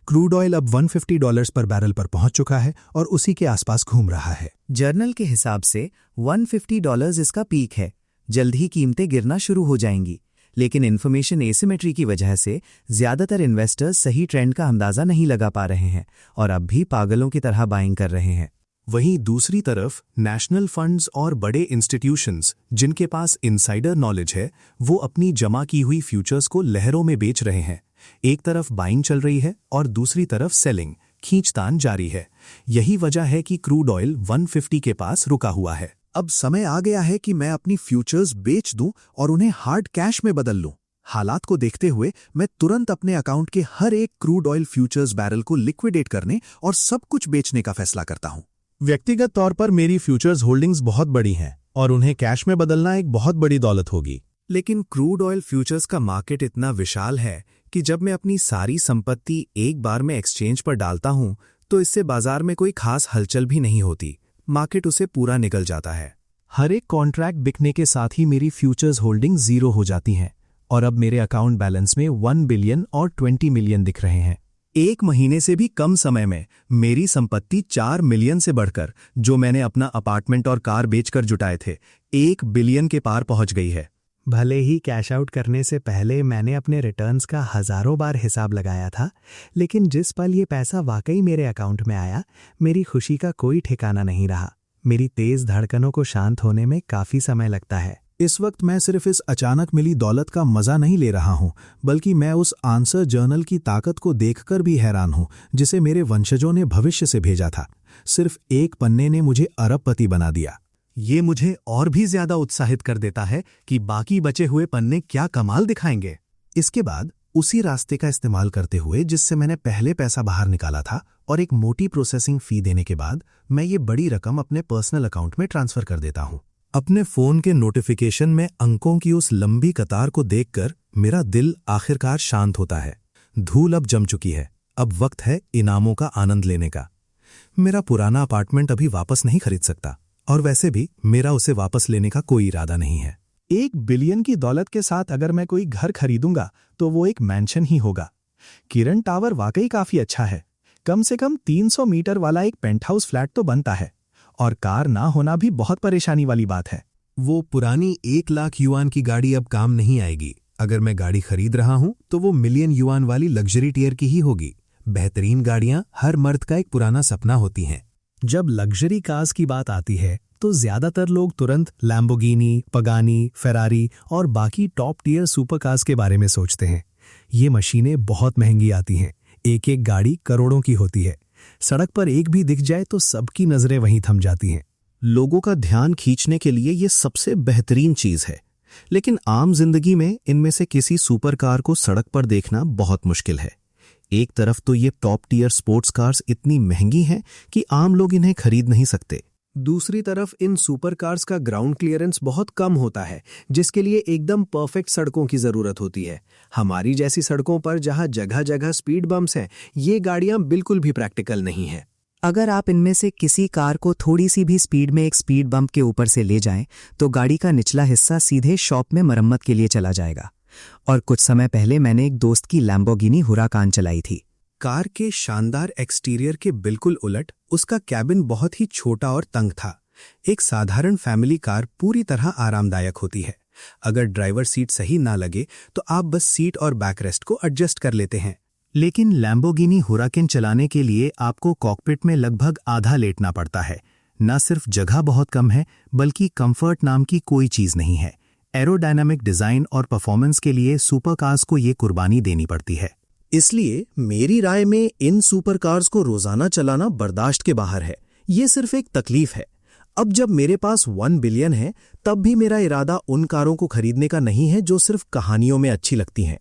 क्रूड ऑयल अब $150 पर बैरल पर पहुंच चुका है और उसी के आसपास घूम रहा है। जर्नल के हिसाब से $150 इसका पीक है। जल्द ही कीमतें गिरना शुरू हो जाएंगी, लेकिन इन्फॉर्मेशन एसिमेट्री की वजह से ज्यादातर इन्वेस्टर्स सही ट्रेंड का अंदाजा नहीं लगा पा रहे हैं और अब भी पागलों की तरह बाइंग कर रहे हैं। वहीं दूसरी तरफ नेशनल फंड्स और बड़े इंस्टीट्यूशंस जिनके पास इनसाइडर नॉलेज है, वो अपनी जमा की हुई फ्यूचर्स को लहरों में बेच रहे हैं। एक तरफ बाइंग चल रही है और दूसरी तरफ सेलिंग, खींचतान जारी है। यही वजह है कि क्रूड ऑयल 150 के पास रुका हुआ है। अब समय आ गया है कि मैं अपनी फ्यूचर्स बेच दूं और उन्हें हार्ड कैश में बदल लूं। हालात को देखते हुए मैं तुरंत अपने अकाउंट के हर एक क्रूड ऑयल फ्यूचर्स बैरल को लिक्विडेट करने और सब कुछ बेचने का फैसला करता हूं। व्यक्तिगत तौर पर मेरी फ्यूचर्स होल्डिंग्स बहुत बड़ी हैं और उन्हें कैश में बदलना एक बहुत बड़ी दौलत होगी। लेकिन क्रूड ऑयल फ्यूचर्स का मार्केट इतना विशाल है कि जब मैं अपनी सारी संपत्ति एक बार में एक्सचेंज पर डालता हूं तो इससे बाजार में कोई खास हलचल भी नहीं होती, मार्केट उसे पूरा निकल जाता है। हर एक कॉन्ट्रैक्ट बिकने के साथ ही मेरी फ्यूचर्स होल्डिंग 0 हो जाती हैं और अब मेरे अकाउंट बैलेंस में 1 बिलियन और 20 मिलियन दिख रहे हैं। 1 महीने से भी कम समय में मेरी संपत्ति 4 मिलियन से बढ़कर, जो मैंने अपना अपार्टमेंट और कार बेचकर जुटाए थे, 1 बिलियन के पार पहुंच गई है। भले ही कैश आउट करने से पहले मैंने अपने रिटर्न्स का हजारों बार हिसाब लगाया था, लेकिन जिस पल ये पैसा वाकई मेरे अकाउंट में आया, मेरी खुशी का कोई ठिकाना नहीं रहा। मेरी तेज धड़कनों को शांत होने में काफी समय लगता है। इस वक्त मैं सिर्फ इस अचानक मिली दौलत का मजा नहीं ले रहा हूं, बल्कि मैं उस आंसर जर्नल की ताकत को देखकर भी हैरान हूं, जिसे मेरे वंशजों ने भविष्य से भेजा था। सिर्फ एक पन्ने ने मुझे अरबपति बना दिया। ये मुझे और भी ज्यादा उत्साहित कर देता है कि बाकी बचे हुए पन्ने क्या कमाल दिखाएंगे। इसके बाद उसी रास्ते का इस्तेमाल करते हुए जिससे मैंने पहले पैसा बाहर निकाला था, और एक मोटी प्रोसेसिंग फी देने के बाद मैं ये बड़ी रकम अपने पर्सनल अकाउंट में ट्रांसफर कर देता हूं। अपने फोन के नोटिफिकेशन में अंकों की उस लंबी कतार को देखकर मेरा दिल आखिरकार शांत होता है। धूल अब जम चुकी है, अब वक्त है इनामों का आनंद लेने का। मेरा पुराना अपार्टमेंट अभी वापस नहीं खरीद सकता, और वैसे भी मेरा उसे वापस लेने का कोई इरादा नहीं है। 1 बिलियन की दौलत के साथ अगर मैं कोई घर खरीदूंगा तो वो एक मैंशन ही होगा। किरण टावर वाकई काफी अच्छा है। कम से कम 300 मीटर वाला एक पेंटहाउस फ्लैट तो बनता है, और कार ना होना भी बहुत परेशानी वाली बात है। वो पुरानी 1 लाख युआन की गाड़ी अब काम नहीं आएगी। अगर मैं गाड़ी खरीद रहा हूं तो वो मिलियन युआन वाली लग्जरी टियर की ही होगी। बेहतरीन गाड़ियां हर मर्द का एक पुराना सपना होती हैं। जब लग्जरी कार्स की बात आती है तो ज्यादातर लोग तुरंत लैम्बोर्गिनी, पगानी, फेरारी और बाकी टॉप टियर सुपर कार्स के बारे में सोचते हैं। ये मशीनें बहुत महंगी आती हैं, एक एक गाड़ी करोड़ों की होती है। सड़क पर एक भी दिख जाए तो सबकी नजरें वहीं थम जाती हैं। लोगों का ध्यान खींचने के लिए ये सबसे बेहतरीन चीज है, लेकिन आम जिंदगी में इनमें से किसी सुपर कार को सड़क पर देखना बहुत मुश्किल है। एक तरफ तो ये टॉप टियर स्पोर्ट्स कार्स इतनी महंगी हैं कि आम लोग इन्हें खरीद नहीं सकते। दूसरी तरफ इन सुपर कार्स का ग्राउंड क्लियरेंस बहुत कम होता है, जिसके लिए एकदम परफेक्ट सड़कों की जरूरत होती है। हमारी जैसी सड़कों पर जहां जगह जगह स्पीड बम्प्स हैं, ये गाड़ियां बिल्कुल भी प्रैक्टिकल नहीं है। अगर आप इनमें से किसी कार को थोड़ी सी भी स्पीड में एक स्पीड बम्प के ऊपर से ले जाएं, तो गाड़ी का निचला हिस्सा सीधे शॉप में मरम्मत के लिए चला जाएगा। और कुछ समय पहले मैंने एक दोस्त की लैम्बोर्गिनी हुराकान चलाई थी। कार के शानदार एक्सटीरियर के बिल्कुल उलट उसका कैबिन बहुत ही छोटा और तंग था। एक साधारण फैमिली कार पूरी तरह आरामदायक होती है। अगर ड्राइवर सीट सही ना लगे तो आप बस सीट और बैकरेस्ट को एडजस्ट कर लेते हैं। लेकिन लैम्बोर्गिनी हुराकान चलाने के लिए आपको कॉकपिट में लगभग आधा लेटना पड़ता है। न सिर्फ जगह बहुत कम है, बल्कि कंफर्ट नाम की कोई चीज नहीं है। एरोडायनामिक डिजाइन और परफॉर्मेंस के लिए सुपर कार्स को ये कुर्बानी देनी पड़ती है। इसलिए मेरी राय में इन सुपर कार्स को रोजाना चलाना बर्दाश्त के बाहर है। ये सिर्फ एक तकलीफ है। अब जब मेरे पास 1 बिलियन है, तब भी मेरा इरादा उन कारों को खरीदने का नहीं है जो सिर्फ कहानियों में अच्छी लगती हैं।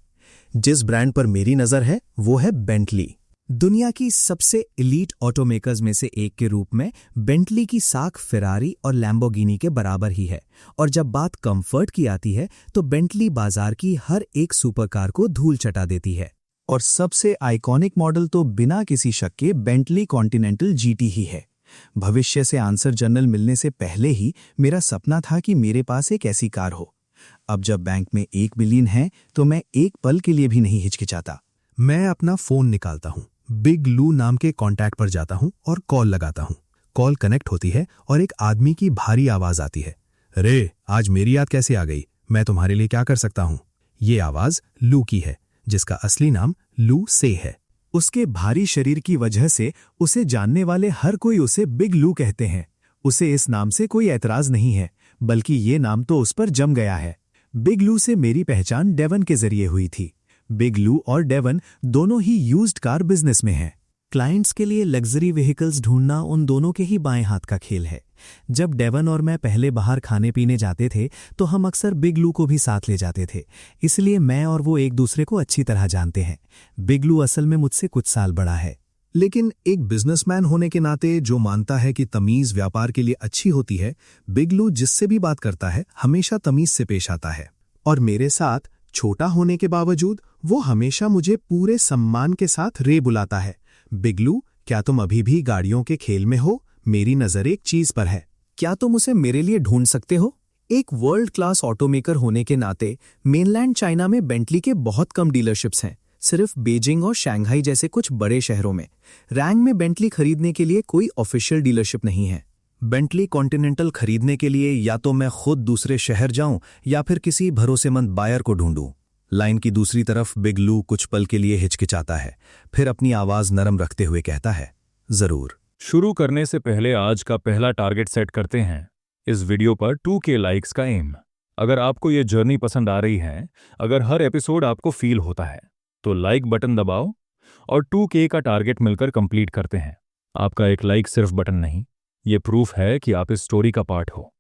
जिस ब्रांड पर मेरी नजर है वो है बेंटली। दुनिया की सबसे एलीट ऑटोमेकर्स में से एक के रूप में बेंटली की साख फेरारी और लैम्बोर्गिनी के बराबर ही है। और जब बात कंफर्ट की आती है तो बेंटली बाजार की हर एक सुपर कार को धूल चटा देती है। और सबसे आइकॉनिक मॉडल तो बिना किसी शक के बेंटली कॉन्टिनेंटल जीटी ही है। भविष्य से आंसर जर्नल मिलने से पहले ही मेरा सपना था कि मेरे पास एक ऐसी कार हो। अब जब बैंक में 1 बिलियन है तो मैं एक पल के लिए भी नहीं हिचकिचाता। मैं अपना फोन निकालता हूं, बिग लू नाम के कॉन्टैक्ट पर जाता हूं और कॉल लगाता हूं। कॉल कनेक्ट होती है और एक आदमी की भारी आवाज आती है। रे, आज मेरी याद कैसे आ गई? मैं तुम्हारे लिए क्या कर सकता हूं? ये आवाज लू की है, जिसका असली नाम लू से है। उसके भारी शरीर की वजह से उसे जानने वाले हर कोई उसे बिग लू कहते हैं। उसे इस नाम से कोई ऐतराज नहीं है, बल्कि ये नाम तो उस पर जम गया है। बिग लू से मेरी पहचान डेवन के जरिए हुई थी। बिग लू और डेवन दोनों ही यूज्ड कार बिजनेस में हैं। क्लाइंट्स के लिए लग्जरी व्हीकल्स ढूंढना उन दोनों के ही बाएं हाथ का खेल है। जब डेवन और मैं पहले बाहर खाने पीने जाते थे तो हम अक्सर बिग लू को भी साथ ले जाते थे, इसलिए मैं और वो एक दूसरे को अच्छी तरह जानते हैं। बिग लू असल में मुझसे कुछ साल बड़ा है। लेकिन एक बिजनेसमैन होने के नाते जो मानता है कि तमीज व्यापार के लिए अच्छी होती है, बिग लू जिससे भी बात करता है हमेशा तमीज से पेश आता है। और मेरे साथ छोटा होने के बावजूद वो हमेशा मुझे पूरे सम्मान के साथ रे बुलाता है। बिग लू, क्या तुम अभी भी गाड़ियों के खेल में हो? मेरी नजर एक चीज पर है। क्या तुम उसे मेरे लिए ढूंढ सकते हो? एक वर्ल्ड क्लास ऑटोमेकर होने के नाते मेनलैंड चाइना में बेंटली के बहुत कम डीलरशिप्स हैं, सिर्फ बीजिंग और शंघाई जैसे कुछ बड़े शहरों में। रैंग में बेंटली खरीदने के लिए कोई ऑफिशियल डीलरशिप नहीं है। बेंटली कॉन्टिनेंटल खरीदने के लिए या तो मैं खुद दूसरे शहर जाऊं या फिर किसी भरोसेमंद बायर को ढूंढूं। लाइन की दूसरी तरफ बिग लू कुछ पल के लिए हिचकिचाता है, फिर अपनी आवाज नरम रखते हुए कहता है, जरूर। शुरू करने से पहले आज का पहला टारगेट सेट करते हैं। इस वीडियो पर 2K लाइक्स का एम। अगर आपको ये जर्नी पसंद आ रही है, अगर हर एपिसोड आपको फील होता है, तो लाइक बटन दबाओ और 2K का टारगेट मिलकर कंप्लीट करते हैं। आपका एक लाइक सिर्फ बटन नहीं, ये प्रूफ है कि आप इस स्टोरी का पार्ट हो।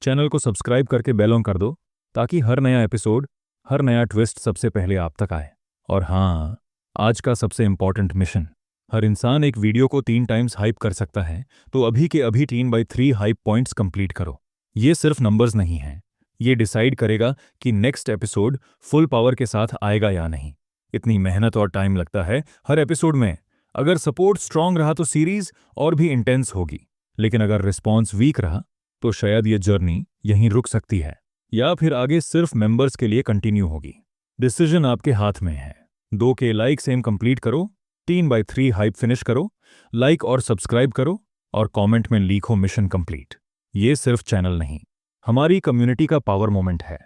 चैनल को सब्सक्राइब करके बेल ऑन कर दो ताकि हर नया एपिसोड, हर नया ट्विस्ट सबसे पहले आप तक आए। और हाँ, आज का सबसे इंपॉर्टेंट मिशन, हर इंसान एक वीडियो को 3 टाइम्स हाइप कर सकता है, तो अभी के अभी 3/3 हाइप पॉइंट्स कंप्लीट करो। ये सिर्फ नंबर्स नहीं हैं, ये डिसाइड करेगा कि नेक्स्ट एपिसोड फुल पावर के साथ आएगा या नहीं। इतनी मेहनत और टाइम लगता है हर एपिसोड में। अगर सपोर्ट स्ट्रांग रहा तो सीरीज और भी इंटेंस होगी, लेकिन अगर रिस्पॉन्स वीक रहा तो शायद ये जर्नी यहीं रुक सकती है, या फिर आगे सिर्फ मेंबर्स के लिए कंटिन्यू होगी। डिसीजन आपके हाथ में है। 2K लाइक सेम कंप्लीट करो, 3/3 हाइप फिनिश करो, लाइक और सब्सक्राइब करो और कमेंट में लिखो मिशन कंप्लीट। ये सिर्फ चैनल नहीं, हमारी कम्युनिटी का पावर मोमेंट है।